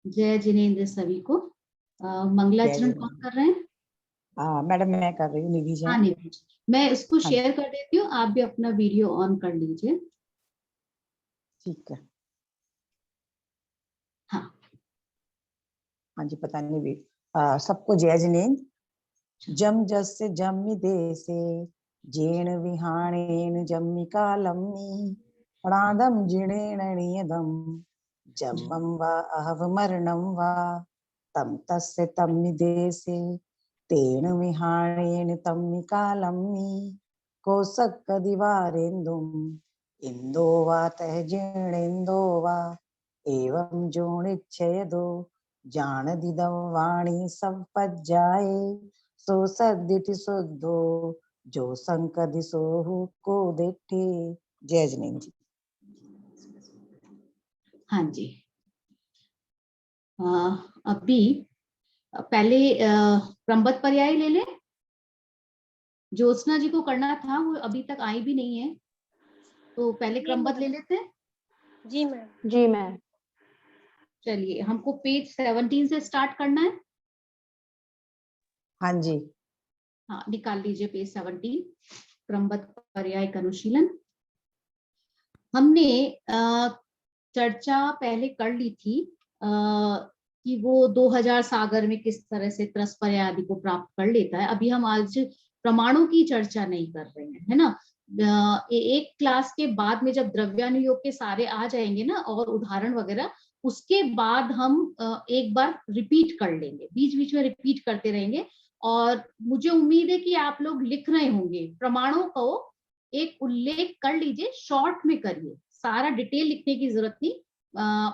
जय जिनेन्द्र सभी को। मंगलाचरण कौन कर रहे हैं? मैडम मैं कर रही हूँ, निधि जी। हाँ निधि जी, मैं इसको शेयर कर देती हूँ, आप भी अपना वीडियो ऑन कर लीजिए। ठीक है। हाँ हाँ जी, पता नहीं भी सबको जय जिनेन्द्र। जम जस जम्मि देसे जेण विहाणेन जम्मि कालम्नि प्रादम जिणेन नियदम जम्मं वा अहवमरणं वा तम तस्य तम्मि देसे तेन विहाणेन तम्मि कालम्नि कोसक्कदिवारेन्दुम् इंदो वा तह जिणेन्दो वा एवं जोनिच्छयदो जानदिदं वाणी संपज्जाये सो सद्दिति शुद्धो जो संकदि सोहु को देखे। जय जिनेन्द्र जी। हाँ जी, अभी पहले क्रमबद्ध पर्याय ले लें। ज्योत्सना जी को करना था, वो अभी तक आई भी नहीं है, तो पहले क्रमबद्ध ले लेते हैं। जी मैम। जी मैम। चलिए, हमको पेज 17 से स्टार्ट करना है। हाँ जी, हाँ, निकाल लीजिए पेज 17, क्रमबद्ध पर्याय का अनुशीलन। हमने चर्चा पहले कर ली थी कि वो 2000 सागर में किस तरह से त्रस पर्याय आदि को प्राप्त कर लेता है। अभी हम आज प्रमाणों की चर्चा नहीं कर रहे हैं, है ना। एक क्लास के बाद में जब द्रव्यानुयोग के सारे आ जाएंगे ना, और उदाहरण वगैरह, उसके बाद हम एक बार रिपीट कर लेंगे, बीच बीच में रिपीट करते रहेंगे। और मुझे उम्मीद है कि आप लोग लिख रहे होंगे, प्रमाणों को एक उल्लेख कर लीजिए, शॉर्ट में करिए, सारा डिटेल लिखने की जरूरत नहीं।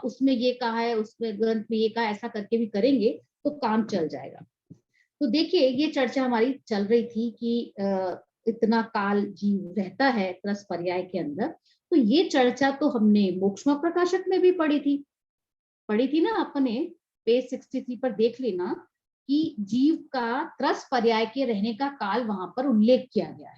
उसमें ये कहा है, उसमें ग्रंथ में ये कहा, ऐसा करके भी करेंगे तो काम चल जाएगा। तो देखिए, ये चर्चा हमारी चल रही थी कि इतना काल जीव रहता है त्रस पर्याय के अंदर। तो ये चर्चा तो हमने मोक्षमा प्रकाशक में भी पढ़ी थी ना अपने। पेज 63 पर देख लेना कि जीव का त्रस पर्याय के रहने का काल वहां पर उल्लेख किया गया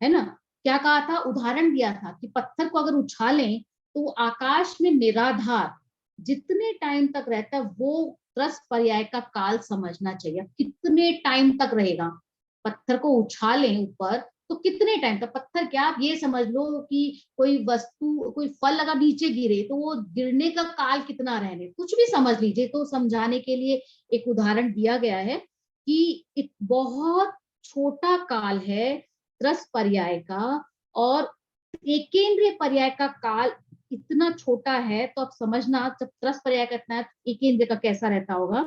है ना। क्या कहा था, उदाहरण दिया था कि पत्थर को अगर उछालें तो वो आकाश में निराधार जितने टाइम तक रहता है, वो त्रस पर्याय का काल समझना चाहिए। कितने टाइम तक रहेगा, पत्थर को उछालें ऊपर तो कितने टाइम तक, पत्थर क्या, आप ये समझ लो कि कोई वस्तु, कोई फल अगर नीचे गिरे तो वो गिरने का काल कितना रहने, कुछ भी समझ लीजिए। तो समझाने के लिए एक उदाहरण दिया गया है कि बहुत छोटा काल है त्रस पर्याय का, और एकेंद्रीय पर्याय का काल इतना छोटा है। तो आप समझना, जब त्रस पर्याय का इतना, एकेंद्रीय का कैसा रहता होगा।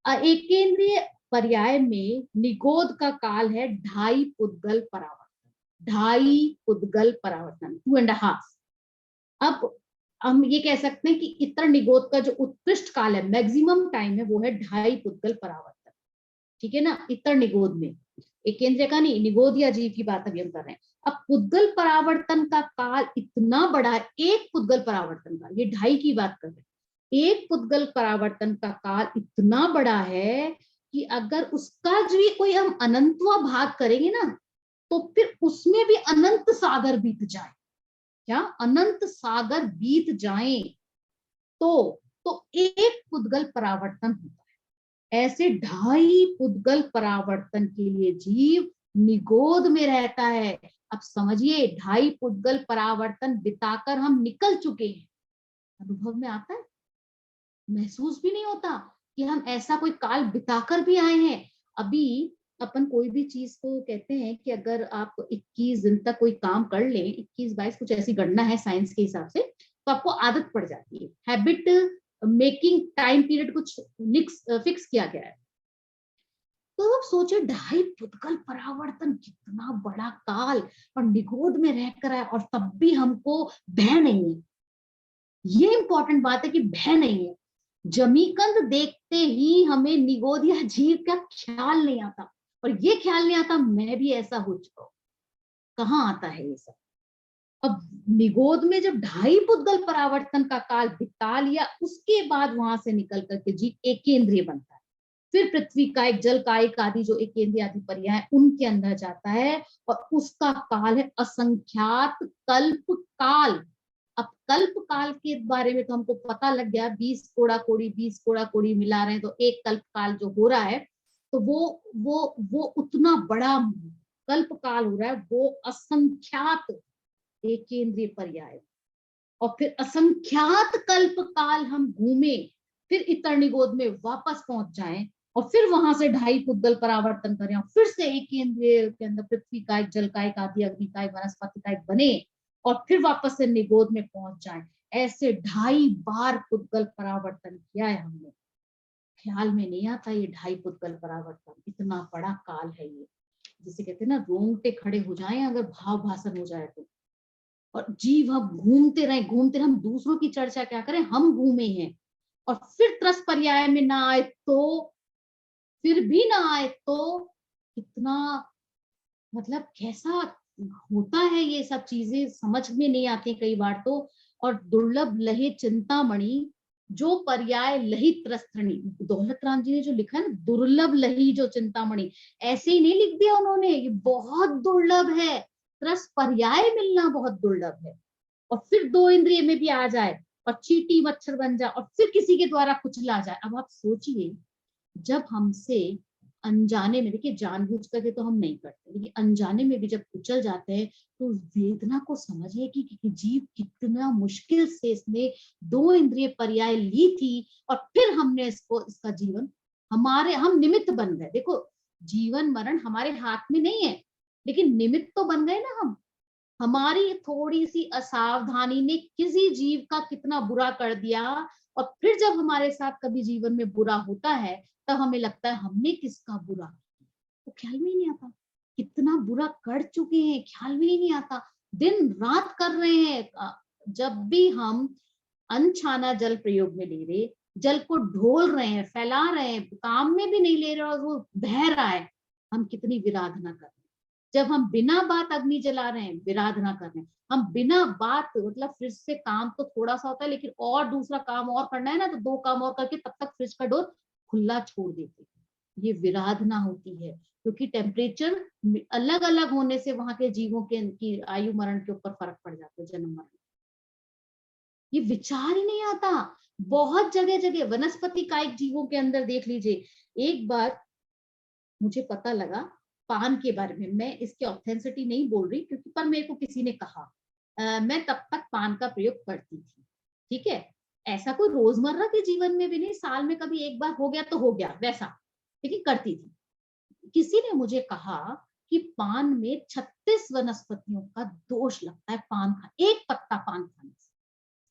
एकेंद्रीय पर्याय में निगोद का काल है 2.5 पुद्गल परावर्तन, 2.5 पुद्गल परावर्तन, 2.5। अब हम ये कह सकते हैं कि इतर निगोद का जो उत्कृष्ट काल है, मैक्सिमम टाइम है, वो है 2.5 पुद्गल परावर्तन। ठीक है ना, इतर निगोद में, एकेंद्रीय का नहीं, निगोद या जीव की बात अभी हम कर रहे हैं। अब पुद्गल परावर्तन का काल इतना बड़ा है, एक पुद्गल परावर्तन का, ये 2.5 की बात कर रहे हैं, एक पुद्गल परावर्तन का काल इतना बड़ा है कि अगर उसका जो कोई हम अनंतवा भाग करेंगे ना, तो फिर उसमें भी अनंत सागर बीत जाए, क्या अनंत सागर बीत जाए तो एक पुद्गल परावर्तन होता है। ऐसे 2.5 पुद्गल परावर्तन के लिए जीव निगोद में रहता है। अब समझिए, 2.5 पुद्गल परावर्तन बिताकर हम निकल चुके हैं। अनुभव में आता है, महसूस भी नहीं होता कि हम ऐसा कोई काल बिताकर भी आए हैं। अभी अपन कोई भी चीज को कहते हैं कि अगर आप 21 दिन तक कोई काम कर लें, 21-22 कुछ ऐसी गणना है साइंस के हिसाब से, तो आपको आदत पड़ जाती है। हैबिट मेकिंग टाइम पीरियड कुछ फिक्स किया गया है। तो आप सोचे, 2.5 पुद्गल परावर्तन, कितना बड़ा काल, और निगोद में रहकर आए, और तब भी हमको भय नहीं है। ये इंपॉर्टेंट बात है कि भय नहीं है। जमीकंद देखते ही हमें निगोद या जीव का ख्याल नहीं आता, और ये ख्याल नहीं आता मैं भी ऐसा हो चुका हूं। कहाँ आता है ये सब। अब निगोद में जब 2.5 पुद्गल परावर्तन का काल बिता लिया, उसके बाद वहां से निकल करके जीव एकेंद्रीय बनता है। फिर पृथ्वी का एक, जल का एक आदि, जो एकेंद्रीय आदि पर्याय उनके अंदर जाता है, और उसका काल है असंख्यात कल्प काल। अब कल्प काल के बारे में तो हमको पता लग गया, 20 कोड़ा कोड़ी मिला रहे हैं तो एक कल्प काल जो हो रहा है, तो वो उतना बड़ा कल्प काल हो रहा है, वो असंख्यात एक केंद्रीय पर्याय, और फिर असंख्यात कल्प काल हम घूमे, फिर इतरनिगोद में वापस पहुंच जाएं, और फिर वहां से 2.5 पुद्गल परावर्तन करें, और फिर से एक केंद्रीय के अंदर पृथ्वी का एक, जल का एक, आदि अग्नि का एक, वनस्पति का एक बने, और फिर वापस से निगोद में पहुंच जाए। ऐसे 2.5 बार पुद्गल परावर्तन किया है हमने। ख्याल में नहीं आता ये 2.5 पुद्गल परावर्तन, इतना बड़ा काल है ये, जिसे कहते हैं ना रोंगटे खड़े हो जाएं अगर भाव भाषण हो जाए तो। और जीव हम घूमते रहे, हम दूसरों की चर्चा क्या करें, हम घूमे हैं, और फिर त्रस पर्याय में ना आए तो, फिर भी ना आए तो कितना, मतलब कैसा होता है, ये सब चीजें समझ में नहीं आती कई बार तो। और दुर्लभ लहे चिंतामणि, जो पर्याय लही त्रस्तणी, दौलत राम जी ने जो लिखा है ना, दुर्लभ लही जो चिंतामणि, ऐसे ही नहीं लिख दिया उन्होंने, ये बहुत दुर्लभ है, त्रस पर्याय मिलना बहुत दुर्लभ है, और फिर 2 इंद्रिय में भी आ जाए, और चींटी मच्छर बन जाए, और फिर किसी के द्वारा कुचला जाए। अब आप सोचिए, जब हमसे अनजाने में, देखिए जानबूझ करके तो हम नहीं करते, लेकिन अनजाने में भी जब कुचल जाते हैं, तो वेदना को समझिए कि जीव कितना मुश्किल से इसने 2 इंद्रिय पर्याय ली थी, और फिर हमने इसको, इसका जीवन, हम निमित्त बन गए। देखो, जीवन मरण हमारे हाथ में नहीं है, लेकिन निमित्त तो बन गए ना हम। हमारी थोड़ी सी असावधानी ने किसी जीव का कितना बुरा कर दिया, और फिर जब हमारे साथ कभी जीवन में बुरा होता है, तब हमें लगता है हमने किसका बुरा, तो ख्याल में ही नहीं आता कितना बुरा कर चुके हैं, ख्याल में ही नहीं आता, दिन रात कर रहे हैं। जब भी हम अनछाना जल प्रयोग में ले रहे, जल को ढोल रहे हैं, फैला रहे हैं, काम में भी नहीं ले रहे और वो बह रहा है, हम कितनी विराधना कर रहे हैं। जब हम बिना बात अग्नि जला रहे हैं, विराधना कर रहे हैं, हम बिना बात, मतलब फ्रिज से काम तो थोड़ा सा होता है, लेकिन और दूसरा काम और करना है ना, तो 2 काम और करके तब तक फ्रिज का डोर खुला छोड़ देते हैं, ये विराधना होती है। क्योंकि टेम्परेचर अलग अलग होने से वहां के जीवों के की आयु मरण के ऊपर फर्क पड़ जाता है, जन्म मरण, ये विचार ही नहीं आता। बहुत जगह जगह वनस्पति कायिक जीवों के अंदर देख लीजिए। एक बार मुझे पता लगा पान के बारे में, मैं इसके ऑथेंसिटी नहीं बोल रही, क्योंकि पर मेरे को किसी ने कहा, मैं तब तक पान का प्रयोग करती थी, ठीक है, ऐसा कोई रोजमर्रा के जीवन में भी नहीं, साल में कभी एक बार हो गया तो हो गया वैसा, लेकिन करती थी। किसी ने मुझे कहा कि पान में 36 वनस्पतियों का दोष लगता है, पान खा, एक पत्ता पान खाने से।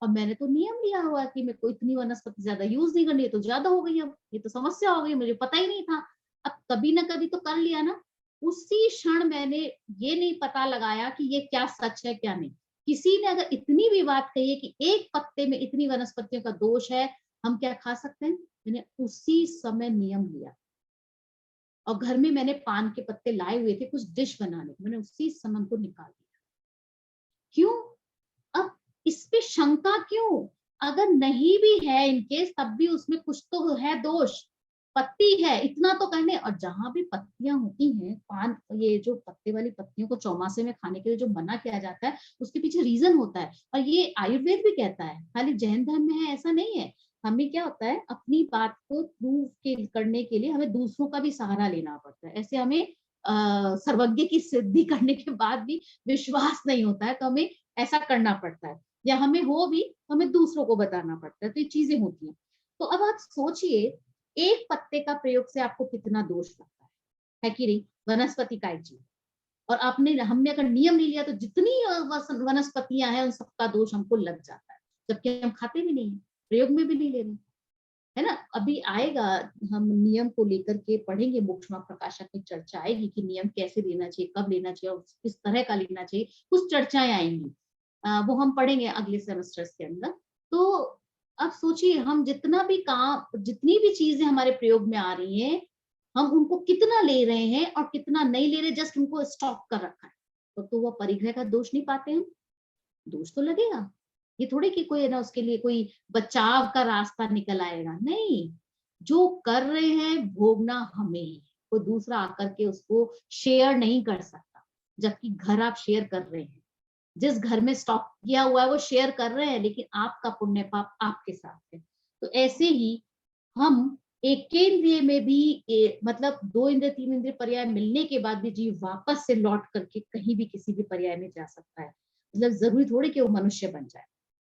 और मैंने तो नियम लिया हुआ कि मेरे को इतनी वनस्पति ज्यादा यूज नहीं करनी है, तो ज्यादा हो गई, अब ये तो समस्या हो गई, मुझे पता ही नहीं था। अब कभी ना कभी तो कर लिया ना, उसी क्षण मैंने ये नहीं पता लगाया कि ये क्या सच है क्या नहीं। किसी ने अगर इतनी भी बात कही है कि एक पत्ते में इतनी वनस्पतियों का दोष है, हम क्या खा सकते हैं, मैंने उसी समय नियम लिया, और घर में मैंने पान के पत्ते लाए हुए थे कुछ डिश बनाने, मैंने उसी समय को निकाल दिया। क्यों? अब इस पे शंका क्यों? अगर नहीं भी है इनकेस, तब भी उसमें कुछ तो है दोष, पत्ती है इतना तो कहने। और जहां भी पत्तियां होती हैं, पान, ये जो पत्ते वाली पत्तियों को चौमासे में खाने के लिए जो मना किया जाता है, उसके पीछे रीजन होता है, और ये आयुर्वेद भी कहता है, खाली जैन धर्म में है ऐसा नहीं है। हमें क्या होता है, अपनी बात को प्रूव करने के लिए हमें दूसरों का भी सहारा लेना पड़ता है। ऐसे हमें सर्वज्ञ की सिद्धि करने के बाद भी विश्वास नहीं होता है, तो हमें ऐसा करना पड़ता है, या हमें हो भी तो हमें दूसरों को बताना पड़ता है, तो ये चीजें होती हैं। तो अब आप सोचिए, एक पत्ते का प्रयोग से आपको कितना दोष लगता है कि नहीं, वनस्पति का एक जीव। और आपने, हमने अगर नियम नहीं लिया तो जितनी वनस्पतियां हैं उन सबका दोष हमको लग जाता है, जबकि हम खाते भी नहीं है, प्रयोग में भी नहीं ले रहे, है ना। अभी आएगा, हम नियम को लेकर के पढ़ेंगे, मोक्षमा प्रकाशक में चर्चा आएगी कि नियम कैसे लेना चाहिए, कब लेना चाहिए, और किस तरह का लेना चाहिए, कुछ चर्चाएं आएंगी, वो हम पढ़ेंगे अगले सेमेस्टर्स के अंदर। तो अब सोचिए, हम जितना भी काम, जितनी भी चीजें हमारे प्रयोग में आ रही हैं, हम उनको कितना ले रहे हैं और कितना नहीं ले रहे, जस्ट उनको स्टॉक कर रखा है, तो वो परिग्रह का दोष नहीं पाते हैं, दोष तो लगेगा। ये थोड़ी कि कोई ना उसके लिए कोई बचाव का रास्ता निकल आएगा, नहीं, जो कर रहे हैं भोगना हमें ही, कोई दूसरा आकर के उसको शेयर नहीं कर सकता, जबकि घर आप शेयर कर रहे हैं, जिस घर में स्टॉक किया हुआ है वो शेयर कर रहे हैं, लेकिन आपका पुण्य पाप आपके साथ है। तो ऐसे ही हम एकेंद्रिय में भी मतलब 2 इंद्रिय 3 इंद्रिय पर्याय मिलने के बाद भी जीव वापस से लौट करके कहीं भी किसी भी पर्याय में जा सकता है। मतलब जरूरी थोड़ी कि वो मनुष्य बन जाए।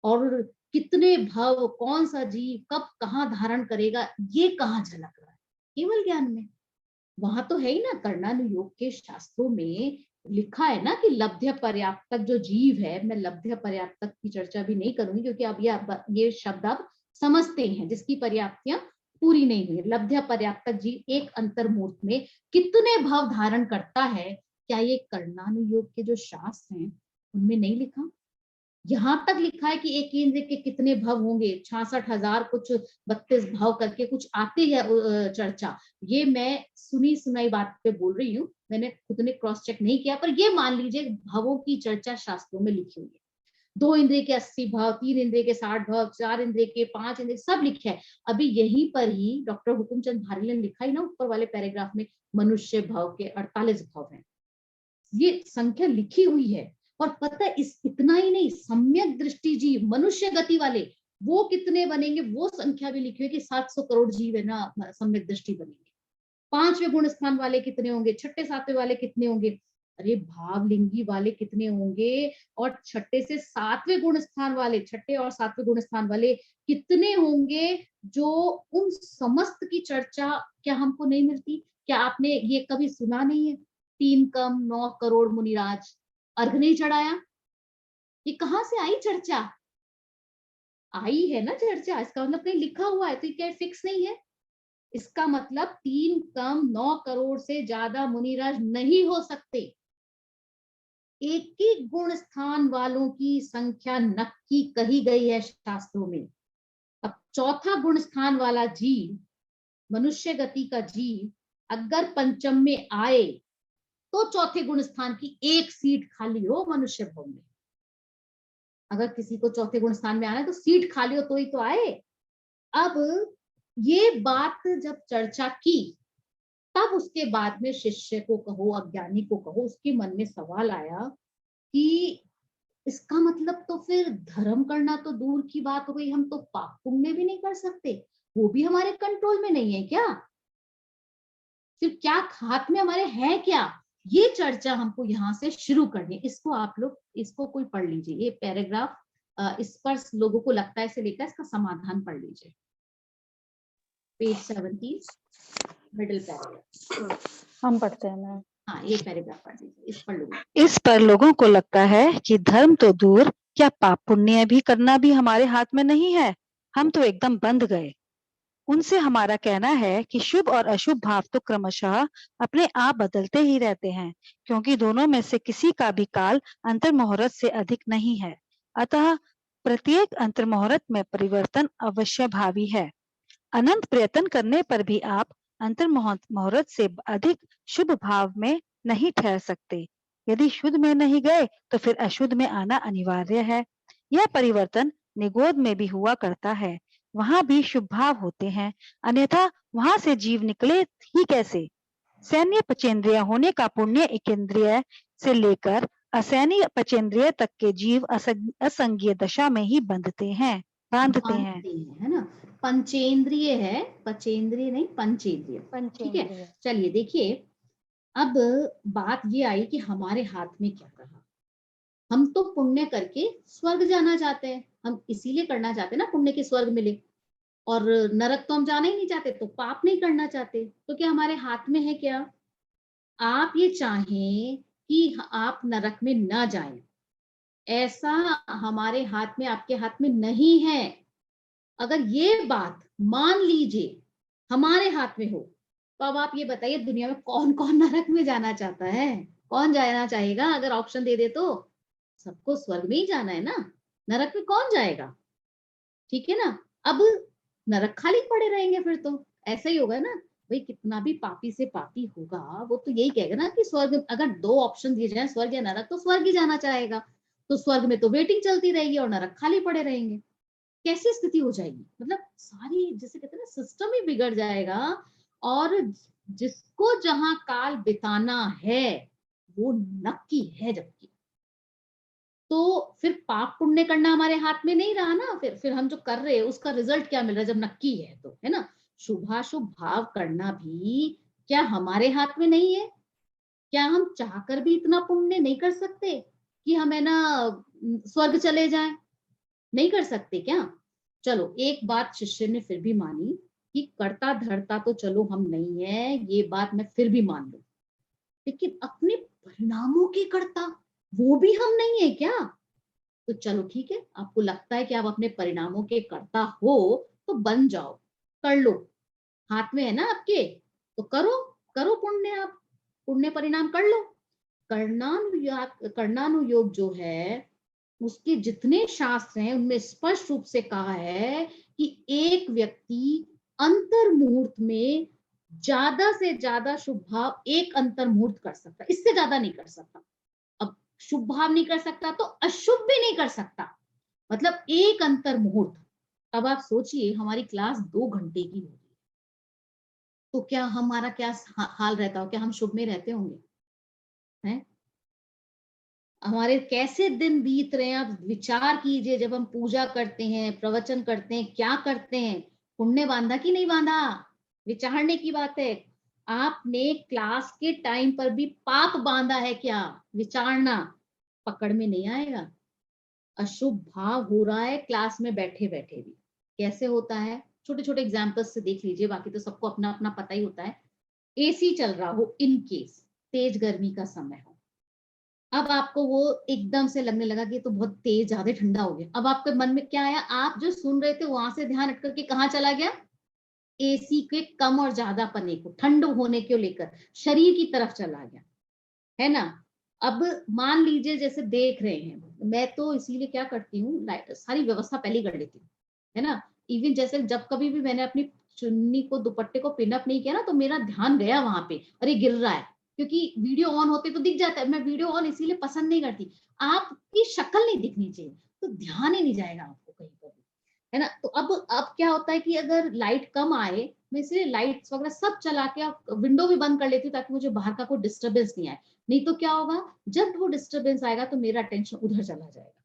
और कितने भाव कौन सा जीव कब कहाँ धारण करेगा ये कहाँ झलक रहा है? केवल ज्ञान में। वहां तो है ही ना, कर्णानुयोग के शास्त्रों में लिखा है ना कि लब्ध्य पर्याप्तक जो जीव है, मैं लब्ध्य पर्याप्तक की चर्चा भी नहीं करूंगी क्योंकि अब ये शब्द आप समझते हैं, जिसकी पर्याप्तियां पूरी नहीं हुई। लब्ध्य पर्याप्तक जीव एक अंतर्मूर्त में कितने भाव धारण करता है, क्या ये कर्णानुयोग के जो शास्त्र हैं उनमें नहीं लिखा? यहां तक लिखा है कि एक इंद्र के कितने भाव होंगे, 66,000 कुछ 32 भाव करके कुछ आते हैं चर्चा। ये मैं सुनी सुनाई बात पे बोल रही हूँ, मैंने खुद ने क्रॉस चेक नहीं किया, पर ये मान लीजिए भावों की चर्चा शास्त्रों में लिखी हुई है। 2 इंद्रिय के 80 भाव, 3 इंद्रिय के 60 भाव, 4 इंद्रिय के 5 इंद्रिय, सब लिखे है। अभी यहीं पर ही डॉक्टर हुकुमचंद भारी ने लिखा ही ना ऊपर वाले पैराग्राफ में, मनुष्य भाव के 48 भाव हैं। ये संख्या लिखी हुई है। और पता है इस इतना ही नहीं, सम्यक दृष्टि जीव मनुष्य गति वाले वो कितने बनेंगे, वो संख्या भी लिखी हुई कि 700 करोड़ जीव है ना सम्यक दृष्टि बनेंगे। 5वें गुण स्थान वाले कितने होंगे, 6ठे 7वें वाले कितने होंगे, अरे भावलिंगी वाले कितने होंगे, और 6ठे से 7वें गुण स्थान वाले, 6ठे और 7वें गुण स्थान वाले कितने होंगे, जो उन समस्त की चर्चा क्या हमको नहीं मिलती? क्या आपने ये कभी सुना नहीं है? 3 कम 9 करोड़ मुनिराज, अर्घ नहीं चढ़ाया? ये कहां से आई चर्चा? आई है ना चर्चा, इसका मतलब कहीं लिखा हुआ है, तो ये क्या फिक्स नहीं है? इसका मतलब 3 कम 9 करोड़ से ज्यादा मुनिराज नहीं हो सकते। एक एक गुण स्थान वालों की संख्या नक्की कही गई है शास्त्रों में। अब चौथा गुण स्थान वाला जीव, मनुष्य गति का जीव, अगर पंचम में आए तो चौथे गुण स्थान की एक सीट खाली हो मनुष्य भव में। अगर किसी को चौथे गुण स्थान में आना है तो सीट खाली हो तो ही तो आए। अब ये बात जब चर्चा की, तब उसके बाद में शिष्य को कहो अज्ञानी को कहो, उसके मन में सवाल आया कि इसका मतलब तो फिर धर्म करना तो दूर की बात हो गई, हम तो पाप पुण्य भी नहीं कर सकते, वो भी हमारे कंट्रोल में नहीं है क्या? फिर क्या हाथ में हमारे है क्या? ये चर्चा हमको यहाँ से शुरू करनी है। इसको आप लोग इसको कोई पढ़ लीजिए, ये पैराग्राफ इस पर लोगों को लगता है इसे लेकर इसका समाधान पढ़ लीजिए। Page 70 middle paragraph. हम पढ़ते हैं मैम। हाँ ये पैराग्राफ पढ़ लीजिए, इस पर लोग इस पर लोगों को लगता है कि धर्म तो दूर, क्या पाप पुण्य भी करना भी हमारे हाथ में नहीं है, हम तो एकदम बंध गए। उनसे हमारा कहना है कि शुभ और अशुभ भाव तो क्रमशः अपने आप बदलते ही रहते हैं, क्योंकि दोनों में से किसी का भी काल अंतर्मुहूर्त से अधिक नहीं है। अतः प्रत्येक अंतर्मुहूर्त में परिवर्तन अवश्य भावी है। अनंत प्रयत्न करने पर भी आप अंतर्मुहूर्त से अधिक शुभ भाव में नहीं ठहर सकते। यदि शुद्ध में नहीं गए तो फिर अशुद्ध में आना अनिवार्य है। यह परिवर्तन निगोद में भी हुआ करता है, वहां भी शुभ भाव होते हैं, अन्यथा वहां से जीव निकले ही कैसे? सैन्य पचेंद्रिय होने का पुण्य एकेंद्रिय से लेकर असैन्य पचेंद्रिय तक के जीव असंगीय दशा में ही बांधते हैं। है ना। पंचेंद्रिय है, पचेंद्रिय नहीं, पंचेंद्रिय। ठीक है, चलिए देखिए, अब बात ये आई कि हमारे हाथ में क्या रहा। हम तो पुण्य करके स्वर्ग जाना चाहते हैं, हम इसीलिए करना चाहते हैं ना पुण्य के स्वर्ग मिले, और नरक तो हम जाना ही नहीं चाहते, तो पाप नहीं करना चाहते। तो क्या हमारे हाथ में है क्या? आप ये चाहें कि आप नरक में ना जाएं, ऐसा हमारे हाथ में, आपके हाथ में नहीं है। अगर ये बात मान लीजिए हमारे हाथ में हो, तो अब आप ये बताइए दुनिया में कौन कौन नरक में जाना चाहता है? कौन जाना चाहेगा? अगर ऑप्शन दे दे तो सबको स्वर्ग में ही जाना है ना, नरक में कौन जाएगा? ठीक है ना। अब नरक खाली पड़े रहेंगे, फिर तो ऐसा ही होगा ना। भाई कितना भी पापी से पापी होगा, वो तो यही कहेगा ना कि स्वर्ग, अगर 2 ऑप्शन दिए जाए स्वर्ग या नरक, तो स्वर्ग ही जाना चाहेगा। तो स्वर्ग में तो वेटिंग चलती रहेगी और नरक खाली पड़े रहेंगे। कैसी स्थिति हो जाएगी? मतलब सारी, जैसे कहते हैं ना, सिस्टम ही बिगड़ जाएगा। और जिसको जहां काल बिताना है वो नक्की है। जबकि तो फिर पाप पुण्य करना हमारे हाथ में नहीं रहा ना, फिर हम जो कर रहे हैं उसका रिजल्ट क्या मिल रहा है जब नक्की है तो, है ना। शुभाशुभ भाव करना भी क्या हमारे हाथ में नहीं है? क्या हम चाहकर भी इतना पुण्य नहीं कर सकते कि हमें ना स्वर्ग चले जाएं? नहीं कर सकते क्या? चलो एक बात शिष्य ने फिर भी मानी कि करता धरता तो चलो हम नहीं है, ये बात मैं फिर भी मान लूं, लेकिन अपने परिणामों के कर्ता वो भी हम नहीं है क्या? तो चलो ठीक है, आपको लगता है कि आप अपने परिणामों के कर्ता हो तो बन जाओ, कर लो, हाथ में है ना आपके, तो करो, करो पुण्य, आप पुण्य परिणाम कर लो। कर्णानुयोग जो है उसके जितने शास्त्र हैं उनमें स्पष्ट रूप से कहा है कि एक व्यक्ति अंतर मुहूर्त में ज्यादा से ज्यादा शुभ भाव एक अंतर मुहूर्त कर सकता, इससे ज्यादा नहीं कर सकता। अब शुभ भाव नहीं कर सकता तो अशुभ भी नहीं कर सकता, मतलब एक अंतर मुहूर्त। अब आप सोचिए हमारी क्लास 2 घंटे की होगी, तो क्या हमारा क्या हाल रहता हो, क्या हम शुभ में रहते होंगे? हैं? हमारे कैसे दिन बीत रहे हैं, आप विचार कीजिए। जब हम पूजा करते हैं, प्रवचन करते हैं, क्या करते हैं, पुण्य बांधा कि नहीं बांधा, विचारने की बात है। आपने क्लास के टाइम पर भी पाप बांधा है क्या, विचारना, पकड़ में नहीं आएगा। अशुभ भाव हो रहा है क्लास में बैठे बैठे भी, कैसे होता है, छोटे छोटे एग्जाम्पल्स से देख लीजिए, बाकी तो सबको अपना अपना पता ही होता है। एसी चल रहा हो, इन केस तेज गर्मी का समय हो, अब आपको वो एकदम से लगने लगा कि ये तो बहुत तेज ज्यादा ठंडा हो गया, अब आपके मन में क्या आया, आप जो सुन रहे थे वहां से ध्यान हट करके कहाँ चला गया, एसी के कम और ज्यादा पने को, ठंड होने को लेकर शरीर की तरफ चला गया, है ना। अब मान लीजिए जैसे देख रहे हैं, मैं तो इसीलिए क्या करती हूँ, सारी व्यवस्था पहले कर लेती हूँ, है ना। इवन जैसे जब कभी भी मैंने अपनी चुन्नी को, दुपट्टे को पिन अप नहीं किया ना, तो मेरा ध्यान गया वहां पे, अरे गिर रहा है, क्योंकि वीडियो ऑन होते तो दिख जाता है। मैं वीडियो ऑन इसीलिए पसंद नहीं करती, आपकी शक्ल नहीं दिखनी चाहिए, तो ध्यान ही नहीं जाएगा आपको कहीं पर भी, है ना। तो अब क्या होता है कि अगर लाइट कम आए, मैं इसलिए लाइट्स वगैरह सब चला के विंडो भी बंद कर लेती हूँ ताकि मुझे बाहर का कोई डिस्टर्बेंस नहीं आए। नहीं तो क्या होगा, जब वो डिस्टरबेंस आएगा तो मेरा अटेंशन उधर चला जाएगा,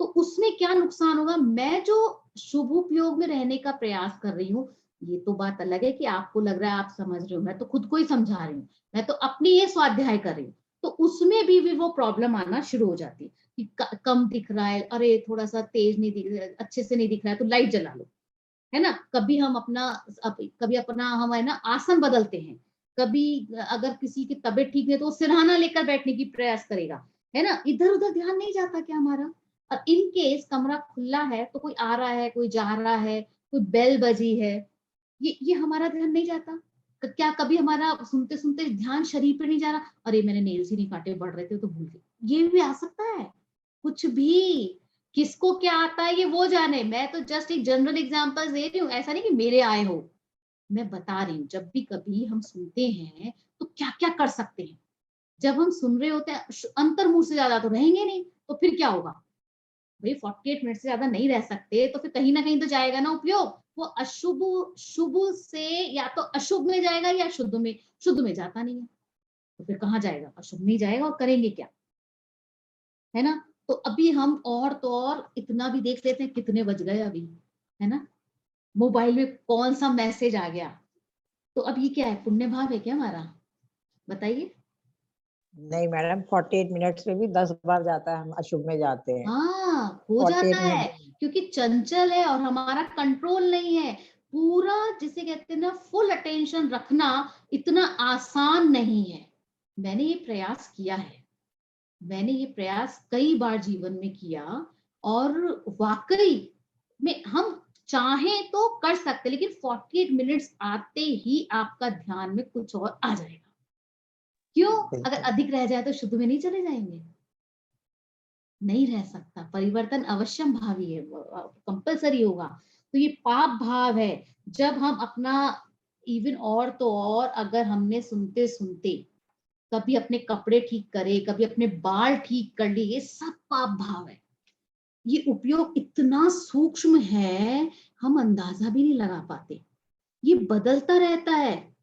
तो उसमें क्या नुकसान होगा। मैं जो शुभ उपयोग में रहने का प्रयास कर रही हूँ, ये तो बात अलग है कि आपको लग रहा है आप समझ रहे हो, मैं तो खुद को ही समझा रही हूँ, मैं तो अपनी ये स्वाध्याय कर रही हूँ, तो उसमें भी वो प्रॉब्लम आना शुरू हो जाती है कि कम दिख रहा है, अरे थोड़ा सा तेज नहीं दिख रहा है, अच्छे से नहीं दिख रहा है, तो लाइट जला लो, है ना। कभी अपना हम है ना आसन बदलते हैं, कभी अगर किसी की तबीयत ठीक नहीं तो वो सिरहाना लेकर बैठने की प्रयास करेगा, है ना। इधर उधर ध्यान नहीं जाता क्या हमारा। और इन केस कमरा खुला है तो कोई आ रहा है, कोई जा रहा है, कोई बेल बजी है, ये हमारा ध्यान नहीं जाता। क्या कभी हमारा सुनते सुनते ध्यान शरीर पे नहीं जा रहा, अरे मैंने नेल्स ही नहीं काटे, बढ़ रहे थे तो भूल गए, ये भी आ सकता है। कुछ भी, किसको क्या आता है ये वो जाने, मैं तो जस्ट एक जनरल एग्जांपल दे रही हूँ, ऐसा नहीं कि मेरे आए हो, मैं बता रही हूँ। जब भी कभी हम सुनते हैं तो क्या क्या कर सकते हैं, जब हम सुन रहे होते हैं अंतर मुंह से ज्यादा तो रहेंगे नहीं, तो फिर क्या होगा भाई, 48 मिनट से ज्यादा नहीं रह सकते, तो फिर कहीं ना कहीं तो जाएगा ना उपयोग, वो अशुभ शुभ से या तो अशुभ में जाएगा या शुद्ध में, शुद्ध में जाता नहीं है, तो फिर कहाँ जाएगा, अशुभ में जाएगा, और करेंगे क्या, है ना। तो अभी हम और तो और इतना भी देख लेते हैं, कितने बज गए अभी, है ना, मोबाइल में कौन सा मैसेज आ गया, तो अब ये क्या है, पुण्य भाव है क्या हमारा, बताइए। नहीं मैडम, 48 मिनट्स में भी 10 बार जाता है, हम अशुभ में जाते हैं। हाँ हो 48 जाता है, मिनट क्योंकि चंचल है और हमारा कंट्रोल नहीं है, पूरा जिसे कहते हैं ना फुल अटेंशन रखना इतना आसान नहीं है। मैंने ये प्रयास किया है, मैंने ये प्रयास कई बार जीवन में किया, और वाकई में हम चाहें तो कर सकते, लेकिन 48 मिनट्स आते ही आपका ध्यान में कुछ और आ जाएगा। क्यों, अगर बिल्कुल। अधिक रह जाए तो शुद्ध में नहीं चले जाएंगे, नहीं रह सकता, परिवर्तन अवश्यम भावी है, कंपलसरी होगा। तो ये पाप भाव है, जब हम अपना इवन और तो और अगर हमने सुनते सुनते कभी अपने कपड़े ठीक करे, कभी अपने बाल ठीक कर लिए, ये सब पाप भाव है। ये उपयोग इतना सूक्ष्म है, हम अंदाजा भी नहीं लगा पाते, ये बदलता रहता है,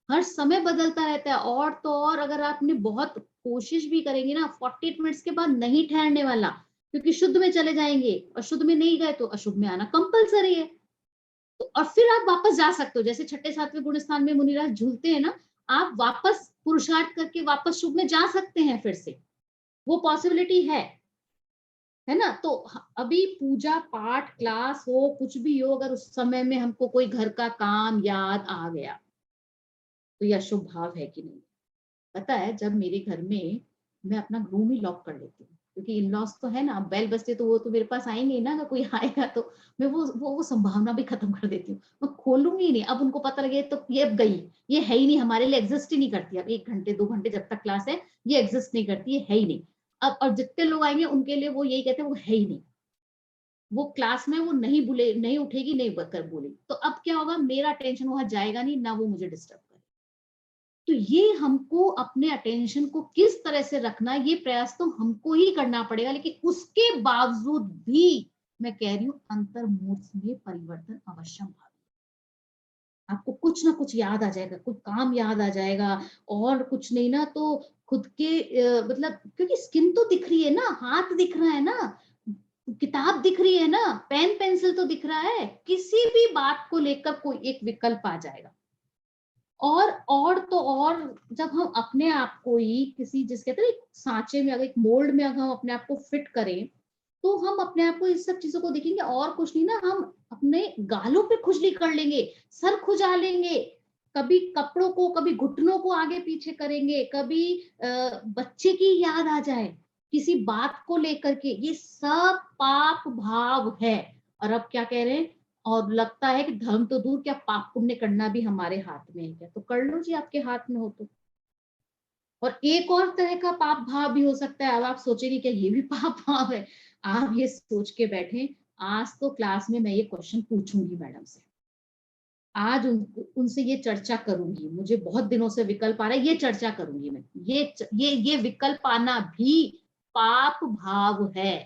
हर समय बदलता रहता है। और तो और अगर आपने बहुत कोशिश भी करेंगे ना, 48 मिनट्स के बाद नहीं ठहरने वाला, क्योंकि शुद्ध में चले जाएंगे और शुद्ध में नहीं गए तो अशुभ में आना कंपलसरी है। तो और फिर आप वापस जा सकते हो, जैसे छठे सातवें गुण स्थान में मुनिराज झूलते हैं ना, आप वापस पुरुषार्थ करके वापस शुभ में जा सकते हैं, फिर से वो पॉसिबिलिटी है ना। तो अभी पूजा पाठ क्लास हो कुछ भी हो, अगर उस समय में हमको कोई घर का काम याद आ गया तो यह शुभ भाव है कि नहीं। पता है, जब मेरे घर में मैं अपना रूम ही लॉक कर लेती हूँ, क्योंकि इन लॉस तो है ना, बेल बजते तो वो तो मेरे पास आएंगे ही ना, अगर कोई आएगा तो मैं वो संभावना भी खत्म कर देती हूँ, मैं खोलूंगी ही नहीं। अब उनको पता लगे तो ये अब गई, ये है ही नहीं, हमारे लिए एग्जिस्ट ही नहीं करती। अब 1 घंटे 2 घंटे जब तक क्लास है ये एग्जिस्ट नहीं करती, ये है ही नहीं। अब और जितने लोग आएंगे उनके लिए वो यही कहते हैं वो है ही नहीं, वो क्लास में वो नहीं बोले, नहीं उठेगी, नहीं कर बोली। तो अब क्या होगा, मेरा टेंशन वहां जाएगा नहीं, ना वो मुझे डिस्टर्ब करे। तो ये हमको अपने अटेंशन को किस तरह से रखना, ये प्रयास तो हमको ही करना पड़ेगा। लेकिन उसके बावजूद भी मैं कह रही हूँ अंतर्मुख में परिवर्तन अवश्य भावी। आपको कुछ ना कुछ याद आ जाएगा, कुछ काम याद आ जाएगा, और कुछ नहीं ना तो खुद के मतलब, क्योंकि स्किन तो दिख रही है ना, हाथ दिख रहा है ना, किताब दिख रही है ना, पेन पेंसिल तो दिख रहा है, किसी भी बात को लेकर कोई एक विकल्प आ जाएगा। और तो और जब हम अपने आप को ही किसी, जिस कहते हैं सांचे में, अगर एक मोल्ड में अगर हम अपने आप को फिट करें, तो हम अपने आप को इस सब चीजों को देखेंगे, और कुछ नहीं ना, हम अपने गालों पे खुजली कर लेंगे, सर खुजा लेंगे, कभी कपड़ों को, कभी घुटनों को आगे पीछे करेंगे, कभी बच्चे की याद आ जाए किसी बात को लेकर के, ये सब पाप भाव है। और अब क्या कह रहे हैं, और लगता है कि धर्म तो दूर, क्या पाप पुण्य करना भी हमारे हाथ में है क्या, तो कर लो जी, आपके हाथ में हो तो। और एक और तरह का पाप भाव भी हो सकता है, अब आप सोचेंगे क्या ये भी पाप भाव है, आप ये सोच के बैठे, आज तो क्लास में मैं ये क्वेश्चन पूछूंगी मैडम से, आज उनसे ये चर्चा करूंगी, मुझे बहुत दिनों से विकल्प आ रहा है, ये चर्चा करूंगी मैं, ये विकल्प आना भी पाप भाव है,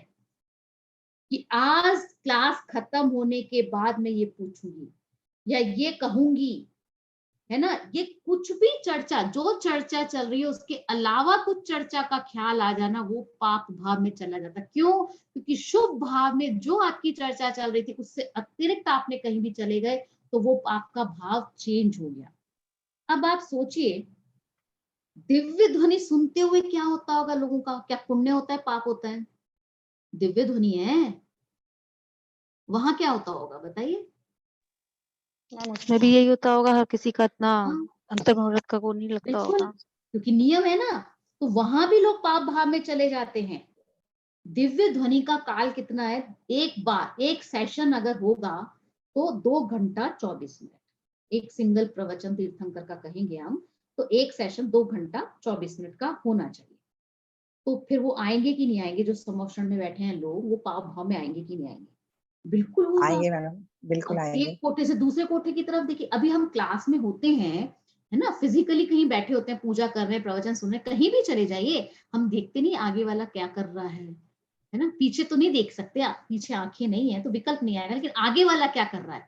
कि आज क्लास खत्म होने के बाद मैं ये पूछूंगी या ये कहूंगी, है ना। ये कुछ भी चर्चा, जो चर्चा चल रही है उसके अलावा कुछ चर्चा का ख्याल आ जाना, वो पाप भाव में चला जाता। क्यों? क्योंकि शुभ भाव में जो आपकी चर्चा चल रही थी उससे अतिरिक्त आपने कहीं भी चले गए, तो वो आपका भाव चेंज हो गया। अब आप सोचिए, दिव्य ध्वनि सुनते हुए क्या होता होगा लोगों का, क्या पुण्य होता है पाप होता है? दिव्य ध्वनि है, वहां क्या होता होगा बताइए। उसमें भी यही होता होगा, हर किसी का इतना हाँ, अंतर मनोरथ का वो नहीं लगता बिल्कुल, होगा। क्योंकि नियम है ना, तो वहां भी लोग पाप भाव में चले जाते हैं। दिव्य ध्वनि का काल कितना है, एक बार एक सेशन अगर होगा तो 2 घंटा 24 मिनट, एक सिंगल प्रवचन तीर्थंकर का कहेंगे हम, तो एक सेशन 2 घंटा 24 मिनट का होना चाहिए। तो फिर वो आएंगे कि नहीं आएंगे, जो समोक्षण में बैठे हैं लोग, वो पाप भाव में आएंगे कि नहीं आएंगे? बिल्कुल होगा। आएंगे मैडम, बिल्कुल अब आएंगे। एक कोठे से दूसरे कोठे की तरफ देखिए, अभी हम क्लास में होते हैं, है ना, फिजिकली कहीं बैठे होते हैं, पूजा कर रहे हैं, प्रवचन सुन रहे हैं, कहीं भी चले जाइए, हम देखते नहीं आगे वाला क्या कर रहा है ना। पीछे तो नहीं देख सकते आप, पीछे आंखें नहीं है तो विकल्प नहीं आएगा, लेकिन आगे वाला क्या कर रहा है,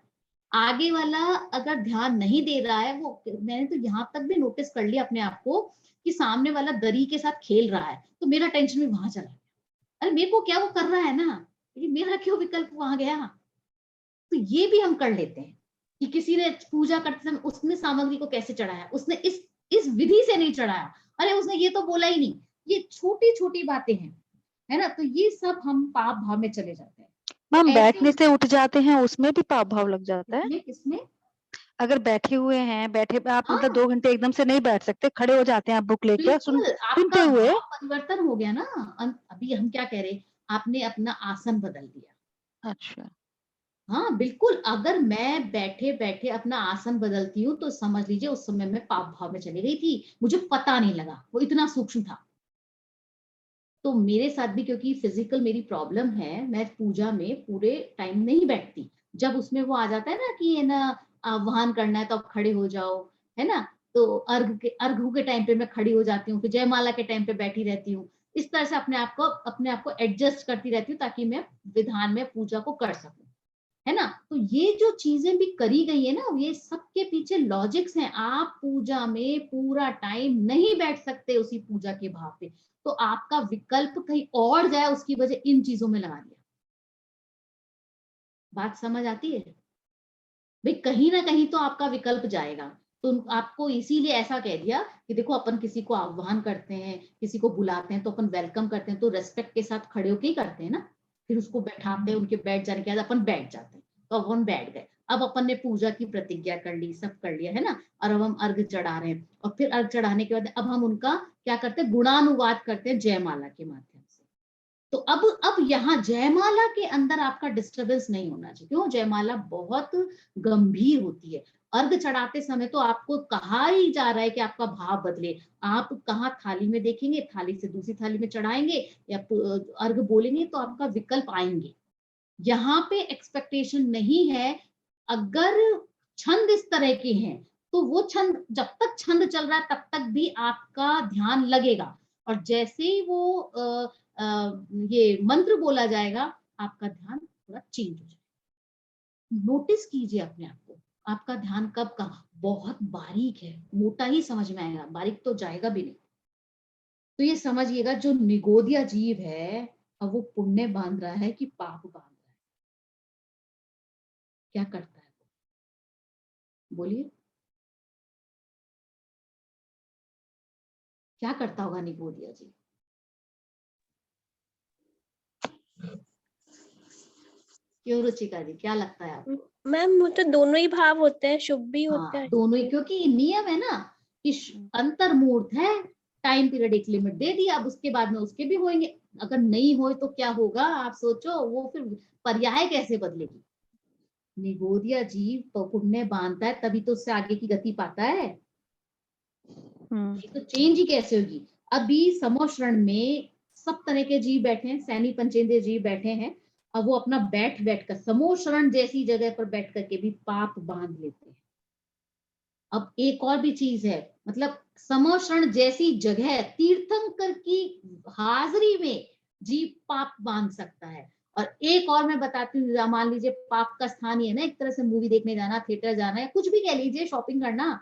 आगे वाला अगर ध्यान नहीं दे रहा है, वो, मैंने तो यहाँ तक भी नोटिस कर लिया अपने आप को, कि सामने वाला दरी के साथ खेल रहा है तो मेरा टेंशन भी वहां चला गया, अरे मेरे को क्या वो कर रहा है ना, लेकिन मेरा क्यों विकल्प वहां गया। तो ये भी हम कर लेते हैं कि किसी ने पूजा करते समय उसने सामग्री को कैसे चढ़ाया, उसने इस विधि से नहीं चढ़ाया, अरे उसने ये तो बोला ही नहीं, ये छोटी छोटी बातें हैं, है ना। तो ये सब हम पाप भाव में चले जाते हैं। तो मैम, ऐसे बैठने से उठ जाते हैं उसमें भी पाप भाव लग जाता है। किसमें किसमें, अगर बैठे हुए हैं, बैठे आप मतलब हाँ 2 घंटे एकदम से नहीं बैठ सकते, खड़े हो जाते हैं आप बुक लेके बिल्कुल, सुनते आपका हुए। भाव परिवर्तन हो गया ना। अभी हम क्या कह रहे, आपने अपना आसन बदल दिया। अच्छा। हाँ बिल्कुल, अगर मैं बैठे बैठे अपना आसन बदलती हूँ तो समझ लीजिए उस समय मैं पाप भाव में चली गई थी, मुझे पता नहीं लगा, वो इतना सूक्ष्म था। तो मेरे साथ भी, क्योंकि फिजिकल मेरी प्रॉब्लम है, मैं पूजा में पूरे टाइम नहीं बैठती, जब उसमें वो आ जाता है ना कि है ना आह्वान करना है तो आप खड़े हो जाओ, है ना, तो अर्घ के टाइम पे मैं खड़ी हो जाती हूँ, फिर जयमाला के टाइम पे बैठी रहती हूँ, इस तरह से अपने आप को एडजस्ट करती रहती हूँ ताकि मैं विधान में पूजा को कर सकूं। है ना। तो ये जो चीजें भी करी गई है ना, ये सबके पीछे लॉजिक्स हैं। आप पूजा में पूरा टाइम नहीं बैठ सकते उसी पूजा के भाव पे, तो आपका विकल्प कहीं और जाए उसकी वजह इन चीजों में लगा दिया। बात समझ आती है भाई? कहीं ना कहीं तो आपका विकल्प जाएगा। तो आपको इसीलिए ऐसा कह दिया कि देखो, अपन किसी को आह्वान करते हैं, किसी को बुलाते हैं तो अपन वेलकम करते हैं, तो रेस्पेक्ट के साथ खड़े होके ही करते हैं ना। फिर उसको बैठाते हैं, उनके बैठ जाने के बाद अपन बैठ जाते हैं। तो अब हम बैठ गए, अब अपन ने पूजा की प्रतिज्ञा कर ली, सब कर लिया है ना, और अब हम अर्घ चढ़ा रहे हैं। और फिर अर्घ चढ़ाने के बाद अब हम उनका क्या करते हैं, गुणानुवाद करते हैं जयमाला के माध्यम से। तो अब यहाँ जयमाला के अंदर आपका डिस्टरबेंस नहीं होना चाहिए। क्यों? जयमाला बहुत गंभीर होती है। अर्घ चढ़ाते समय तो आपको कहा ही जा रहा है कि आपका भाव बदले। आप कहाँ थाली में देखेंगे, थाली से दूसरी थाली में चढ़ाएंगे या अर्घ बोलेंगे तो आपका विकल्प आएंगे। यहाँ पे एक्सपेक्टेशन नहीं है। अगर छंद इस तरह के हैं तो वो छंद, जब तक छंद चल रहा है तब तक भी आपका ध्यान लगेगा, और जैसे ही वो ये मंत्र बोला जाएगा आपका ध्यान थोड़ा चेंज हो जाएगा। नोटिस कीजिए अपने आप को, आपका ध्यान कब कहाँ, बहुत बारीक है, मोटा ही समझ में आएगा, बारीक तो जाएगा भी नहीं। तो ये समझिएगा, जो निगोदिया जीव है अब वो पुण्य बांध रहा है कि पाप बांध रहा है? क्या करता है? बोलिए, क्या करता होगा निगोदिया जी? क्यों रुचिका जी, क्या लगता है आपको? मैम वो तो दोनों ही भाव होते हैं, शुभ भी होता हाँ, है। दोनों ही, क्योंकि नियम है ना कि अंतर्मूर्त है, टाइम पीरियड एक लिमिट दे दिया, अब उसके बाद में उसके भी होंगे। अगर नहीं होए तो क्या होगा आप सोचो, वो फिर पर्याय कैसे बदलेगी? निगोदिया जीव पुण्य बांधता है तभी तो उससे आगे की गति पाता है, ये तो चेंज ही कैसे होगी? अभी समोशरण में सब तरह के जीव बैठे हैं, सैनी पंचेंद्रिय जीव बैठे हैं। अब वो अपना बैठ कर समोशरण जैसी जगह पर बैठ करके भी पाप बांध लेते हैं। अब एक और भी चीज है, मतलब समोशरण जैसी जगह तीर्थंकर की हाजिरी में जीव पाप बांध सकता है। और एक और मैं बताती हूँ, मान लीजिए पाप का स्थान ही है ना एक तरह से, मूवी देखने जाना, थिएटर जाना, या कुछ भी कह लीजिए, शॉपिंग करना,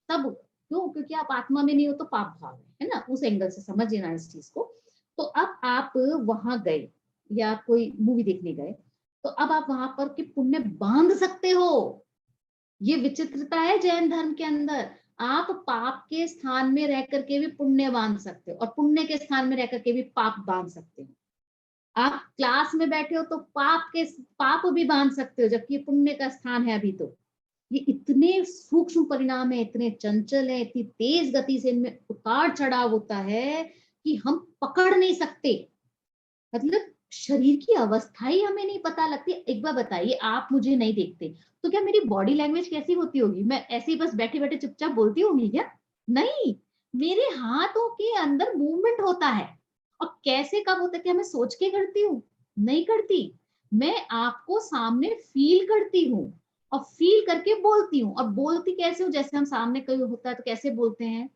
तब क्यों? क्योंकि आप आत्मा में नहीं हो तो पाप भाव है ना, उस एंगल से समझिए ना इस चीज को। तो अब आप वहां गए या कोई मूवी देखने गए, तो अब आप वहां पर कि पुण्य बांध सकते हो। ये विचित्रता है जैन धर्म के अंदर। आप पाप के स्थान में रह करके भी पुण्य बांध सकते हो, और पुण्य के स्थान में रह करके भी पाप बांध सकते हो। आप क्लास में बैठे हो तो पाप भी बांध सकते हो, जबकि पुण्य का स्थान है अभी। तो ये इतने सूक्ष्म परिणाम है, इतने चंचल है, इतनी तेज गति से इनमें उतार चढ़ाव होता है कि हम पकड़ नहीं सकते। मतलब शरीर की अवस्था ही हमें नहीं पता लगती। एक बार बताइए, आप मुझे नहीं देखते तो क्या मेरी बॉडी लैंग्वेज कैसी होती होगी? मैं ऐसे ही बस बैठे बैठे चुपचाप बोलती होंगी क्या? नहीं, मेरे हाथों के अंदर मूवमेंट होता है। और कैसे कब होता है? क्या मैं सोच के करती हूँ? नहीं करती। मैं आपको सामने फील करती हूँ और फील करके बोलती हूँ। और बोलती कैसे हूँ? जैसे हम सामने कोई होता है तो कैसे बोलते हैं,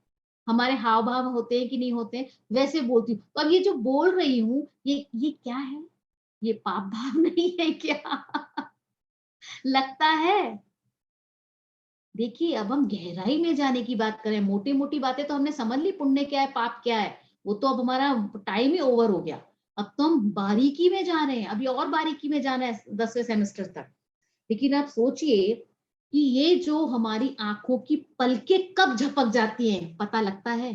हमारे हाव भाव होते हैं कि नहीं होते हैं, वैसे बोलती हूँ। तो अब ये जो बोल रही हूँ, ये क्या है? ये पाप भाव नहीं है क्या? लगता है। देखिए, अब हम गहराई में जाने की बात करें, मोटी मोटी बातें तो हमने समझ ली, पुण्य क्या है, पाप क्या है, वो तो अब हमारा टाइम ही ओवर हो गया। अब तो हम बारीकी में जा रहे हैं, अभी और बारीकी में जाना है 10वें सेमेस्टर तक। लेकिन आप सोचिए कि ये जो हमारी आंखों की पलकें कब झपक जाती हैं, पता लगता है?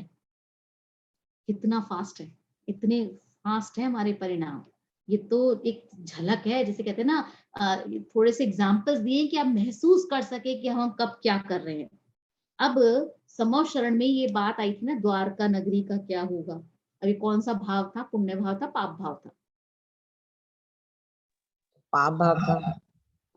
कितना फास्ट है, इतने फास्ट है हमारे परिणाम। ये तो एक झलक है, जिसे कहते हैं ना, थोड़े से एग्जाम्पल्स दिए कि आप महसूस कर सके कि हम कब क्या कर रहे हैं। अब समोशरण में ये बात आई थी ना, द्वारका नगरी का क्या होगा? अभी कौन सा भाव था? पुण्य भाव था, पाप भाव था? पाप भाव था।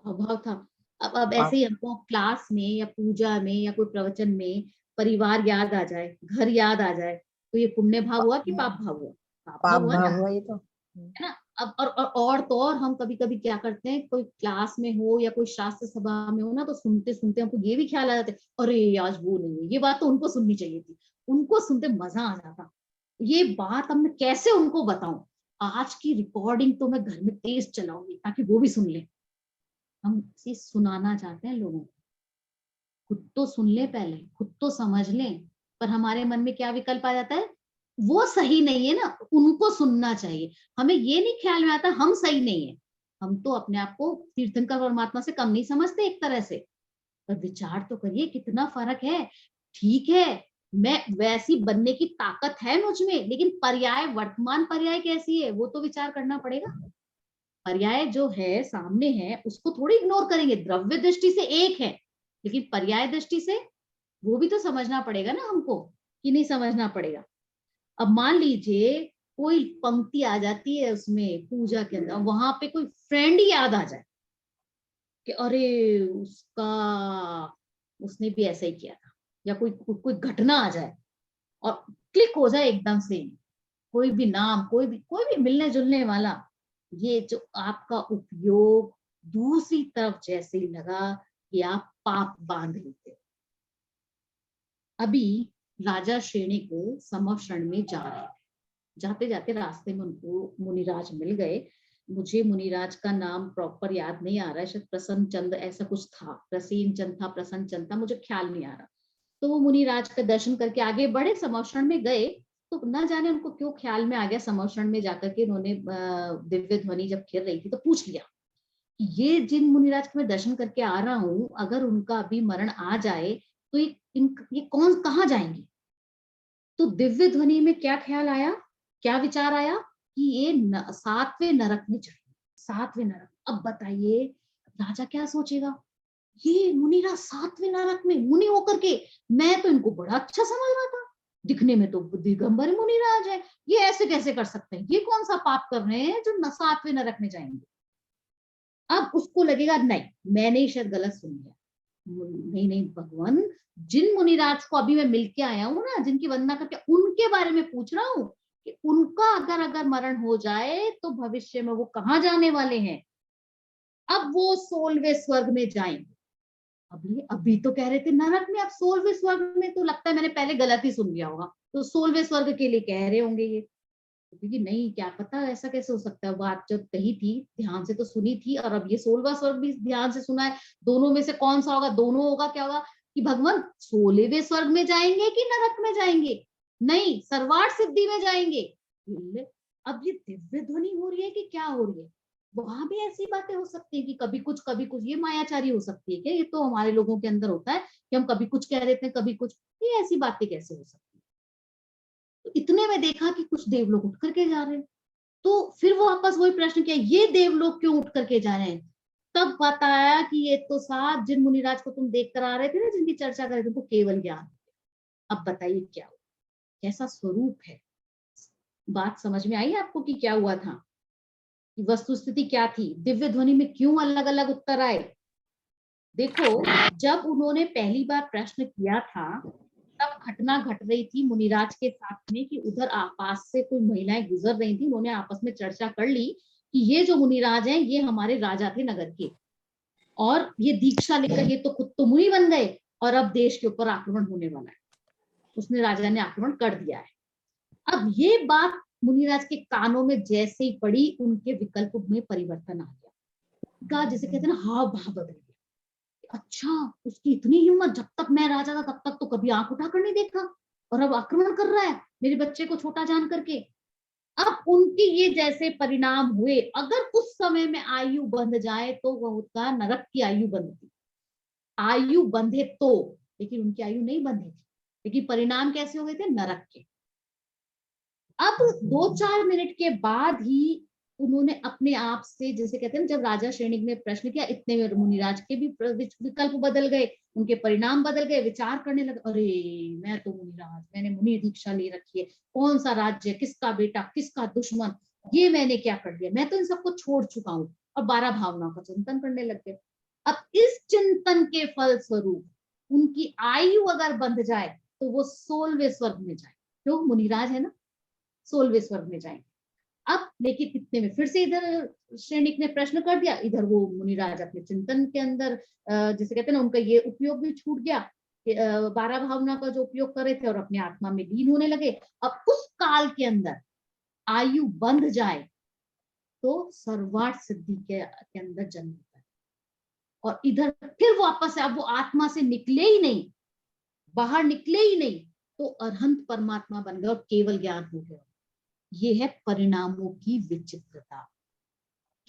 भाव था। अब ऐसे ही हमको क्लास में या पूजा में या कोई प्रवचन में परिवार याद आ जाए, घर याद आ जाए, तो ये पुण्य भाव हुआ कि पाप भाव हुआ? पाप भाव पाप हुआ भाव ना, हुआ ये तो। है ना। अब और तो और हम कभी कभी क्या करते हैं, कोई क्लास में हो या कोई शास्त्र सभा में हो ना, तो सुनते सुनते हमको ये भी ख्याल आ जाता है, अरे आज वो नहीं है, ये बात तो उनको सुननी चाहिए थी। उनको सुनते मजा आ जाता। ये बात अब मैं कैसे उनको बताऊं? आज की रिकॉर्डिंग तो मैं घर में तेज चलाऊंगी ताकि वो भी सुन ले। हम इसे सुनाना चाहते हैं लोगों को। खुद तो सुन ले पहले, खुद तो समझ लें, पर हमारे मन में क्या विकल्प आ जाता है, वो सही नहीं है ना, उनको सुनना चाहिए। हमें ये नहीं ख्याल में आता हम सही नहीं है। हम तो अपने आप को तीर्थंकर परमात्मा से कम नहीं समझते एक तरह से, पर विचार तो करिए कितना फर्क है। ठीक है, मैं वैसी बनने की ताकत है मुझ में, लेकिन पर्याय, वर्तमान पर्याय कैसी है वो तो विचार करना पड़ेगा। पर्याय जो है सामने है उसको थोड़ी इग्नोर करेंगे, द्रव्य दृष्टि से एक है, लेकिन पर्याय दृष्टि से वो भी तो समझना पड़ेगा ना हमको, कि नहीं समझना पड़ेगा। अब मान लीजिए कोई पंक्ति आ जाती है उसमें पूजा के अंदर, वहां पे कोई फ्रेंड याद आ जाए कि अरे उसने भी ऐसा ही किया था, या कोई कोई घटना आ जाए और क्लिक हो जाए एकदम से, कोई भी नाम, कोई भी मिलने जुलने वाला, ये जो आपका उपयोग दूसरी तरफ जैसे ही लगा कि आप पाप बांध लेते हो। अभी राजा श्रेणिक समवशरण में जा रहे थे, जाते जाते रास्ते में उनको मुनिराज मिल गए। मुझे मुनिराज का नाम प्रॉपर याद नहीं आ रहा है, शायद प्रसन्न चंद ऐसा कुछ था, प्रसीन चंद था, प्रसन्न चंद था, मुझे ख्याल नहीं आ रहा। तो वो मुनिराज का दर्शन करके आगे बढ़े, समवशरण में गए। तो ना जाने उनको क्यों ख्याल में आ गया, समवशरण में जाकर के उन्होंने दिव्य ध्वनि जब खिल रही थी तो पूछ लिया कि ये जिन मुनिराज के मैं दर्शन करके आ रहा हूँ, अगर उनका अभी मरण आ जाए तो ये कौन कहाँ जाएंगे। तो दिव्य ध्वनि में क्या ख्याल आया, क्या विचार आया कि ये सातवें नरक में चढ़ेंगे, सातवें नरक। अब बताइए राजा क्या सोचेगा, ये मुनिराज सातवें नरक में मुनि होकर के, मैं तो इनको बड़ा अच्छा समझ रहा था, दिखने में तो दिगंबर मुनिराज है, ये ऐसे कैसे कर सकते हैं, ये कौन सा पाप कर रहे हैं जो सातवें नरक में जाएंगे। अब उसको लगेगा नहीं, मैंने ही शायद गलत सुन लिया, नहीं नहीं भगवान, जिन मुनिराज को अभी मैं मिलके आया हूं ना, जिनकी वंदना करके, उनके बारे में पूछ रहा हूँ कि उनका अगर मरण हो जाए तो भविष्य में वो कहाँ जाने वाले हैं। अब वो 16वें स्वर्ग में जाएंगे। अभी तो कह रहे थे नरक में, अब 16वें स्वर्ग में, तो लगता है मैंने पहले गलत ही सुन लिया होगा, तो 16वें स्वर्ग के लिए कह रहे होंगे ये। क्योंकि नहीं, क्या पता ऐसा कैसे हो सकता है, बात जब कही थी ध्यान से तो सुनी थी, और अब ये 16वां स्वर्ग भी ध्यान से सुना है, दोनों में से कौन सा होगा, दोनों होगा, क्या होगा कि भगवान 16वें स्वर्ग में जाएंगे कि नरक में जाएंगे, नहीं सर्वार्थ सिद्धि में जाएंगे। अब ये दिव्य ध्वनि हो रही है कि क्या हो रही है, वहां भी ऐसी बातें हो सकती है कि कभी कुछ, ये मायाचारी हो सकती है क्या, ये तो हमारे लोगों के अंदर होता है कि हम कभी कुछ कह देते हैं कभी कुछ, ये ऐसी बातें कैसे हो सकती है। तो इतने में देखा कि कुछ देवलोग उठ करके जा रहे हैं, तो फिर वो वापस वही प्रश्न किया, ये देवलोग क्यों उठ करके जा रहे हैं। तब बताया कि ये तो साथ जिन मुनिराज को तुम देख कर आ रहे थे ना, जिनकी चर्चा कर रहे थे, उनको केवल ज्ञान। अब बताइए क्या हुआ, कैसा स्वरूप है। बात समझ में आई आपको कि क्या हुआ था, कि वस्तुस्थिति क्या थी, दिव्य ध्वनि में क्यों अलग अलग उत्तर आए। देखो, जब उन्होंने पहली बार प्रश्न किया था तब घटना घट रही थी मुनिराज के साथ में कि उधर आपास से कोई महिलाएं गुजर रही थी, उन्होंने आपस में चर्चा कर ली कि ये जो मुनिराज हैं ये हमारे राजा थे नगर के, और ये दीक्षा लेकर ये तो खुद तो मुनि बन गए, और अब देश के ऊपर आक्रमण होने वाला है, उसने राजा ने आक्रमण कर दिया है। अब ये बात मुनिराज के कानों में जैसे ही पड़ी, उनके विकल्प में परिवर्तन आ गया, जिसे कहते हैं ना हाव भाव बदल गया। अच्छा, उसकी इतनी हिम्मत, जब तक मैं राजा था तब तक तो कभी आंख उठाकर नहीं देखा, और अब आक्रमण कर रहा है मेरे बच्चे को छोटा जान करके। अब उनकी ये जैसे परिणाम हुए, अगर उस समय में आयु बंध जाए तो वह उसका नरक की आयु बंधती, आयु बंधे तो, लेकिन उनकी आयु नहीं बंधी थी, लेकिन परिणाम कैसे हो गए थे, नरक के। अब 2-4 मिनट के बाद ही उन्होंने अपने आप से, जैसे कहते हैं जब राजा श्रेणिक ने प्रश्न किया, इतने में मुनिराज के भी विकल्प बदल गए, उनके परिणाम बदल गए, विचार करने लगे, अरे मैं तो मुनिराज, मैंने मुनि दीक्षा ले रखी है, कौन सा राज्य, किसका बेटा, किसका दुश्मन, ये मैंने क्या कर दिया, मैं तो इन सबको छोड़ चुका हूँ, और 12 भावनाओं का चिंतन करने लग गए। अब इस चिंतन के फल स्वरूप उनकी आयु अगर बंध जाए तो वो 16वें स्वर्ग में जाए, जो मुनिराज है ना, 16वें स्वर्ग में जाएंगे। अब लेकिन इतने में फिर से इधर श्रेणिक ने प्रश्न कर दिया, इधर वो मुनिराज अपने चिंतन के अंदर, जिसे कहते हैं ना, उनका ये उपयोग भी छूट गया, 12 भावना का जो उपयोग कर रहे थे, और अपने आत्मा में लीन होने लगे। अब उस काल के अंदर आयु बंध जाए तो सर्वार्थ सिद्धि के अंदर जन्म होता है। और इधर फिर वापस से अब वो आत्मा से निकले ही नहीं, बाहर निकले ही नहीं, तो अरहंत परमात्मा बन गए और केवल ज्ञान हो गया। ये है परिणामों की विचित्रता,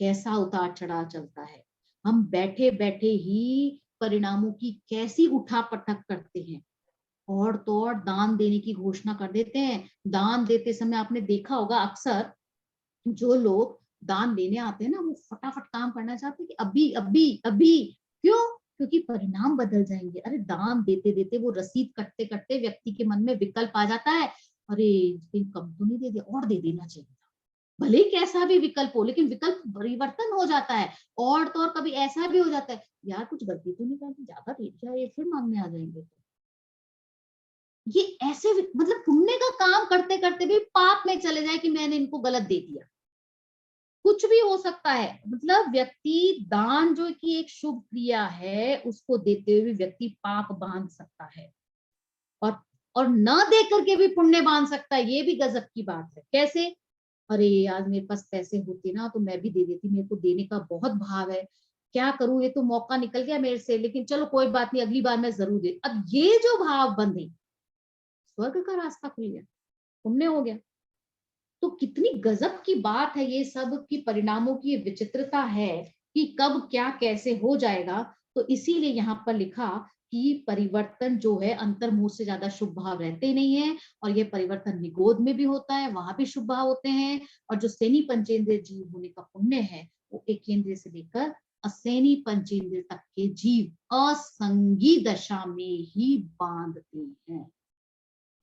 कैसा उतार चढ़ाव चलता है। हम बैठे बैठे ही परिणामों की कैसी उठापटक करते हैं, और तो और दान देने की घोषणा कर देते हैं। दान देते समय आपने देखा होगा अक्सर जो लोग दान देने आते हैं ना, वो फटाफट काम करना चाहते हैं कि अभी अभी अभी। क्यों? क्योंकि परिणाम बदल जाएंगे। अरे दान देते देते वो रसीद कटते कटते व्यक्ति के मन में विकल्प आ जाता है, अरे कहीं कम तो नहीं दे दिया, और दे देना चाहिए था। भले ही कैसा भी विकल्प हो, लेकिन विकल्प परिवर्तन हो जाता है। और तो और कभी ऐसा भी हो जाता है, यार कुछ गलती तो नहीं करती, ज्यादा दे दिया, ये फिर मांगने आ जाएंगे। ये ऐसे मतलब पुण्य का काम करते करते भी पाप में चले जाए कि मैंने इनको गलत दे दिया, कुछ भी हो सकता है। मतलब व्यक्ति दान जो कि एक शुभ क्रिया है, उसको देते हुए भी व्यक्ति पाप बांध सकता है, और न दे करके भी पुण्य बांध सकता है। ये भी गजब की बात है। कैसे? अरे यार मेरे पास पैसे होते ना तो मैं भी दे देती, मेरे को देने का बहुत भाव है, क्या करूं, ये तो मौका निकल गया मेरे से, लेकिन चलो कोई बात नहीं, अगली बार मैं जरूर दे। अब ये जो भाव बंधे, स्वर्ग का रास्ता खुल गया, पुण्य हो गया। तो कितनी गजब की बात है ये सब, की परिणामों की विचित्रता है कि कब क्या कैसे हो जाएगा। तो इसीलिए यहाँ पर लिखा कि परिवर्तन जो है अंतर्मुख से ज्यादा शुभ भाव रहते नहीं है, और ये परिवर्तन निगोद में भी होता है, वहां भी शुभ भाव होते हैं। और जो सेनी पंचेंद्रिय जीव होने का पुण्य है, वो एकेंद्रिय से लेकर असैनी पंचेंद्रिय तक के जीव असंगी दशा में ही बांधते हैं।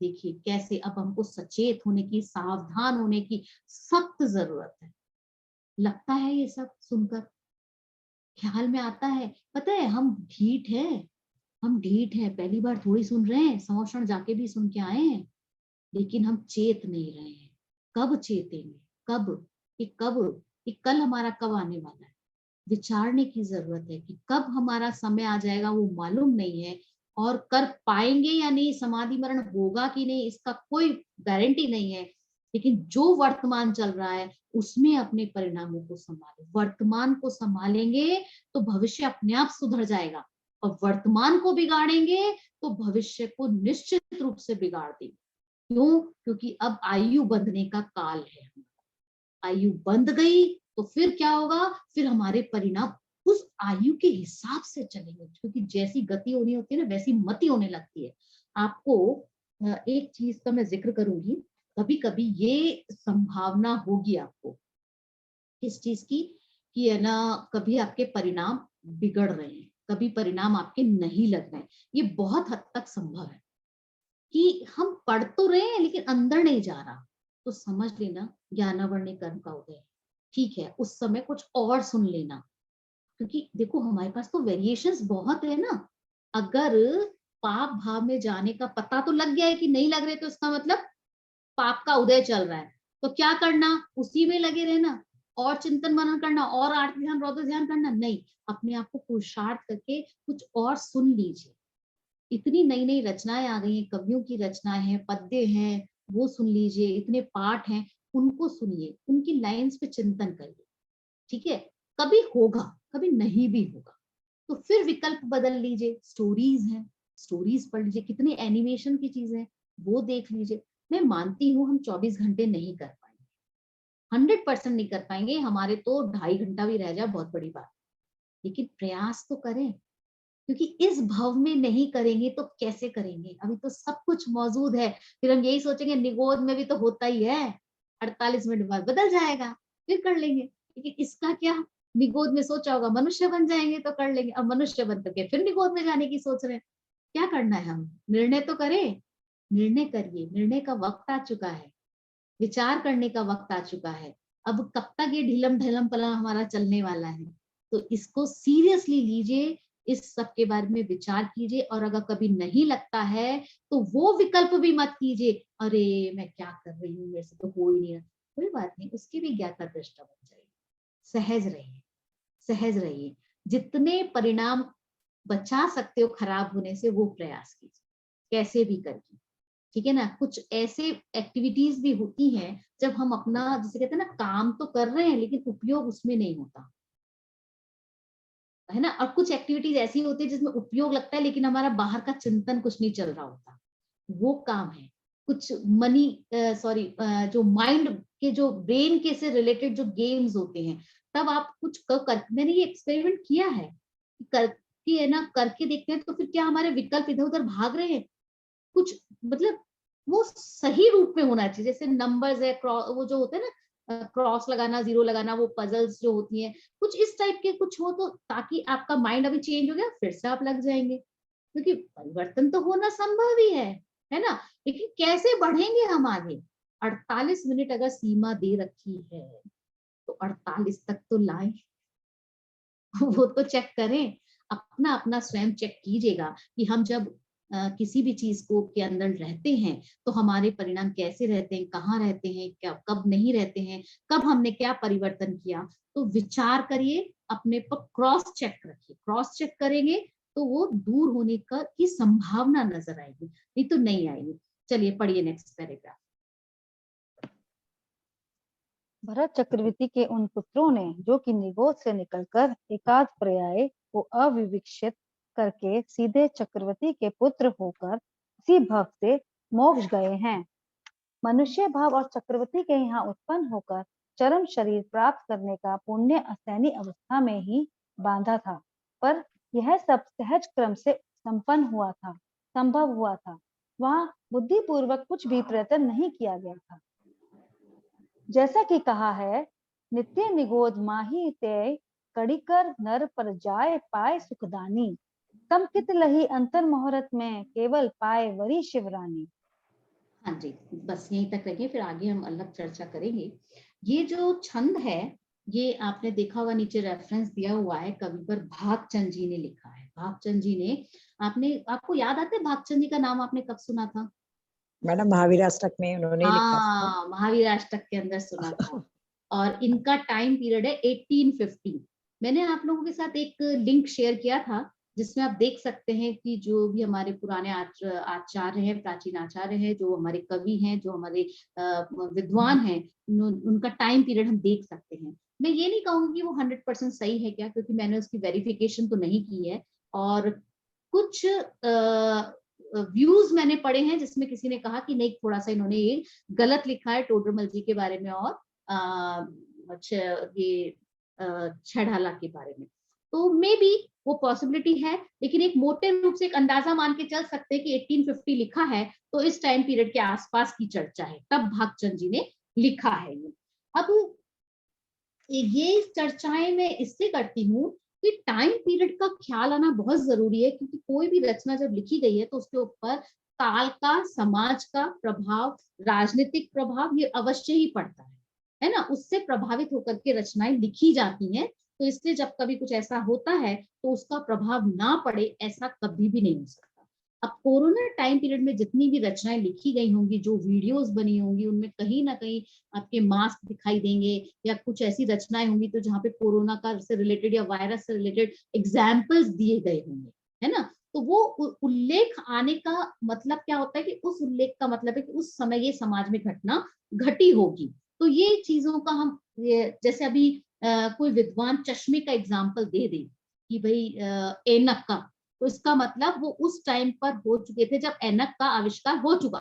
देखिए कैसे अब हमको सचेत होने की, सावधान होने की सख्त जरूरत है। लगता है ये सब सुनकर ख्याल में आता है, पता है हम ढीठ है, हम ढीठ है, पहली बार थोड़ी सुन रहे हैं, संवत्सरण जाके भी सुन के आए हैं, लेकिन हम चेत नहीं रहे हैं। कब चेतेंगे? कब? कि कल हमारा कब आने वाला है, विचारने की जरूरत है कि कब हमारा समय आ जाएगा वो मालूम नहीं है, और कर पाएंगे या नहीं, समाधि मरण होगा कि नहीं इसका कोई गारंटी नहीं है। लेकिन जो वर्तमान चल रहा है उसमें अपने परिणामों को संभालें। वर्तमान को संभालेंगे तो भविष्य अपने आप सुधर जाएगा, और वर्तमान को बिगाड़ेंगे तो भविष्य को निश्चित रूप से बिगाड़ देंगे। क्यों? क्योंकि अब आयु बंधने का काल है। आयु बंध गई तो फिर क्या होगा? फिर हमारे परिणाम उस आयु के हिसाब से चलेंगे, क्योंकि जैसी गति होनी होती है ना, वैसी मति होने लगती है। आपको एक चीज का मैं जिक्र करूंगी, कभी कभी ये संभावना होगी आपको इस चीज की कि है ना, कभी आपके परिणाम बिगड़ रहे हैं, कभी परिणाम आपके नहीं लग रहे हैं। ये बहुत हद तक संभव है कि हम पढ़ तो रहे हैं लेकिन अंदर नहीं जा रहा, तो समझ लेना ज्ञानावरणी कर्म का उदय है। ठीक है, उस समय कुछ और सुन लेना, क्योंकि देखो हमारे पास तो वेरिएशंस बहुत है ना। अगर पाप भाव में जाने का पता तो लग गया है कि नहीं लग रहे, तो इसका मतलब पाप का उदय चल रहा है, तो क्या करना? उसी में लगे रहना, और चिंतन मनन करना, और आर्त ध्यान रौद्र ध्यान करना नहीं। अपने आप को पुरुषार्थ करके कुछ और सुन लीजिए। इतनी नई नई रचनाएं आ गई हैं, कवियों की रचनाएं हैं, पद्य हैं, वो सुन लीजिए। इतने पाठ हैं, उनको सुनिए, उनकी लाइंस पे चिंतन करिए। ठीक है, कभी होगा, कभी नहीं भी होगा, तो फिर विकल्प बदल लीजिए। स्टोरीज हैं, स्टोरीज पढ़ लीजिए, कितने एनिमेशन की चीजें हैं, वो देख लीजिए। मैं मानती हूँ हम 24 घंटे नहीं कर पाएंगे, 100% नहीं कर पाएंगे, हमारे तो 2.5 घंटा भी रह जाए बहुत बड़ी बात, लेकिन प्रयास तो करें। क्योंकि इस भव में नहीं करेंगे तो कैसे करेंगे? अभी तो सब कुछ मौजूद है, फिर हम यही सोचेंगे निगोद में भी तो होता ही है, 48 मिनट बाद बदल जाएगा, फिर कर लेंगे। लेकिन इसका क्या? निगोद में सोचा होगा मनुष्य बन जाएंगे तो कर लेंगे, अब मनुष्य बन करके फिर निगोद में जाने की सोच रहे हैं। क्या करना है? हम निर्णय तो करें, निर्णय करिए। निर्णय का वक्त आ चुका है, विचार करने का वक्त आ चुका है। अब कब तक ये ढिलम ढिलम पला हमारा चलने वाला है? तो इसको सीरियसली लीजिए, इस सब के बारे में विचार कीजिए, और अगर कभी नहीं लगता है तो वो विकल्प भी मत कीजिए, अरे मैं क्या कर रही हूँ, मेरे से तो हो ही नहीं रहा। कोई बात नहीं, उसकी भी ज्ञाता दृष्टा बन जाएगी। सहज रहिए, सहज रहिए। जितने परिणाम बचा सकते हो खराब होने से, वो प्रयास कीजिए, कैसे भी करके। ठीक है ना? कुछ ऐसे एक्टिविटीज भी होती हैं जब हम अपना, जिसे कहते हैं ना, काम तो कर रहे हैं लेकिन उपयोग उसमें नहीं होता। है ना। और कुछ एक्टिविटीज ऐसी होती है जिसमें उपयोग लगता है लेकिन हमारा बाहर का चिंतन कुछ नहीं चल रहा होता, वो काम है। कुछ मनी सॉरी जो माइंड के जो ब्रेन के से रिलेटेड जो गेम्स होते हैं, तब आप कुछ मैंने ये एक्सपेरिमेंट किया है, करके है ना, करके देखते हैं तो फिर क्या हमारे विकल्प इधर उधर भाग रहे हैं कुछ, मतलब वो सही रूप में होना चाहिए। जैसे नंबर्स है, वो जो होते हैं ना क्रॉस लगाना, जीरो लगाना, वो पजल्स जो होती हैं, कुछ इस टाइप के कुछ हो तो, ताकि आपका माइंड अभी चेंज हो गया फिर से आप लग जाएंगे, क्योंकि परिवर्तन तो होना संभव ही है ना। लेकिन कैसे बढ़ेंगे हम आगे? 48 मिनट अगर सीमा दे रखी है तो 48 तक तो लाए। वो तो चेक करें, अपना अपना स्वयं चेक कीजिएगा कि हम जब किसी भी चीज को के अंदर रहते हैं तो हमारे परिणाम कैसे रहते हैं, कहाँ रहते हैं, क्या कब नहीं रहते हैं, कब हमने क्या परिवर्तन किया। तो विचार करिए, अपने पर क्रॉस चेक रखिए, क्रॉस चेक करेंगे तो वो दूर होने का की संभावना नजर आएगी, नहीं तो नहीं आएगी। चलिए पढ़िए नेक्स्ट पैराग्राफ। भरत चक्रवर्ती के उन पुत्रों ने जो कि निगोद से निकलकर एकाध पर्याय को अविवक्षित करके सीधे चक्रवर्ती के पुत्र होकर इसी भव से मोक्ष गए हैं। मनुष्य भाव और चक्रवर्ती के यहाँ उत्पन्न होकर चरम शरीर प्राप्त करने का पुण्य असैनी अवस्था में ही बांधा था, पर यह सब सहज क्रम से संभव हुआ था। वहाँ बुद्धिपूर्वक कुछ भी प्रयत्न नहीं किया गया था। जैसा कि कहा है, नित्य निगोद माही ते कड़ीकर नर पर जाए पाए सुखदानी, तम कित लही अंतर मुहूर्त में केवल पाए वरी शिवरानी। हाँ जी, बस यहीं तक रखिए, फिर आगे हम अलग चर्चा करेंगे। ये जो छंद है, ये आपने देखा होगा नीचे रेफरेंस दिया हुआ है, कवि पर भागचंद जी ने लिखा है। भागचंद जी ने, आपको याद आता है भागचंद जी का नाम आपने कब सुना था? मैडम महावीर अष्टक में उन्होंने ही लिखा था। हाँ, महावीर अष्टक के अंदर सुना था। और इनका टाइम पीरियड है 1850। मैंने आप लोगों के साथ एक लिंक शेयर किया था जिसमें आप देख सकते हैं कि जो भी हमारे पुराने आचार्य हैं, प्राचीन आचार्य हैं, जो हमारे कवि हैं, जो हमारे विद्वान हैं, उनका टाइम पीरियड हम देख सकते हैं। मैं ये नहीं कहूंगी कि वो 100% सही है क्या, क्योंकि मैंने उसकी वेरिफिकेशन तो नहीं की है। और कुछ व्यूज मैंने पढ़े हैं जिसमें किसी ने कहा कि नहीं, थोड़ा सा इन्होंने ये गलत लिखा है टोडरमल जी के बारे में और ये छेड़ाला के बारे में। तो मे बी वो पॉसिबिलिटी है, लेकिन एक मोटे रूप से एक अंदाजा मान के चल सकते हैं कि 1850 लिखा है तो इस टाइम पीरियड के आसपास की चर्चा है, तब भागचंद जी ने लिखा है ये। अब ये चर्चाएं मैं इससे करती हूँ कि टाइम पीरियड का ख्याल आना बहुत जरूरी है, क्योंकि कोई भी रचना जब लिखी गई है तो उसके ऊपर काल का, समाज का प्रभाव, राजनीतिक प्रभाव ये अवश्य ही पड़ता है ना। उससे प्रभावित होकर के रचनाएं लिखी जाती हैं। तो इसलिए जब कभी कुछ ऐसा होता है तो उसका प्रभाव ना पड़े, ऐसा कभी भी नहीं हो सकता। अब कोरोना टाइम पीरियड में जितनी भी रचनाएं लिखी गई होंगी, जो वीडियोस बनी होंगी, उनमें कहीं ना कहीं आपके मास्क दिखाई देंगे या कुछ ऐसी रचनाएं होंगी तो जहाँ पे कोरोना का से रिलेटेड या वायरस से रिलेटेड एग्जाम्पल्स दिए गए होंगे, है ना। तो वो उल्लेख आने का मतलब क्या होता है कि उस उल्लेख का मतलब है कि उस समय ये समाज में घटना घटी होगी। तो ये चीजों का हम जैसे अभी कोई विद्वान चश्मे का एग्जाम्पल दे दे कि भाई ऐनक का, तो इसका मतलब वो उस टाइम पर हो चुके थे जब ऐनक का आविष्कार हो चुका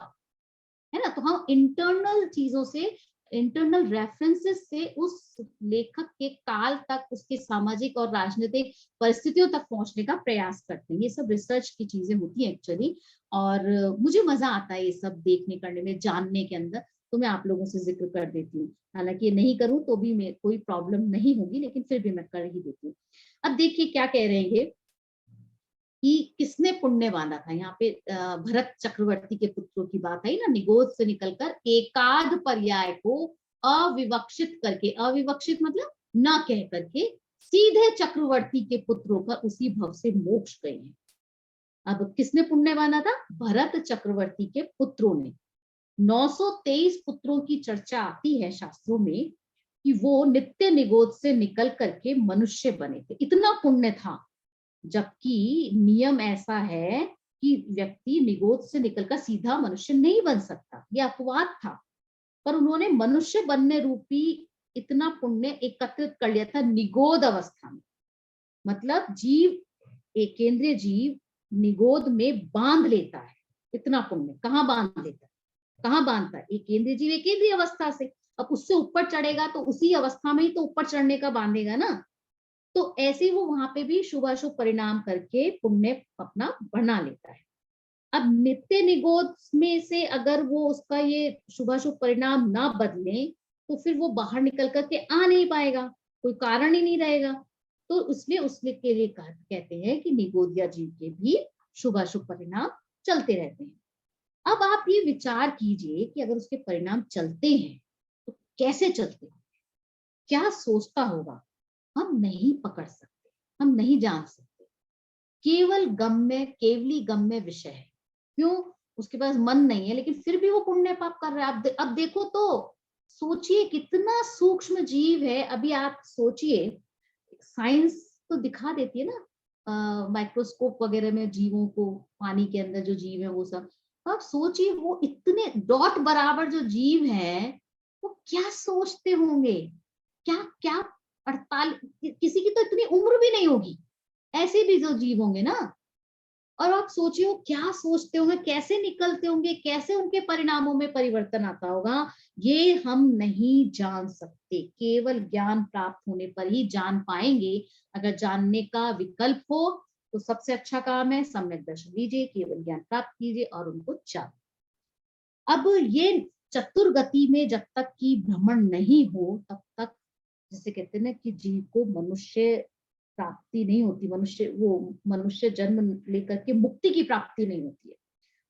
है ना। तो हम इंटरनल चीजों से, इंटरनल रेफरेंसेस से उस लेखक के काल तक, उसके सामाजिक और राजनीतिक परिस्थितियों तक पहुंचने का प्रयास करते हैं। ये सब रिसर्च की चीजें होती हैं एक्चुअली, और मुझे मजा आता है ये सब देखने करने में, जानने के अंदर। तो मैं आप लोगों से जिक्र कर देती हूँ, हालांकि ये नहीं करूँ तो भी कोई प्रॉब्लम नहीं होगी, लेकिन फिर भी मैं कर ही देती हूँ। अब देखिए क्या कह रहे हैं कि किसने पुण्य बांधा था। यहाँ पे भरत चक्रवर्ती के पुत्रों की बात आई ना, निगोद से निकलकर एकाध पर्याय को अविवक्षित करके, अविवक्षित मतलब न कह करके सीधे चक्रवर्ती के पुत्र होकर उसी भव से मोक्ष गए हैं। अब किसने पुण्य बांधा था? भरत चक्रवर्ती के पुत्रों ने। 923 पुत्रों की चर्चा आती है शास्त्रों में कि वो नित्य निगोद से निकल करके मनुष्य बने थे। इतना पुण्य था, जबकि नियम ऐसा है कि व्यक्ति निगोद से निकलकर सीधा मनुष्य नहीं बन सकता, यह अपवाद था। पर उन्होंने मनुष्य बनने रूपी इतना पुण्य एकत्रित कर लिया था निगोद अवस्था में। मतलब जीव, एक केंद्रीय जीव निगोद में बांध लेता है इतना पुण्य। कहाँ बांध लेता है, कहाँ बांधता है? एक केंद्रीय जीव एक केंद्रीय अवस्था से, अब उससे ऊपर चढ़ेगा तो उसी अवस्था में ही तो ऊपर चढ़ने का बांधेगा ना। तो ऐसे ही वो वहां पे भी शुभ अशुभ परिणाम करके पुण्य अपना बना लेता है। अब नित्य निगोद में से अगर वो उसका ये शुभाशुभ परिणाम ना बदले तो फिर वो बाहर निकल करके आ नहीं पाएगा, कोई कारण ही नहीं रहेगा। तो उसमें उसमें के लिए कहते हैं कि निगोदिया जीव के भी शुभाशुभ परिणाम चलते रहते हैं। अब आप ये विचार कीजिए कि अगर उसके परिणाम चलते हैं तो कैसे चलते हैं, क्या सोचता होगा, हम नहीं पकड़ सकते, हम नहीं जान सकते। केवल गम्य, केवली गम्य विषय है। क्यों? उसके पास मन नहीं है, लेकिन फिर भी वो पुण्य पाप कर रहा है। अब देखो तो, सोचिए कितना सूक्ष्म जीव है। अभी आप सोचिए, साइंस तो दिखा देती है ना माइक्रोस्कोप वगैरह में जीवों को, पानी के अंदर जो जीव है वो सब। आप सोचिए वो इतने डॉट बराबर जो जीव है वो क्या सोचते होंगे, क्या क्या 48, किसी की तो इतनी उम्र भी नहीं होगी, ऐसे भी जो जीव होंगे ना। और आप सोचिए वो क्या सोचते होंगे, कैसे निकलते होंगे, कैसे उनके परिणामों में परिवर्तन आता होगा, ये हम नहीं जान सकते। केवल ज्ञान प्राप्त होने पर ही जान पाएंगे। अगर जानने का विकल्प हो तो सबसे अच्छा काम है सम्यक दर्शन लीजिए, केवल ज्ञान प्राप्त कीजिए और उनको जान। अब ये चतुर्गति में जब तक की भ्रमण नहीं हो तब तक, जैसे कहते हैं ना कि जीव को मनुष्य प्राप्ति नहीं होती, मनुष्य जन्म लेकर के मुक्ति की प्राप्ति नहीं होती है।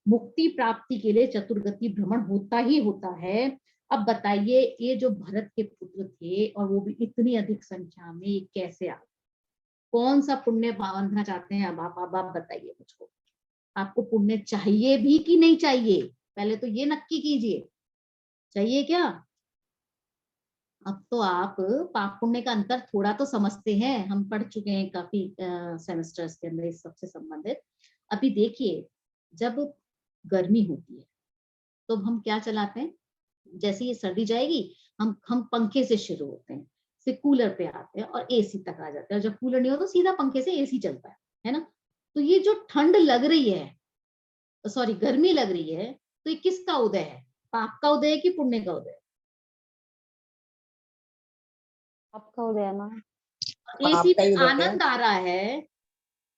मुक्ति प्राप्ति के लिए चतुर्गति भ्रमण होता ही होता है। अब बताइए, ये जो भरत के पुत्र थे और वो भी इतनी अधिक संख्या में, ये कैसे आ, कौन सा पुण्य बांधना चाहते हैं? अब आप बताइए मुझको, आपको पुण्य चाहिए भी कि नहीं चाहिए? पहले तो ये नक्की कीजिए, चाहिए क्या? अब तो आप पाप पुण्य का अंतर थोड़ा तो समझते हैं, हम पढ़ चुके हैं काफी सेमेस्टर्स के अंदर इस सबसे संबंधित। अभी देखिए, जब गर्मी होती है तो हम क्या चलाते हैं? जैसे ये सर्दी जाएगी हम पंखे से शुरू होते हैं, फिर कूलर पे आते हैं और एसी तक आ जाते हैं। जब कूलर नहीं हो तो सीधा पंखे से एसी चलता है ना। तो ये जो ठंड लग रही है, सॉरी गर्मी लग रही है, तो ये किसका उदय है? पाप का उदय है कि पुण्य का उदय? आपका उदय है ना। एसी आपका में ही उदय है। आनंद आ रहा है,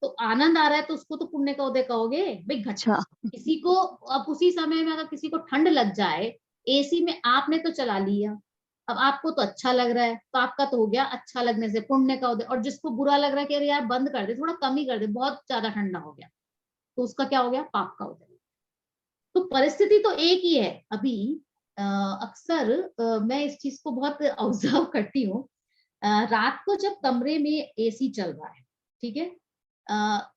तो आनंद आ रहा है तो उसको तो पुण्य का उदय कहोगे भाई। घट अच्छा, किसी को, अब उसी समय में अगर किसी को ठंड लग जाए, एसी में आपने तो चला लिया, अब आपको तो अच्छा लग रहा है, तो आपका तो हो गया अच्छा लगने से पुण्य का उदय। और जिसको बुरा लग रहा है कि अरे यार बंद कर दे, थोड़ा कम ही कर दे, बहुत ज्यादा ठंडा हो गया, तो उसका क्या हो गया? पाप का उदय। तो परिस्थिति तो एक ही है। अभी अक्सर मैं इस चीज को बहुत ऑब्जर्व करती हूँ। रात को जब कमरे में एसी चल रहा है, ठीक है, अ,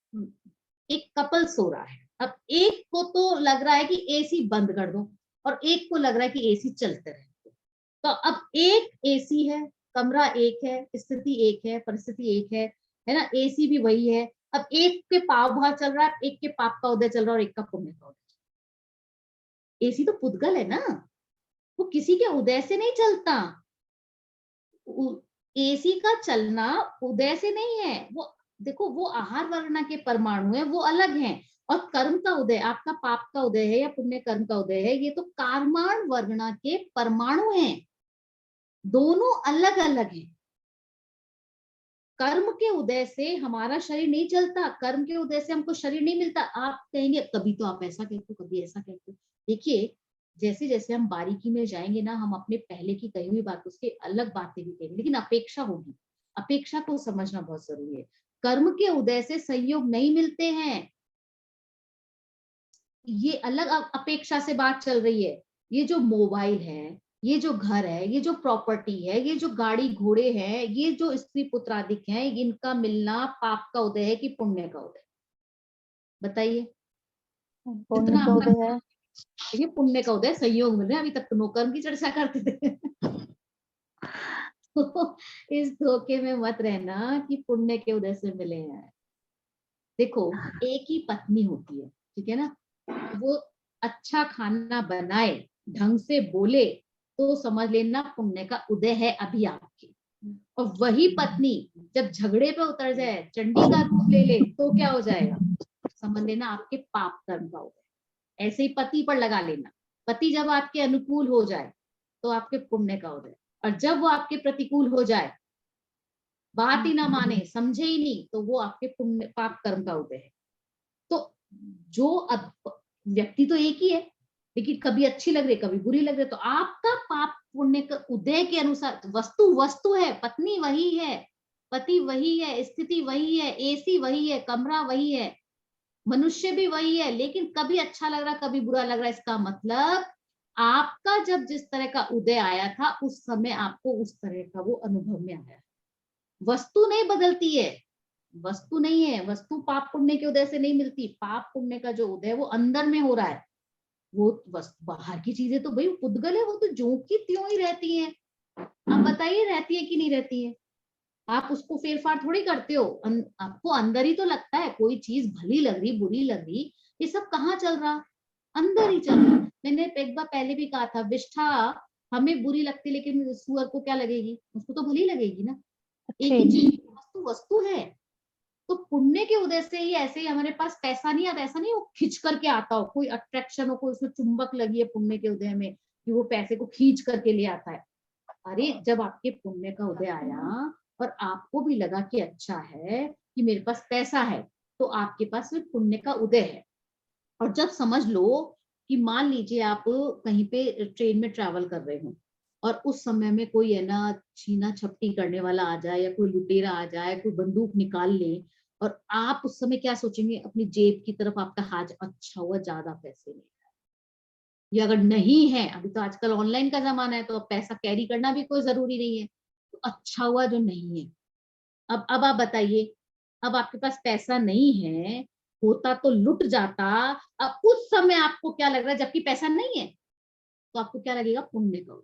एक कपल सो रहा है, अब एक को तो लग रहा है कि एसी बंद कर दो और एक को लग रहा है कि एसी चलते रहे। तो अब एक एसी है, कमरा एक है, स्थिति एक है, परिस्थिति एक है ना, एसी भी वही है। अब एक के पाप भाव चल रहा है, एक के पाप का उदय चल रहा है और एक का पुण्य का उदय। एसी तो पुद्गल है ना, वो किसी के उदय से नहीं चलता। एसी का चलना उदय से नहीं है। वो देखो, वो आहार वर्णा के परमाणु है, वो अलग हैं। और कर्म का उदय, आपका पाप का उदय है या पुण्य कर्म का उदय है, ये तो कार्माण वर्णा के परमाणु हैं, दोनों अलग अलग हैं। कर्म के उदय से हमारा शरीर नहीं चलता, कर्म के उदय से हमको शरीर नहीं मिलता। आप कहेंगे कभी तो आप ऐसा कहते हो, कभी ऐसा कहते हो। देखिए, जैसे जैसे हम बारीकी में जाएंगे ना, हम अपने पहले की कही हुई बात, उसके अलग बातें भी कहेंगे, लेकिन अपेक्षा होगी। अपेक्षा को समझना बहुत जरूरी है। कर्म के उदय से संयोग नहीं मिलते हैं, ये अलग अपेक्षा से बात चल रही है। ये जो मोबाइल है, ये जो घर है, ये जो प्रॉपर्टी है, ये जो गाड़ी घोड़े हैं, ये जो स्त्री पुत्रादिक हैं, इनका मिलना पाप का उदय है कि पुण्य का उदय? बताइए। पुण्य इतना का हम उदय है। ये पुण्य का उदय, संयोग मिल रहे हैं। अभी तक तो नौकर्म की चर्चा करते थे। तो इस धोखे में मत रहना कि पुण्य के उदय से मिले हैं। देखो, एक ही पत्नी होती है, ठीक है ना, वो अच्छा खाना बनाए, ढंग से बोले, तो समझ लेना पुण्य का उदय है अभी आपके। और वही पत्नी जब झगड़े पे उतर जाए, चंडी का रूप ले ले, तो क्या हो जाएगा? समझ लेना आपके पाप कर्म का उदय। ऐसे ही पति पर लगा लेना, पति जब आपके अनुकूल हो जाए तो आपके पुण्य का उदय, और जब वो आपके प्रतिकूल हो जाए, बात ही ना माने, समझे ही नहीं, तो वो आपके पुण्य पाप कर्म का उदय है। तो जो व्यक्ति तो एक ही है, लेकिन कभी अच्छी लग रही, कभी बुरी लग रही, तो आपका पाप पुण्य का उदय के अनुसार, वस्तु वस्तु है, पत्नी वही है, पति वही है, स्थिति वही है, एसी वही है, कमरा वही है, मनुष्य भी वही है, लेकिन कभी अच्छा लग रहा, कभी बुरा लग रहा। इसका मतलब आपका जब जिस तरह का उदय आया था, उस समय आपको उस तरह का वो अनुभव में आया। वस्तु नहीं बदलती है, वस्तु नहीं है, वस्तु पाप पुण्य के उदय से नहीं मिलती। पाप पुण्य का जो उदय वो अंदर में हो रहा है। वो वस्तु बाहर की चीजें तो भाई पुद्गल है, वो तो ज्यों की त्यों ही रहती है। आप बताइए रहती है कि नहीं रहती है? आप उसको फेर फार थोड़ी करते हो। आपको अंदर ही तो लगता है कोई चीज भली लग रही, बुरी लग रही, ये सब कहाँ चल रहा? अंदर ही चल रहा। मैंने एक बार पहले भी कहा था, विष्ठा हमें बुरी लगती, लेकिन सुअर को क्या लगेगी? उसको तो भली लगेगी ना। एक ही चीज, वस्तु वस्तु है। तो पुण्य के उदय से ही ऐसे ही हमारे पास पैसा नहीं आता, ऐसा नहीं वो खींच करके आता हो, कोई अट्रैक्शन हो, कोई उसमें चुंबक लगी है पुण्य के उदय में कि वो पैसे को खींच करके ले आता है। अरे जब आपके पुण्य का उदय आया और आपको भी लगा कि अच्छा है कि मेरे पास पैसा है, तो आपके पास सिर्फ पुण्य का उदय है। और जब समझ लो कि मान लीजिए आप कहीं पे ट्रेन में ट्रैवल कर रहे हो और उस समय में कोई है ना छीना झपटी करने वाला आ जाए, या कोई लुटेरा आ जाए, कोई बंदूक निकाल ले, और आप उस समय क्या सोचेंगे? अपनी जेब की तरफ आपका हाथ, अच्छा हुआ ज्यादा पैसे नहीं, या अगर नहीं है, अभी तो आजकल ऑनलाइन का जमाना है, तो अब पैसा कैरी करना भी कोई जरूरी नहीं है, तो अच्छा हुआ जो नहीं है। अब आप बताइए, अब आपके पास पैसा नहीं है, होता तो लुट जाता। अब उस समय आपको क्या लग रहा है, जबकि पैसा नहीं है, तो आपको क्या लगेगा? पुण्य का,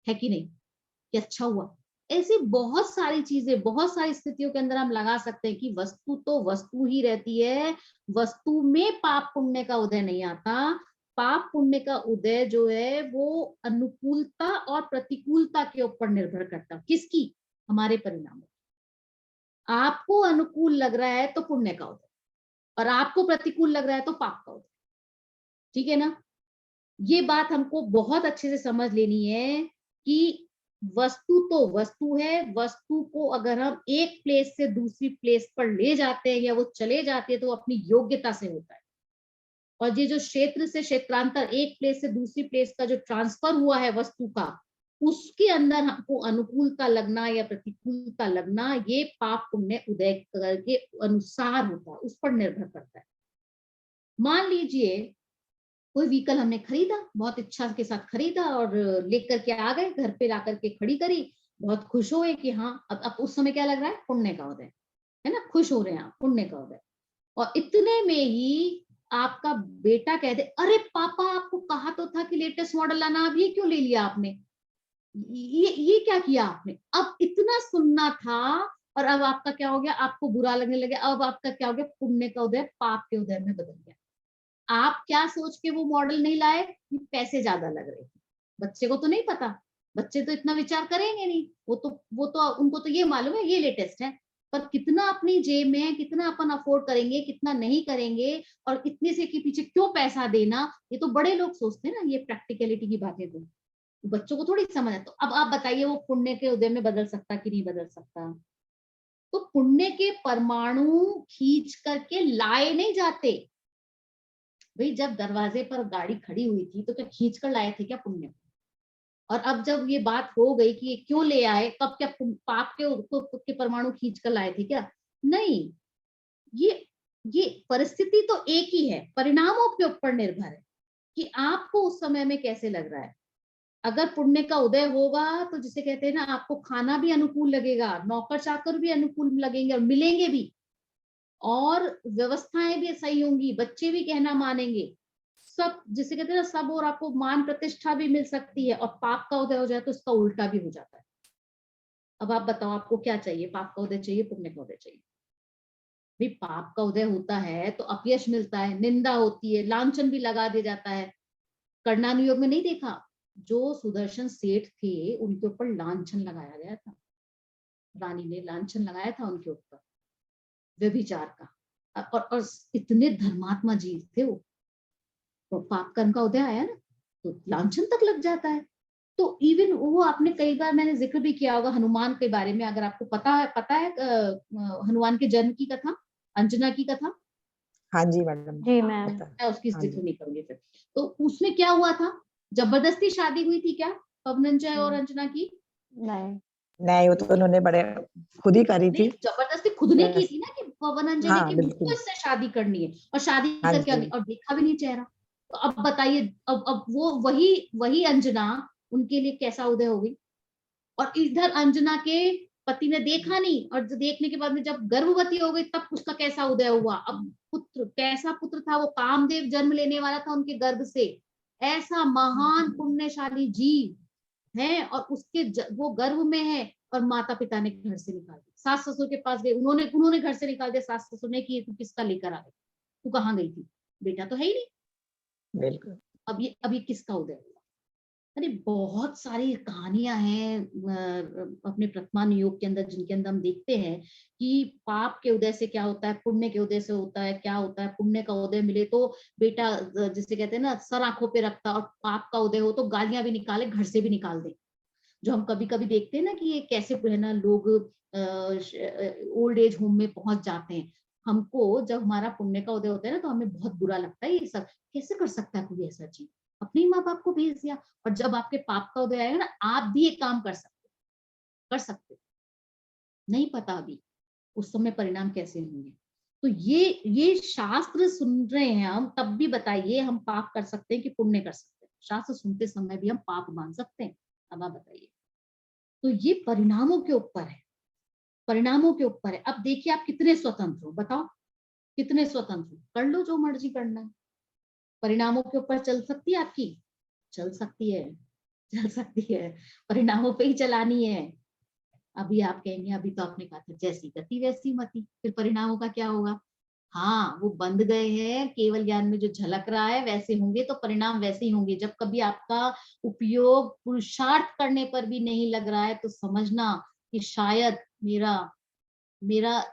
है कि नहीं? कि अच्छा हुआ। ऐसी बहुत सारी चीजें, बहुत सारी स्थितियों के अंदर हम लगा सकते हैं कि वस्तु तो वस्तु ही रहती है, वस्तु में पाप पुण्य का उदय नहीं आता। पाप पुण्य का उदय जो है वो अनुकूलता और प्रतिकूलता के ऊपर निर्भर करता है। किसकी? हमारे परिणामों। आपको अनुकूल लग रहा है तो पुण्य का उदय, और आपको प्रतिकूल लग रहा है तो पाप का उदय। ठीक है ना? ये बात हमको बहुत अच्छे से समझ लेनी है कि वस्तु तो वस्तु है, वस्तु को अगर हम एक प्लेस से दूसरी प्लेस पर ले जाते हैं या वो चले जाते हैं तो अपनी योग्यता से होता है। और ये जो क्षेत्र से क्षेत्रांतर, एक प्लेस से दूसरी प्लेस का जो ट्रांसफर हुआ है वस्तु का, उसके अंदर हमको अनुकूलता लगना या प्रतिकूलता लगना, ये पाप पुण्य उदय के अनुसार होता है, उस पर निर्भर करता है। मान लीजिए कोई व्हीकल हमने खरीदा, बहुत इच्छा के साथ खरीदा और लेकर के आ गए, घर पे ला करके खड़ी करी, बहुत खुश हुए कि हाँ अब उस समय क्या लग रहा है? पुण्य का उदय है ना, खुश हो रहे हैं आप, पुण्य का उदय। और इतने में ही आपका बेटा कह दे, अरे पापा आपको कहा तो था कि लेटेस्ट मॉडल लाना, अब ये क्यों ले लिया आपने? ये क्या किया आपने? अब इतना सुनना था और अब आपका क्या हो गया? आपको बुरा लगने लगे। अब आपका क्या हो गया? पुण्य का उदय पाप के उदय में बदल गया। आप क्या सोच के वो मॉडल नहीं लाए कि पैसे ज्यादा लग रहे थे? बच्चे को तो नहीं पता, बच्चे तो इतना विचार करेंगे नहीं, वो तो उनको तो ये मालूम है ये लेटेस्ट है। पर कितना अपनी जेब में है, कितना अपन अफोर्ड करेंगे, कितना नहीं करेंगे, और इतने से के पीछे क्यों पैसा देना, ये तो बड़े लोग सोचते हैं ना, ये प्रैक्टिकलिटी की बातें तो बच्चों को थोड़ी समझ है। तो अब आप बताइए वो पुण्य के उदय में बदल सकता कि नहीं बदल सकता? तो पुण्य के परमाणु खींच करके लाए नहीं जाते भाई। जब दरवाजे पर गाड़ी खड़ी हुई थी तो क्या खींच कर लाए थे क्या पुण्य? और अब जब ये बात हो गई कि ये क्यों ले आए, कब क्या पाप के परमाणु खींच कर लाए थे क्या? नहीं। ये परिस्थिति तो एक ही है, परिणामों के ऊपर निर्भर है कि आपको उस समय में कैसे लग रहा है। अगर पुण्य का उदय होगा तो जिसे कहते हैं ना, आपको खाना भी अनुकूल लगेगा, नौकर चाकर भी अनुकूल लगेंगे और मिलेंगे भी, और व्यवस्थाएं भी सही होंगी, बच्चे भी कहना मानेंगे, सब जिसे कहते हैं ना सब, और आपको मान प्रतिष्ठा भी मिल सकती है। और पाप का उदय हो जाए तो इसका उल्टा भी हो जाता है। अब आप बताओ आपको क्या चाहिए? पाप का उदय चाहिए, पुण्य का उदय चाहिए? भाई पाप का उदय होता है तो अपयश मिलता है, निंदा होती है, लांछन भी लगा दिया जाता है। कर्णानुयोग में नहीं देखा, जो सुदर्शन सेठ थे उनके ऊपर लांछन लगाया गया था। रानी ने लांछन लगाया था उनके ऊपर व्यभिचार का। और इतने धर्मात्मा जीव थे वो, तो पाप कर्म का उदय आया ना तो लांछन तक लग जाता है। तो इवन वो, आपने कई बार मैंने जिक्र भी किया होगा हनुमान के बारे में, अगर आपको पता है हनुमान के जन्म की कथा, अंजना की कथा। हाँ जी मैडम, जी मैम। पता है। मैं उसकी हाँ जिक्र जी। नहीं करूंगी फिर। तो उसमें क्या हुआ था, जबरदस्ती शादी हुई थी क्या पवनंजय और अंजना की? नहीं। नहीं, वो तो उन्होंने बड़े खुद ही करी नहीं, थी। जबरदस्ती खुद ने की थी ना, कि पवनंजय ने हाँ कि मुझको बिल्कुल। इससे शादी करनी है, और शादी हाँ करके जी। और देखा भी नहीं चेहरा। तो अब बताइए, अब वो वही वही अंजना उनके लिए कैसा उदय हो गई। और इधर अंजना के पति ने देखा नहीं, और देखने के बाद में जब गर्भवती हो गई तब उसका कैसा उदय हुआ। अब पुत्र, कैसा पुत्र था वो, कामदेव जन्म लेने वाला था उनके गर्भ से। ऐसा महान पुण्यशाली जीव है, और उसके वो गर्भ में है, और माता पिता ने घर से निकाल दिया, सास ससुर के पास गए, उन्होंने उन्होंने घर से निकाल दिया सास ससुर ने, कि तू किसका लेकर आ गई, तू कहाँ गई थी, बेटा तो है ही नहीं। बिल्कुल। अब ये किसका उदय हुआ। अरे बहुत सारी कहानियां हैं अपने वर्तमान युग के अंदर, जिनके अंदर हम देखते हैं कि पाप के उदय से क्या होता है, पुण्य के उदय से होता है क्या होता है। पुण्य का उदय मिले तो बेटा, जिसे कहते हैं ना, सर आंखों पे रखता, और पाप का उदय हो तो गालियां भी निकाले, घर से भी निकाल दे। जो हम कभी कभी देखते हैं ना कि ये कैसे है ना, लोग ओल्ड एज होम में पहुंच जाते हैं। हमको जब हमारा पुण्य का उदय होता है ना, तो हमें बहुत बुरा लगता है, ये सब कैसे कर सकता है कोई ऐसा चीज, अपने ही माँ बाप को भेज दिया। और जब आपके पाप का उदय आएगा ना, आप भी एक काम कर सकते, नहीं पता अभी उस समय परिणाम कैसे होंगे। तो ये शास्त्र सुन रहे हैं हम, तब भी बताइए हम पाप कर सकते हैं कि पुण्य कर सकते हैं? शास्त्र सुनते समय भी हम पाप मान सकते हैं? अब आप बताइए। तो ये परिणामों के ऊपर है, परिणामों के ऊपर है। अब देखिए आप कितने स्वतंत्र हो, बताओ कितने स्वतंत्र हो, कर लो जो मर्जी करना है। परिणामों के ऊपर चल सकती है आपकी, चल सकती है, चल सकती है, परिणामों पे ही चलानी है। अभी आप कहेंगे अभी तो आपने कहा था जैसी गति वैसी मति, फिर परिणामों का क्या होगा? हाँ, वो बंध गए हैं, केवल ज्ञान में जो झलक रहा है वैसे होंगे तो परिणाम वैसे ही होंगे। जब कभी आपका उपयोग पुरुषार्थ करने पर भी नहीं लग रहा है, तो समझना कि शायद मेरा मेरा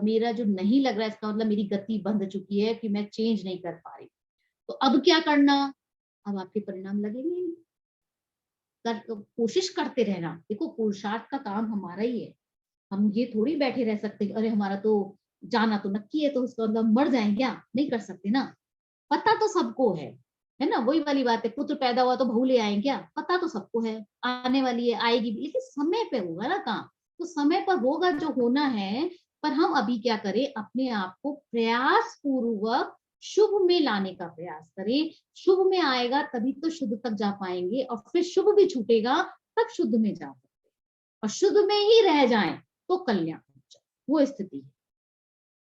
मेरा जो नहीं लग रहा है, इसका मतलब मेरी गति बंध चुकी है, कि मैं चेंज नहीं कर पा रही। तो अब क्या करना? अब आपके परिणाम लगेंगे ही। कोशिश करते रहना। देखो पुरुषार्थ का काम हमारा ही है, हम ये थोड़ी बैठे रह सकते अरे हमारा तो जाना तो नक्की है, तो उसका मतलब मर जाए क्या? नहीं कर सकते ना। पता तो सबको है ना, वही वाली बात है, पुत्र पैदा हुआ तो बहू ले आए क्या? पता तो सबको है आने वाली है, आएगी भी, लेकिन समय पे होगा ना काम। तो समय पर होगा जो होना है। पर हम अभी क्या करें, अपने आप को प्रयास पूर्वक शुभ में लाने का प्रयास करें। शुभ में आएगा तभी तो शुद्ध तक जा पाएंगे, और फिर शुभ भी छूटेगा तब शुद्ध में जा सकते, और शुद्ध में ही रह जाएं तो कल्याण, वो स्थिति है।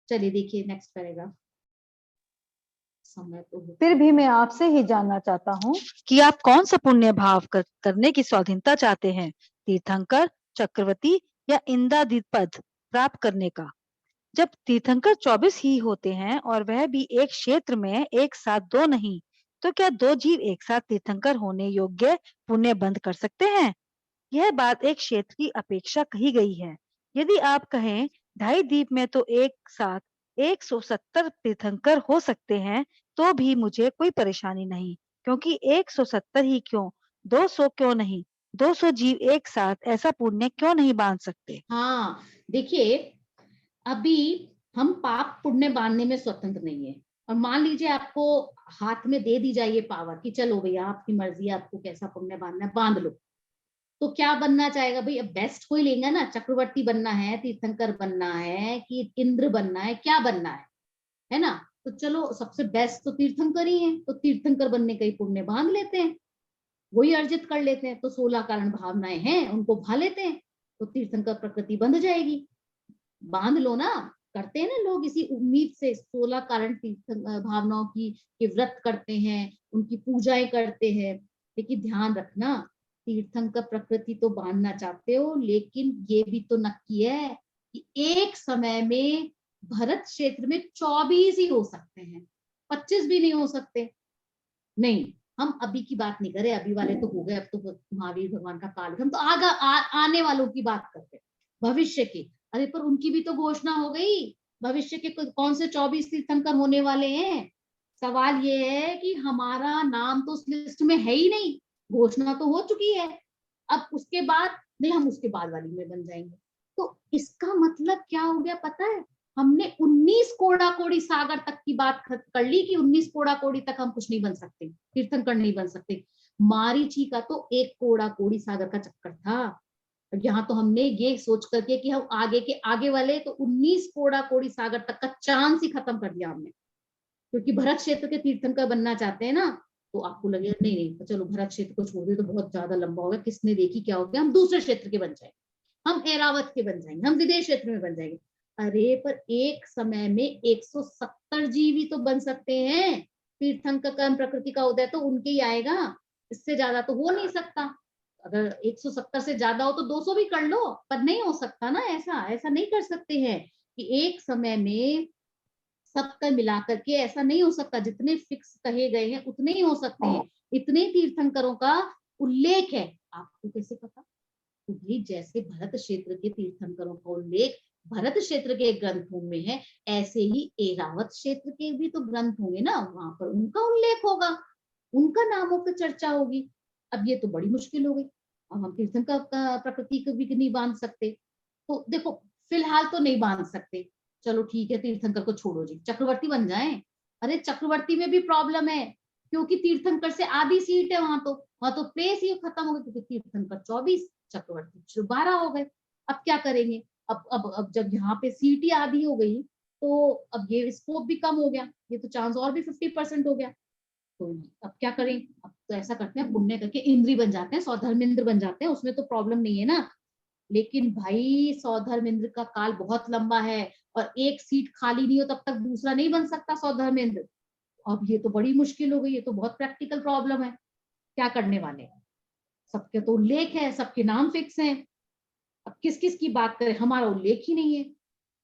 चलिए देखिए नेक्स्ट पैराग्राफ। समय तो फिर भी मैं आपसे ही जानना चाहता हूँ कि आप कौन सा पुण्य भाव करने की स्वाधीनता चाहते हैं, तीर्थंकर, चक्रवर्ती या इंद्रादित्य पद प्राप्त करने का। जब तीर्थंकर 24 ही होते हैं और वह भी एक क्षेत्र में एक साथ दो नहीं, तो क्या दो जीव एक साथ तीर्थंकर होने योग्य पुण्य बंद कर सकते हैं? यह बात एक क्षेत्र की अपेक्षा कही गई है। यदि आप कहें 2.5 द्वीप में तो एक साथ 170 तीर्थंकर हो सकते हैं, तो भी मुझे कोई परेशानी नहीं, क्योंकि 170 ही क्यों, 200 क्यों नहीं, 200 जीव एक साथ ऐसा पुण्य क्यों नहीं बांध सकते? हाँ देखिए, अभी हम पाप पुण्य बांधने में स्वतंत्र नहीं है। और मान लीजिए आपको हाथ में दे दी जाए ये पावर कि चलो भैया आपकी मर्जी है, आपको कैसा पुण्य बांधना है बांध लो, तो क्या बनना चाहेगा भाई? अब बेस्ट कोई लेगा ना, चक्रवर्ती बनना है, तीर्थंकर बनना है, कि इंद्र बनना है, क्या बनना है ना? तो चलो सबसे बेस्ट तो तीर्थंकर ही है, तो तीर्थंकर बनने का ही पुण्य बांध लेते हैं, वही अर्जित कर लेते हैं। तो 16 कारण भावनाएं हैं, उनको भा लेते हैं, तो तीर्थंकर प्रकृति बंध जाएगी। बांध लो ना, करते हैं ना लोग इसी उम्मीद से, 16 कारण भावनाओं की के व्रत करते हैं, उनकी पूजाएं करते हैं। लेकिन ध्यान रखना, तीर्थंकर प्रकृति तो बांधना चाहते हो, लेकिन ये भी तो नक्की है कि एक समय में भरत क्षेत्र में 24 ही हो सकते हैं, 25 भी नहीं हो सकते। नहीं, हम अभी की बात नहीं करें, अभी वाले तो हो गए, अब तो महावीर भगवान का काल, हम तो आने वालों की बात करते हैं। भविष्य के। अरे पर उनकी भी तो घोषणा हो गई, भविष्य के कौन से 24 तीर्थंकर होने वाले हैं। सवाल ये है कि हमारा नाम तो उस लिस्ट में है ही नहीं, घोषणा तो हो चुकी है, अब उसके बाद नहीं, हम उसके बाद वाली में बन जाएंगे। तो इसका मतलब क्या हो गया पता है, हमने 19 कोड़ा कोड़ी सागर तक की बात कर ली कि 19 कोड़ा कोड़ी तक हम कुछ नहीं बन सकते, तीर्थंकर नहीं बन सकते। मारीची का तो 1 कोड़ा कोड़ी सागर का चक्कर था। यहाँ तो हमने ये सोच करके कि हम आगे के आगे वाले तो 19 कोड़ा कोड़ी सागर तक का चांस ही खत्म कर दिया हमने, क्योंकि भरत क्षेत्र के तीर्थंकर बनना चाहते हैं ना, तो आपको लगेगा नहीं नहीं तो चलो भरत क्षेत्र को छोड़ दे, तो बहुत ज्यादा लंबा होगा, किसने देखी क्या हो गया, हम दूसरे क्षेत्र के बन जाएंगे, हम ऐरावत के बन जाएंगे, हम विदेश क्षेत्र में बन जाएंगे। अरे पर एक समय में 170 जीवी तो बन सकते हैं, तीर्थंकर कर्म प्रकृति का उदय तो उनके ही आएगा, इससे ज्यादा तो हो नहीं सकता। अगर 170 से ज्यादा हो तो 200 भी कर लो, पर नहीं हो सकता ना, ऐसा ऐसा नहीं कर सकते हैं कि एक समय में सबका मिला करके, ऐसा नहीं हो सकता, जितने फिक्स कहे गए हैं उतने ही हो सकते हैं। इतने तीर्थंकरों का उल्लेख है, आपको कैसे पता? तो भाई जैसे भरत क्षेत्र के तीर्थंकरों का उल्लेख भरत क्षेत्र के ग्रंथों में है, ऐसे ही ऐरावत क्षेत्र के भी तो ग्रंथ होंगे ना, वहां पर उनका उल्लेख होगा, उनका नामों पर चर्चा होगी। अब ये तो बड़ी मुश्किल हो गई, अब हम तीर्थंकर का प्रकृति को भी नहीं बांध सकते। तो देखो फिलहाल तो नहीं बांध सकते, चलो ठीक है, तीर्थंकर को छोड़ो जी, चक्रवर्ती बन जाएं। अरे चक्रवर्ती में भी प्रॉब्लम है, क्योंकि तीर्थंकर से आधी सीट है, वहां तो प्लेस ही खत्म हो गई, क्योंकि तीर्थंकर 24, चक्रवर्ती 12 हो गए। अब क्या करेंगे? अब जब यहाँ पे सीट ही आधी हो गई, तो अब ये स्कोप भी कम हो गया, ये तो चांस और भी 50% हो गया। तो अब क्या करें? अब तो ऐसा करते हैं, पुण्य करके इंद्री बन जाते हैं, सौधर्मेंद्र बन जाते हैं, उसमें तो प्रॉब्लम नहीं है ना। लेकिन भाई सौधर्मेंद्र का काल बहुत लंबा है, और एक सीट खाली नहीं हो तब तक दूसरा नहीं बन सकता सौधर्मेंद्र। अब ये तो बड़ी मुश्किल हो गई, ये तो बहुत प्रैक्टिकल प्रॉब्लम है, क्या करने वाले हैं? सबके तो उल्लेख है, सबके नाम फिक्स हैं, अब किस किस की बात करें, हमारा उल्लेख ही नहीं है।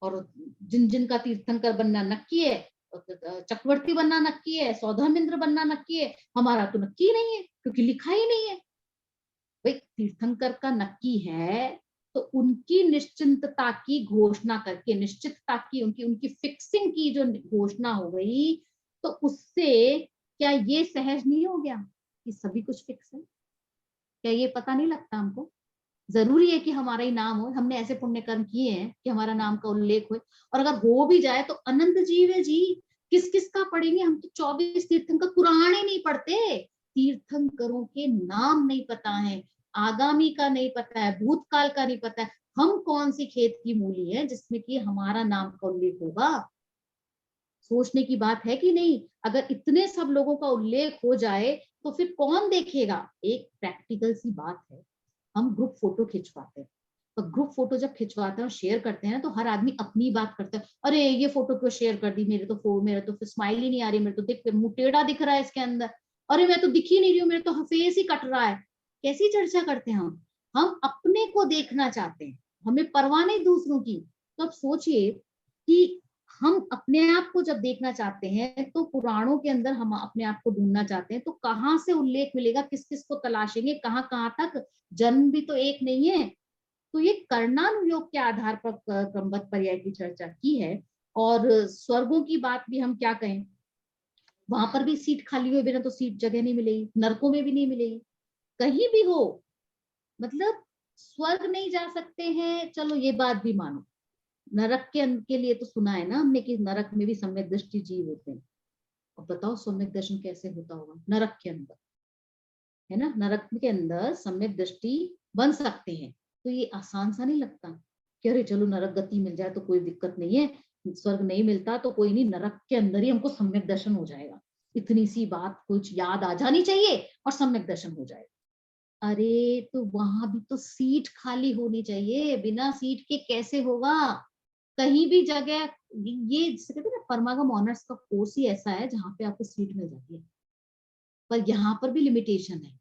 और जिन जिन का तीर्थंकर बनना नक्की है, चक्रवर्ती बनना नक्की है, सौधर्मेंद्र बनना नक्की है, हमारा तो नक्की नहीं है, क्योंकि लिखा ही नहीं है। भाई तीर्थंकर का नक्की है तो उनकी निश्चिंतता की घोषणा करके, निश्चितता की, उनकी उनकी फिक्सिंग की जो घोषणा हो गई, तो उससे क्या ये सहज नहीं हो गया कि सभी कुछ फिक्स है? क्या ये पता नहीं लगता हमको? जरूरी है कि हमारा ही नाम हो, हमने ऐसे पुण्य कर्म किए हैं कि हमारा नाम का उल्लेख हो, और अगर हो भी जाए तो अनंत जीव है जी, किस किस का पढ़ेंगे हम? तो 24 तीर्थंकर पुराण ही नहीं पढ़ते, तीर्थंकरों के नाम नहीं पता है, आगामी का नहीं पता है, भूतकाल का नहीं पता है, हम कौन सी खेत की मूली है जिसमें कि हमारा नाम का उल्लेख होगा? सोचने की बात है कि नहीं? अगर इतने सब लोगों का उल्लेख हो जाए तो फिर कौन देखेगा? एक प्रैक्टिकल सी बात है, हम ग्रुप फोटो खिंचवाते हैं, तो ग्रुप फोटो जब खिंचवाते हैं और शेयर करते हैं तो हर आदमी अपनी बात करता है, अरे ये फोटो क्यों शेयर कर दी, मेरे तो स्माइल ही नहीं आ रही, मेरे तो देख मुंह टेढ़ा दिख रहा है इसके अंदर, अरे मैं तो दिख ही नहीं रही हूँ, मेरे तो फेस ही कट रहा है। कैसी चर्चा करते हैं हम अपने को देखना चाहते हैं, हमें परवाह नहीं दूसरों की। तो अब सोचिए कि हम अपने आप को जब देखना चाहते हैं तो पुराणों के अंदर हम अपने आप को ढूंढना चाहते हैं, तो कहाँ से उल्लेख मिलेगा, किस किस को तलाशेंगे, कहाँ कहाँ तक? जन्म भी तो एक नहीं है। तो ये कर्णानुयोग के आधार पर क्रमबद्ध पर्याय की चर्चा की है। और स्वर्गों की बात भी हम क्या कहें, वहां पर भी सीट खाली हुए बिना तो सीट जगह नहीं मिलेगी, नरकों में भी नहीं मिलेगी, कहीं भी हो, मतलब स्वर्ग नहीं जा सकते हैं, चलो ये बात भी मानो। नरक के लिए तो सुना है ना हमने कि नरक में भी सम्यक दृष्टि जीव होते हैं। अब बताओ सम्यक दर्शन कैसे होता होगा नरक के अंदर, है ना? नरक के अंदर सम्यक दृष्टि बन सकते हैं, तो ये आसान सा नहीं लगता कि अरे चलो नरक गति मिल जाए तो कोई दिक्कत नहीं है, स्वर्ग नहीं मिलता तो कोई नहीं, नरक के अंदर ही हमको सम्यक दर्शन हो जाएगा, इतनी सी बात कुछ याद आ जानी चाहिए और सम्यक दर्शन हो जाएगा। अरे तो वहां भी तो सीट खाली होनी चाहिए, बिना सीट के कैसे होगा? कहीं भी जगह, ये जिसे कहते हैं ना परमागम ऑनर्स का कोर्स ही ऐसा है जहाँ पे आपको सीट मिल जाती है, पर यहाँ पर भी लिमिटेशन है,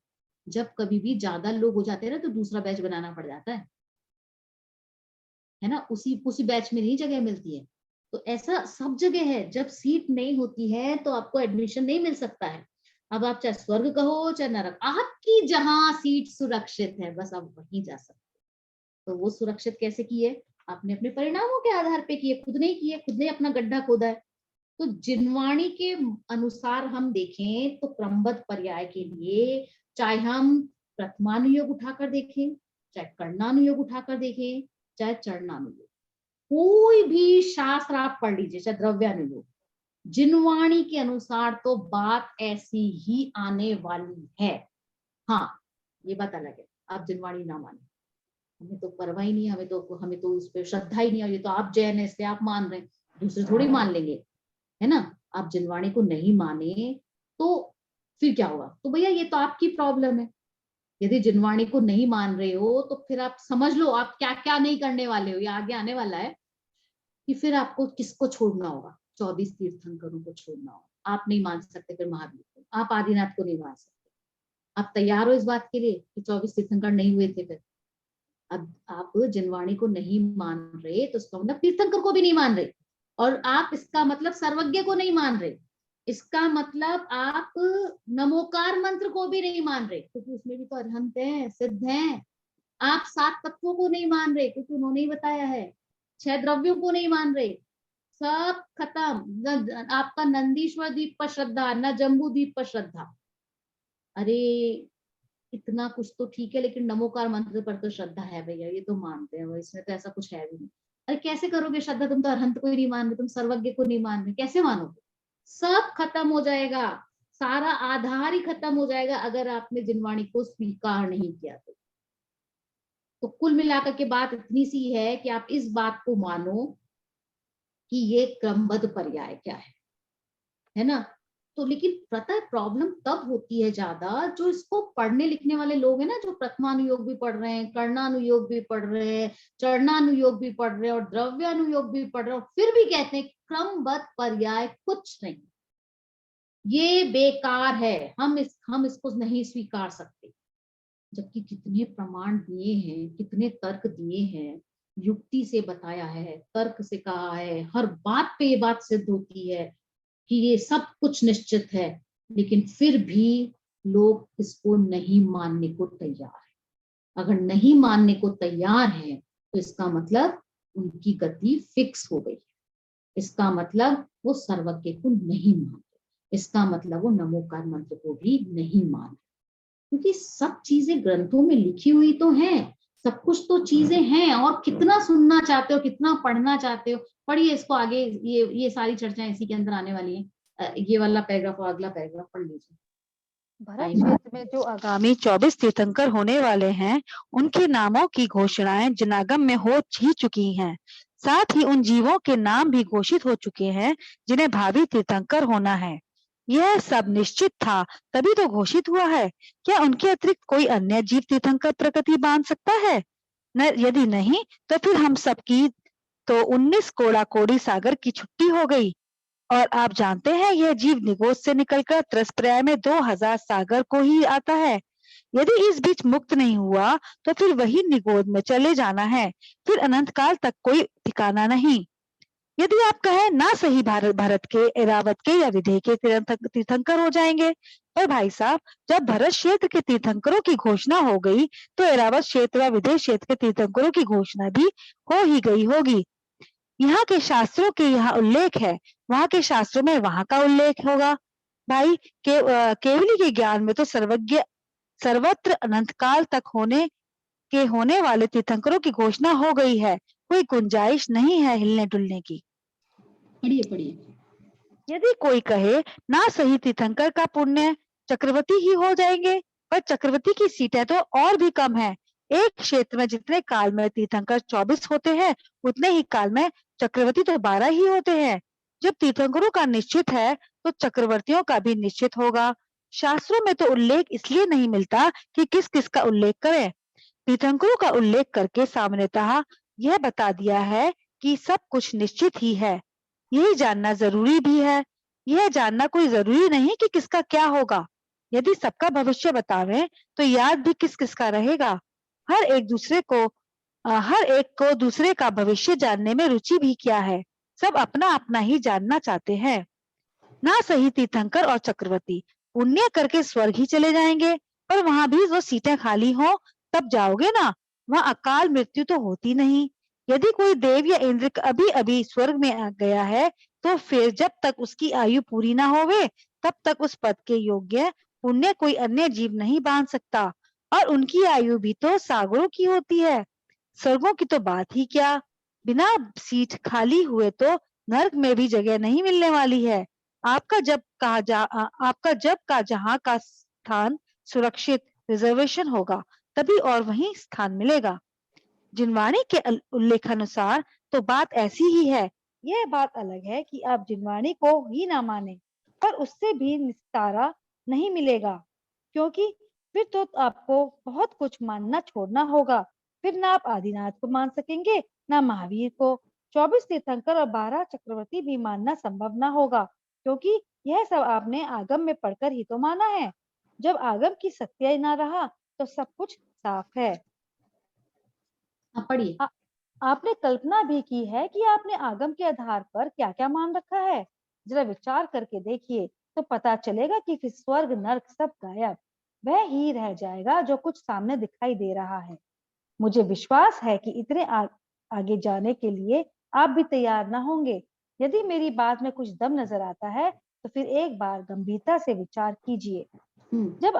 जब कभी भी ज्यादा लोग हो जाते हैं ना तो दूसरा बैच बनाना पड़ जाता है ना, उसी बैच में नहीं जगह मिलती है। तो ऐसा सब जगह है, जब सीट नहीं होती है तो आपको एडमिशन नहीं मिल सकता है। अब आप चाहे स्वर्ग कहो चाहे नरक, आपकी जहां सीट सुरक्षित है बस आप वहीं जा सकते। तो वो सुरक्षित कैसे किए? आपने अपने परिणामों के आधार पे किए, खुद नहीं किए, खुद ने अपना गड्ढा खोदा है। तो जिनवाणी के अनुसार हम देखें तो क्रमबद्ध पर्याय के लिए चाहे हम प्रथमानुयोग उठाकर देखें, चाहे कर्णानुयोग उठाकर देखें, चाहे चरणानुयोग, कोई भी शास्त्र आप पढ़ लीजिए, चाहे द्रव्यानुयोग, जिनवाणी के अनुसार तो बात ऐसी ही आने वाली है। हाँ, ये बात अलग है, आप जिनवाणी ना माने, हमें तो परवाह ही नहीं, हमें तो उस पर श्रद्धा ही नहीं है, ये तो आप जैन है इसलिए आप मान रहे हैं, दूसरे थोड़ी मान लेंगे, है ना। आप जिनवाणी को नहीं माने तो फिर क्या होगा? तो भैया ये तो आपकी प्रॉब्लम है। यदि जिनवाणी को नहीं मान रहे हो तो फिर आप समझ लो आप क्या क्या नहीं करने वाले हो, ये आगे आने वाला है कि फिर आपको किसको छोड़ना होगा? 24 तीर्थंकरों को छोड़ना होगा। आप नहीं मान सकते फिर महावीर को, आप आदिनाथ को नहीं मान सकते। आप तैयार हो इस बात के लिए कि 24 तीर्थंकर नहीं हुए थे? फिर अब आप जिनवाणी को नहीं मान रहे तो उसका मतलब तीर्थंकर को भी नहीं मान रहे, और आप इसका मतलब सर्वज्ञ को नहीं मान रहे, इसका मतलब आप नमोकार मंत्र को भी नहीं मान रहे, क्योंकि उसमें भी तो अरहंत है, सिद्ध है। आप 7 तत्वों को नहीं मान रहे, क्योंकि उन्होंने ही बताया है। 6 द्रव्यों को नहीं मान रहे, सब खत्म। आपका नंदीश्वर द्वीप पर श्रद्धा, न जम्बू द्वीप पर श्रद्धा। अरे इतना कुछ तो ठीक है, लेकिन नमोकार मंत्र पर तो श्रद्धा है भैया, ये तो मानते हैं, इसमें तो ऐसा कुछ है भी नहीं। अरे कैसे करोगे श्रद्धा? तुम तो अरहंत को ही नहीं मान रहे, तुम सर्वज्ञ को नहीं मान रहे, कैसे मानोगे? सब खत्म हो जाएगा, सारा आधार ही खत्म हो जाएगा अगर आपने जिनवाणी को स्वीकार नहीं किया तो कुल मिलाकर के बात इतनी सी है कि आप इस बात को मानो कि ये क्रमबद्ध पर्याय क्या है ना। तो लेकिन पता है प्रॉब्लम तब होती है ज्यादा जो इसको पढ़ने लिखने वाले लोग हैं ना, जो प्रथमानुयोग भी पढ़ रहे हैं, कर्णानुयोग भी पढ़ रहे हैं, चरणानुयोग भी पढ़ रहे हैं और द्रव्यानुयोग भी पढ़ रहे हैं, और फिर भी कहते हैं क्रमबद्ध पर्याय कुछ नहीं, ये बेकार है, हम इसको नहीं स्वीकार सकते। जबकि कितने प्रमाण दिए हैं, कितने तर्क दिए हैं, युक्ति से बताया है, तर्क से कहा है, हर बात पे ये बात सिद्ध होती है कि ये सब कुछ निश्चित है, लेकिन फिर भी लोग इसको नहीं मानने को तैयार है। अगर नहीं मानने को तैयार है तो इसका मतलब उनकी गति फिक्स हो गई, इसका मतलब वो सर्वज्ञ को नहीं मानते, इसका मतलब वो नमोकार मंत्र को भी नहीं मानते, क्योंकि सब चीजें ग्रंथों में लिखी हुई तो हैं, सब कुछ तो चीजें हैं, और कितना सुनना चाहते हो, कितना पढ़ना चाहते हो, पढ़िए इसको आगे, ये सारी चर्चाएं इसी के अंदर आने वाली हैं। ये वाला पैराग्राफ और अगला पैराग्राफ पढ़ लीजिए। भरत क्षेत्र में जो आगामी 24 तीर्थंकर होने वाले हैं, उनके नामों की घोषणाएं जनागम में हो ही चुकी हैं। साथ ही उन जीवों के नाम भी घोषित हो चुके हैं जिन्हें भावी तीर्थंकर होना है। यह सब निश्चित था तभी तो घोषित हुआ है। क्या उनके अतिरिक्त कोई अन्य जीव तीर्थंकर प्रकृति बांध सकता है? यदि नहीं तो फिर हम सबकी तो 19 कोड़ा कोड़ी सागर की छुट्टी हो गई। और आप जानते हैं यह जीव निगोद से निकलकर त्रसपर्याय में 2000 सागर को ही आता है। यदि इस बीच मुक्त नहीं हुआ तो फिर वही निगोद में चले जाना है, फिर अनंत काल तक कोई ठिकाना नहीं। यदि आप कहें ना सही भरत के, एरावत के या विदेह के तीर्थंकर हो जाएंगे, पर भाई साहब जब भरत क्षेत्र के तीर्थंकरों की घोषणा हो गई तो एरावत क्षेत्र व विदेह क्षेत्र के तीर्थंकरों की घोषणा भी हो ही गई होगी। यहाँ के शास्त्रों के यहाँ उल्लेख है, वहाँ के शास्त्रों में वहाँ का उल्लेख होगा। भाई केवली के ज्ञान में तो सर्वज्ञ सर्वत्र अनंत काल तक होने वाले तीर्थंकरों की घोषणा हो गई है, कोई गुंजाइश नहीं है हिलने डुलने की। पढ़िए। यदि कोई कहे ना सही तीर्थंकर का पुण्य चक्रवर्ती ही हो जाएंगे, पर चक्रवर्ती की सीटें तो और भी कम है। एक क्षेत्र में जितने काल में तीर्थंकर 24 होते हैं, उतने ही काल में चक्रवर्ती तो 12 ही होते हैं। जब तीर्थंकरों का निश्चित है तो चक्रवर्तियों का भी निश्चित होगा। शास्त्रों में तो उल्लेख इसलिए नहीं मिलता कि किस किस का उल्लेख करें। तीर्थंकरों का उल्लेख करके सामान्यतः यह बता दिया है कि सब कुछ निश्चित ही है। यही जानना जरूरी भी है। यह जानना कोई जरूरी नहीं कि किसका क्या होगा। यदि सबका भविष्य बतावें तो याद भी किस किसका रहेगा। हर एक को दूसरे का भविष्य जानने में रुचि भी क्या है। सब अपना अपना ही जानना चाहते हैं। ना सही तीर्थंकर और चक्रवर्ती पुण्य करके स्वर्ग ही चले जाएंगे, पर वहां भी वो सीटें खाली हो तब जाओगे ना, वहाँ अकाल मृत्यु तो होती नहीं। यदि कोई देव या इंद्र अभी अभी स्वर्ग में आ गया है, तो फिर जब तक उसकी आयु पूरी ना होवे, तब तक उस पद के योग्य पुण्य कोई अन्य जीव नहीं बांध सकता, और उनकी आयु भी तो सागरों की होती है। स्वर्गों की तो बात ही क्या, बिना सीट खाली हुए तो नर्क में भी जगह नहीं मिलने वाली है। आपका जब का जहाँ का स्थान सुरक्षित रिजर्वेशन होगा, तभी और वहीं स्थान मिलेगा। जिनवाणी के उल्लेखानुसार तो बात ऐसी ही है। यह बात अलग है कि आप जिनवाणी को ही ना माने, पर उससे भी निस्तारा नहीं मिलेगा, क्योंकि फिर तो आपको बहुत कुछ मानना छोड़ना होगा। फिर ना आप आदिनाथ को मान सकेंगे, ना महावीर को। 24 तीर्थंकर और 12 चक्रवर्ती भी मानना संभव ना होगा, क्योंकि यह सब आपने आगम में पढ़कर ही तो माना है। जब आगम की सत्य ना रहा, तो सब कुछ साफ है। हाँ, पढ़िए। आपने कल्पना भी की है कि आपने आगम के आधार पर क्या क्या मान रखा है। जरा विचार करके देखिए, तो पता चलेगा कि फिर स्वर्ग नर्क सब गायब, वह ही रह जाएगा जो कुछ सामने दिखाई दे रहा है। मुझे विश्वास है कि इतने आगे जाने के लिए आप भी तैयार ना होंगे। यदि मेरी बात में कुछ दम नजर आता है, तो फिर एक बार गंभीरता से विचार कीजिए। जब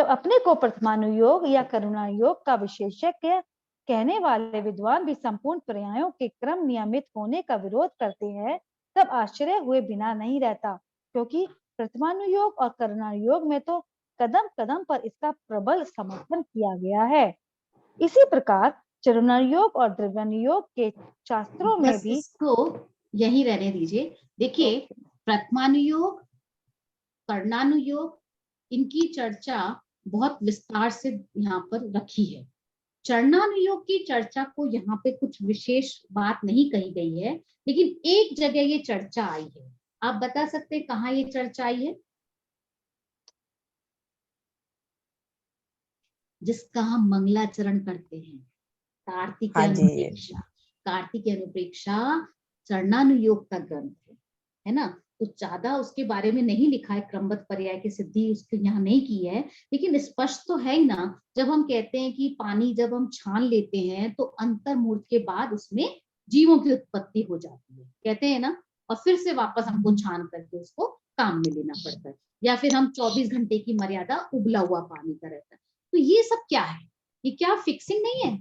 अपने को प्रथमानुयोग या करुणायोग का विशेषज्ञ कहने वाले विद्वान भी संपूर्ण पर्यायों के क्रम नियमित होने का विरोध करते हैं, तब आश्चर्य हुए बिना नहीं रहता, क्योंकि प्रथमानुयोग और करुणायोग में तो कदम कदम पर इसका प्रबल समर्थन किया गया है। इसी प्रकार चरणानुयोग और द्रव्यानुयोग के शास्त्रों में बस भी इसको यही रहने दीजिए। देखिए, प्रथमानुयोग, कर्णानुयोग, इनकी चर्चा बहुत विस्तार से यहाँ पर रखी है। चरणानुयोग की चर्चा को यहाँ पे कुछ विशेष बात नहीं कही गई है, लेकिन एक जगह ये चर्चा आई है। आप बता सकते हैं कहाँ ये चर्चा आई है? जिसका हम मंगलाचरण करते हैं, कार्तिक हाँ जी। अनुप्रेक्षा। कार्तिक अनुप्रेक्षा चरणानुयोग का ग्रंथ है ना। तो ज्यादा उसके बारे में नहीं लिखा है, क्रमबद्ध पर्याय की सिद्धि उसके यहाँ नहीं की है, लेकिन स्पष्ट तो है ही ना। जब हम कहते हैं कि पानी जब हम छान लेते हैं, तो अंतर्मूर्त के बाद उसमें जीवों की उत्पत्ति हो जाती है, कहते हैं ना। और फिर से वापस हमको छान करके उसको काम में लेना पड़ता है, या फिर हम 24 घंटे की मर्यादा उबला हुआ पानी का रहता है। तो ये सब क्या है? ये क्या फिक्सिंग नहीं है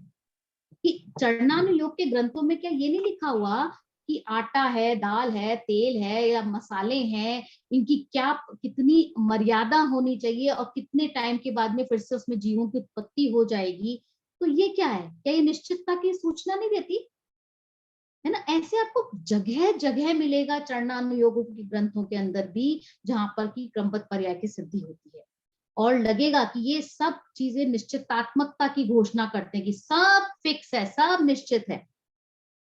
कि चरणानुयोग के ग्रंथों में क्या ये नहीं लिखा हुआ कि आटा है, दाल है, तेल है या मसाले हैं, इनकी क्या कितनी मर्यादा होनी चाहिए और कितने टाइम के बाद में फिर से उसमें जीवों की उत्पत्ति हो जाएगी? तो ये क्या है? क्या ये निश्चितता की सूचना नहीं देती है ना? ऐसे आपको जगह जगह मिलेगा चरणानुयोग के ग्रंथों के अंदर भी, जहां पर की क्रमबद्ध पर्याय की सिद्धि होती है, और लगेगा कि ये सब चीजें निश्चितात्मकता की घोषणा करते हैं कि सब फिक्स है, सब निश्चित है।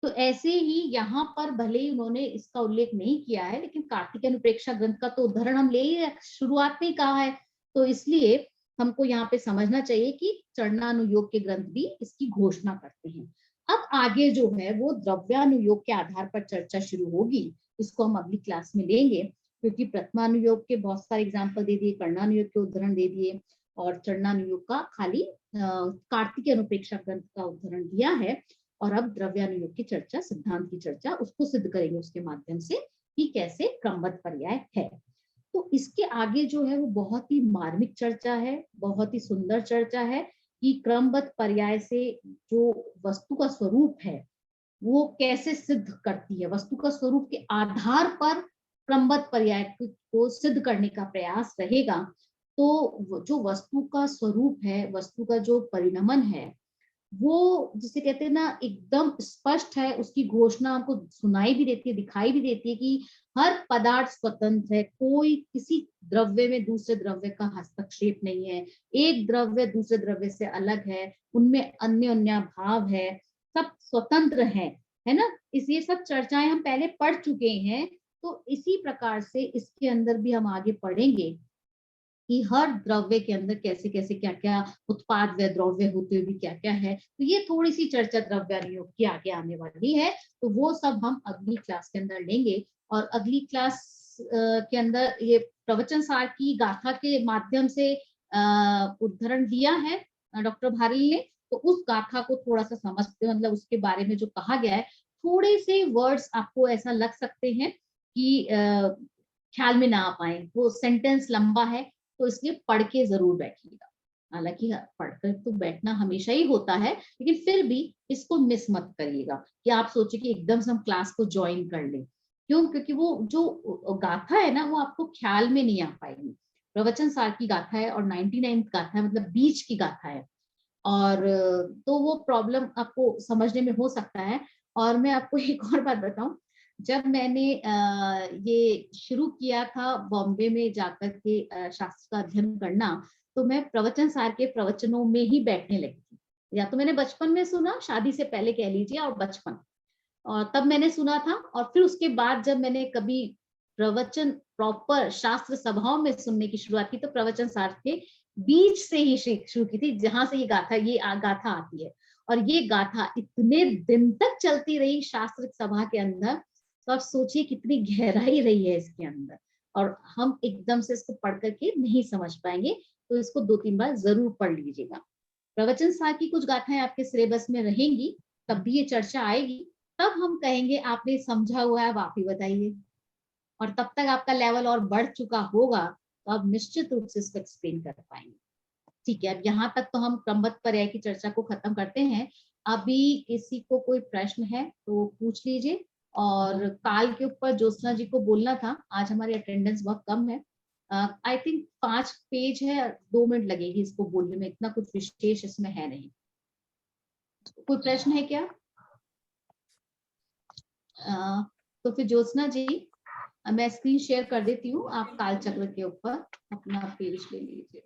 तो ऐसे ही यहाँ पर भले ही उन्होंने इसका उल्लेख नहीं किया है, लेकिन कार्तिक अनुप्रेक्षा ग्रंथ का तो उदाहरण हम ले ही शुरुआत में ही कहा है, तो इसलिए हमको यहाँ पे समझना चाहिए कि चरणानुयोग के ग्रंथ भी इसकी घोषणा करते हैं। अब आगे जो है वो द्रव्यानुयोग के आधार पर चर्चा शुरू होगी, इसको हम अगली क्लास में लेंगे, क्योंकि प्रथमानुयोग के बहुत सारे एग्जाम्पल दे दिए, कर्णानुयोग के उदाहरण दे दिए, और चरणानुयोग का खाली कार्तिक अनुप्रेक्षा ग्रंथ का उदाहरण दिया है। और अब द्रव्यानुयोग की चर्चा, सिद्धांत की चर्चा, उसको सिद्ध करेंगे उसके माध्यम से कि कैसे क्रमबद्ध पर्याय है। तो इसके आगे जो है वो बहुत ही मार्मिक चर्चा है, बहुत ही सुंदर चर्चा है कि क्रमबद्ध पर्याय से जो वस्तु का स्वरूप है वो कैसे सिद्ध करती है। वस्तु का स्वरूप के आधार पर क्रमबद्ध पर्याय को सिद्ध करने का प्रयास रहेगा। तो जो वस्तु का स्वरूप है, वस्तु का जो परिणमन है, वो जिसे कहते हैं ना एकदम स्पष्ट है, उसकी घोषणा हमको सुनाई भी देती है, दिखाई भी देती है कि हर पदार्थ स्वतंत्र है, कोई किसी द्रव्य में दूसरे द्रव्य का हस्तक्षेप नहीं है, एक द्रव्य दूसरे द्रव्य से अलग है, उनमें अन्य अन्य भाव है, सब स्वतंत्र है ना। ये सब चर्चाएं हम पहले पढ़ चुके हैं। तो इसी प्रकार से इसके अंदर भी हम आगे पढ़ेंगे कि हर द्रव्य के अंदर कैसे कैसे क्या क्या उत्पाद व द्रव्य होते हुए भी क्या क्या है। तो ये थोड़ी सी चर्चा द्रव्यानुयोग की आगे आने वाली है, तो वो सब हम अगली क्लास के अंदर लेंगे। और अगली क्लास के अंदर ये प्रवचन सार की गाथा के माध्यम से उद्धरण दिया है डॉक्टर भारल ने, तो उस गाथा को थोड़ा सा समझते, मतलब उसके बारे में जो कहा गया है, थोड़े से वर्ड्स आपको ऐसा लग सकते हैं कि ख्याल में ना आ पाए, वो सेंटेंस लंबा है, तो इसलिए पढ़ के जरूर बैठिएगा। हालांकि पढ़कर तो बैठना हमेशा ही होता है, लेकिन फिर भी इसको मिस मत करिएगा कि आप सोचे कि एकदम से हम क्लास को ज्वाइन कर लें। क्यों? क्योंकि वो जो गाथा है ना, वो आपको ख्याल में नहीं आ पाएगी। प्रवचन सार की गाथा है और 99 गाथा है, मतलब बीच की गाथा है, और तो वो प्रॉब्लम आपको समझने में हो सकता है। और मैं आपको एक और बात बताऊं, जब मैंने ये शुरू किया था बॉम्बे में जाकर के शास्त्र का अध्ययन करना, तो मैं प्रवचन सार के प्रवचनों में ही बैठने लगी थी। या तो मैंने बचपन में सुना, शादी से पहले कह लीजिए, और बचपन, और तब मैंने सुना था, और फिर उसके बाद जब मैंने कभी प्रवचन प्रॉपर शास्त्र सभाओं में सुनने की शुरुआत की, तो प्रवचन सार के बीच से ही शुरू की थी, जहां से ये गाथा आती है। और ये गाथा इतने दिन तक चलती रही शास्त्र सभा के अंदर, तो आप सोचिए कितनी गहराई रही है इसके अंदर, और हम एकदम से इसको पढ़ करके नहीं समझ पाएंगे, तो इसको 2-3 बार जरूर पढ़ लीजिएगा। प्रवचन सार की कुछ गाथाएं आपके सिलेबस में रहेंगी, तब भी ये चर्चा आएगी, तब हम कहेंगे आपने समझा हुआ है, अब आप ही बताइए, और तब तक आपका लेवल और बढ़ चुका होगा, तो आप निश्चित रूप से इसको एक्सप्लेन कर पाएंगे। ठीक है, अब यहाँ तक तो हम क्रमबद्ध पर्याय की चर्चा को खत्म करते हैं। अभी किसी को कोई प्रश्न है तो पूछ लीजिए। और काल के ऊपर ज्योत्सना जी को बोलना था, आज हमारी अटेंडेंस बहुत कम है, आई थिंक 5 पेज है, 2 मिनट लगेगी इसको बोलने में, इतना कुछ विशेष इसमें है नहीं। कोई प्रश्न है क्या? तो फिर ज्योत्सना जी, मैं स्क्रीन शेयर कर देती हूँ, आप काल चक्र के ऊपर अपना पेज ले लीजिए।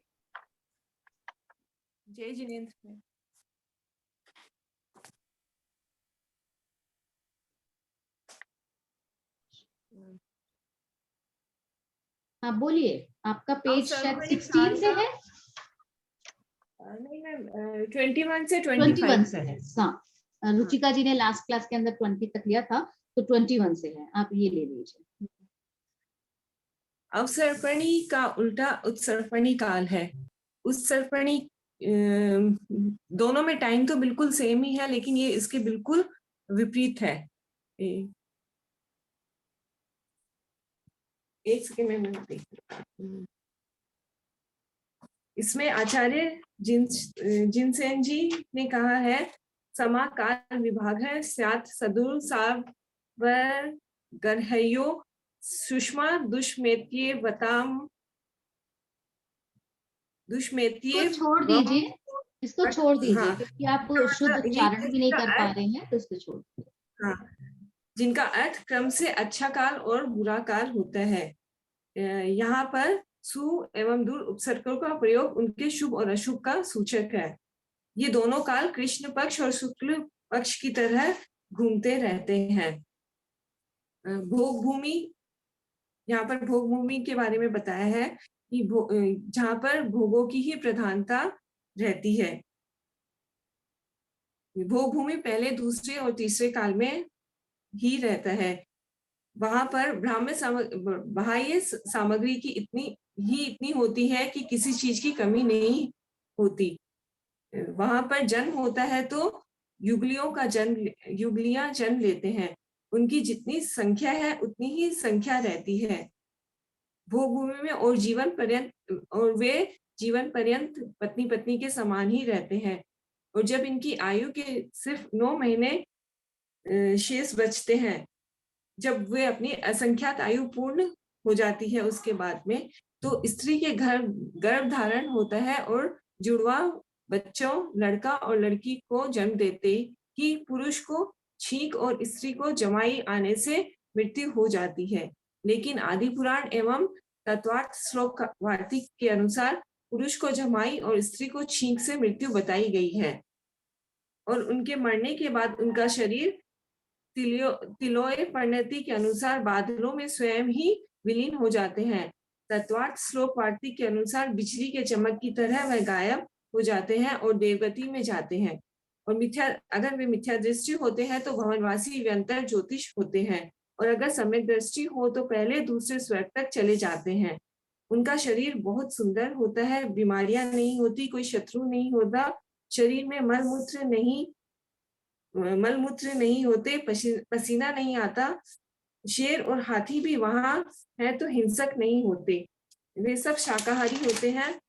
जय जिनेंद्र। हाँ बोलिए, आपका पेज शायद सर्वपणि 16 से है? नहीं मैम, 21 से 21 25 से है। हाँ, रुचिका जी ने लास्ट क्लास के अंदर 20 तक लिया था, तो 21 से है, आप ये ले लीजिए। अवसर्पणी का उल्टा उत्सर्पणी काल है। उत्सर्पणी दोनों में टाइम तो बिल्कुल सेम ही है, लेकिन ये इसके बिल्कुल विपरीत है। एक सेकेंड में देख, इसमें आचार्य जिनसेन जी ने कहा है, समाकाल विभाग है, स्यात् सदुर सावर गर्हयो सुषमा दुष्मेत्ये वताम दुष्मेत्ये। इसको छोड़ दीजिए, इसको छोड़ दीजिए, हाँ, क्योंकि आप शुद्ध उच्चारण भी नहीं कर पा रहे हैं, तो इसको छोड़ दीजिए। हाँ, जिनका अर्थ क्रम से अच्छा काल और बुरा काल होता है। यहाँ पर सु एवं दूर उपसर्गों का प्रयोग उनके शुभ और अशुभ का सूचक है। ये दोनों काल कृष्ण पक्ष और शुक्ल पक्ष की तरह घूमते रहते हैं। भोग भूमि, यहाँ पर भोग भूमि के बारे में बताया है कि जहाँ पर भोगों की ही प्रधानता रहती है। भोग भूमि पहले, दूसरे और तीसरे काल में ही रहता है। वहां पर बाह्य सामग्री की इतनी होती है कि किसी चीज की कमी नहीं होती। वहां पर जन्म होता है तो युगलियां जन्म लेते हैं। उनकी जितनी संख्या है उतनी ही संख्या रहती है भोग भूमि में, और वे जीवन पर्यंत पत्नी पत्नी के समान ही रहते हैं। और जब इनकी आयु के सिर्फ 9 महीने शेष बचते हैं, जब वे अपनी असंख्यात आयु पूर्ण हो जाती है, उसके बाद में तो स्त्री के घर गर्भ धारण होता है और जुड़वा बच्चों, लड़का और लड़की को जन्म देते ही पुरुष को छींक और स्त्री को जमाई आने से मृत्यु हो जाती है। लेकिन आदि पुराण एवं तत्वार्थ श्लोक वार्तिक के अनुसार पुरुष को जमाई और स्त्री को छींक से मृत्यु बताई गई है, और उनके मरने के बाद उनका शरीर तिलोय परिणति के अनुसार बादलों में स्वयं ही विलीन हो जाते हैं। तत्वार्थ श्लोक वार्तिक के अनुसार बिजली के चमक की तरह वह गायब हो जाते हैं और देवगति में जाते हैं। और अगर वे मिथ्या दृष्टि होते हैं तो भवनवासी व्यंतर ज्योतिष होते हैं, और अगर सम्यक दृष्टि हो तो पहले दूसरे स्वर्ग तक चले जाते हैं। उनका शरीर बहुत सुंदर होता है, बीमारियां नहीं होती, कोई शत्रु नहीं होता, शरीर में मल मूत्र नहीं होते, पसीना नहीं आता। शेर और हाथी भी वहां है तो हिंसक नहीं होते, वे सब शाकाहारी होते हैं।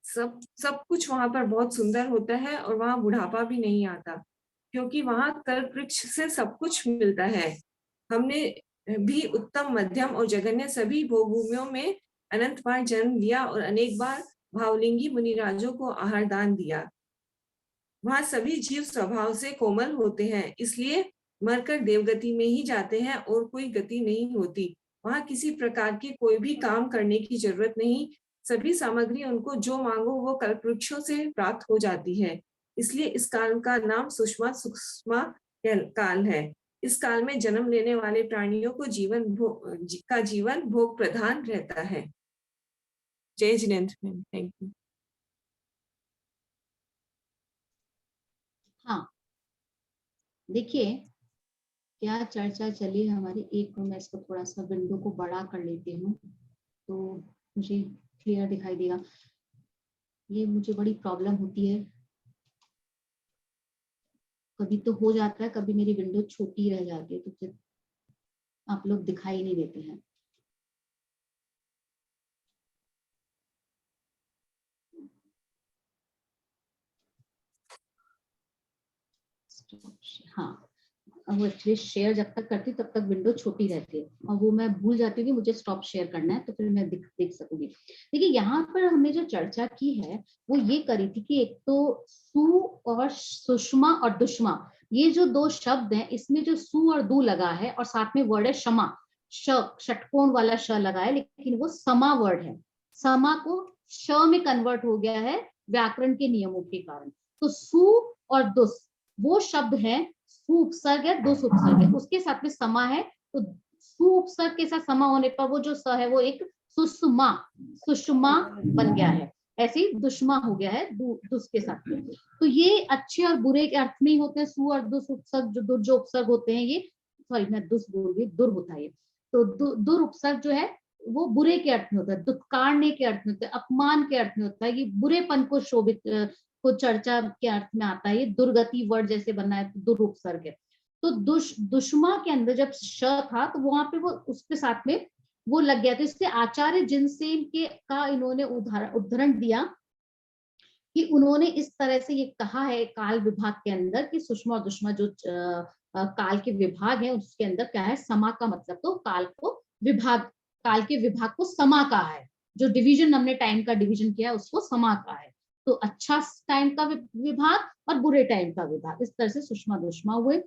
सब कुछ वहां पर बहुत सुंदर होता है और वहां बुढ़ापा भी नहीं आता, क्योंकि वहां कल्प वृक्ष से सब कुछ मिलता है। हमने भी उत्तम, मध्यम और जघन्य सभी भोगभूमियों में अनंत बार जन्म लिया और अनेक बार भावलिंगी मुनिराजों को आहार दान दिया। वहां सभी जीव स्वभाव से कोमल होते हैं, इसलिए मरकर देवगति में ही जाते हैं और कोई गति नहीं होती। वहां किसी प्रकार की कोई भी काम करने की जरूरत नहीं, सभी सामग्री उनको जो मांगो वो कल्पवृक्षों से प्राप्त हो जाती है। इसलिए इस काल का नाम सुषमा सुषमा काल है। इस काल में जन्म लेने वाले प्राणियों को जीवन भोग प्रधान रहता है। जय जिनेन्द्र, थैंक यू। हाँ, देखिए क्या चर्चा चली हमारी। एक मैं इसको थोड़ा सा विंडो को बड़ा कर लेती हूँ तो मुझे क्लियर दिखाई देगा। ये मुझे बड़ी प्रॉब्लम होती है, कभी तो हो जाता है, कभी मेरी विंडो छोटी रह जाती है तो फिर आप लोग दिखाई नहीं देते हैं। हाँ, वो एक्चुअली शेयर जब तक करती तब तक विंडो छोटी रहती है और वो मैं भूल जाती हूँ कि मुझे स्टॉप शेयर करना है, तो फिर मैं देख सकूंगी। देखिए यहाँ पर हमने जो चर्चा की है वो ये करी थी कि एक तो सु और सुषमा और दुष्मा, ये जो दो शब्द हैं, इसमें जो सु और दु लगा है और साथ में वर्ड है क्षमा, षटकोण वाला श लगा है, लेकिन वो समा वर्ड है। समा को श में कन्वर्ट हो गया है व्याकरण के नियमों के कारण। तो सु और दुस वो शब्द है, सु उपसर्ग है, दुस उपसर्ग है, उसके साथ में समा है, तो सु उपसर्ग के साथ समा होने पर वो जो स है वो एक सुषमा बन गया है। ऐसे ही दुष्मा हो गया है दुस के साथ में। तो ये अच्छे और बुरे के अर्थ में ही होते हैं। सु और दुस उपसर्ग जो उपसर्ग होते हैं, ये सॉरी मैं दुस बोल गई, दुर होता है ये। तो दुर उपसर्ग जो है वो बुरे के अर्थ में होता है, दुत्कारने के अर्थ में होता है, अपमान के अर्थ में होता है, ये बुरेपन को शोभित को चर्चा के अर्थ में आता है। ये दुर्गति वर्ड जैसे बनना है, दुर उपसर्ग है। तो दुष्मा के अंदर जब श था तो वहां पे वो उसके साथ में वो लग गया था। इसलिए आचार्य जिनसेन के का इन्होंने उदाहरण दिया कि उन्होंने इस तरह से ये कहा है काल विभाग के अंदर कि सुषमा और दुष्मा जो काल के विभाग है उसके अंदर क्या है, समा का मतलब, तो काल के विभाग को समा कहा है। जो डिवीजन हमने टाइम का डिवीजन किया है उसको समा कहा है। तो अच्छा टाइम का विभाग और बुरे टाइम का विभाग, इस तरह से सुषमा दुष्मा हुए।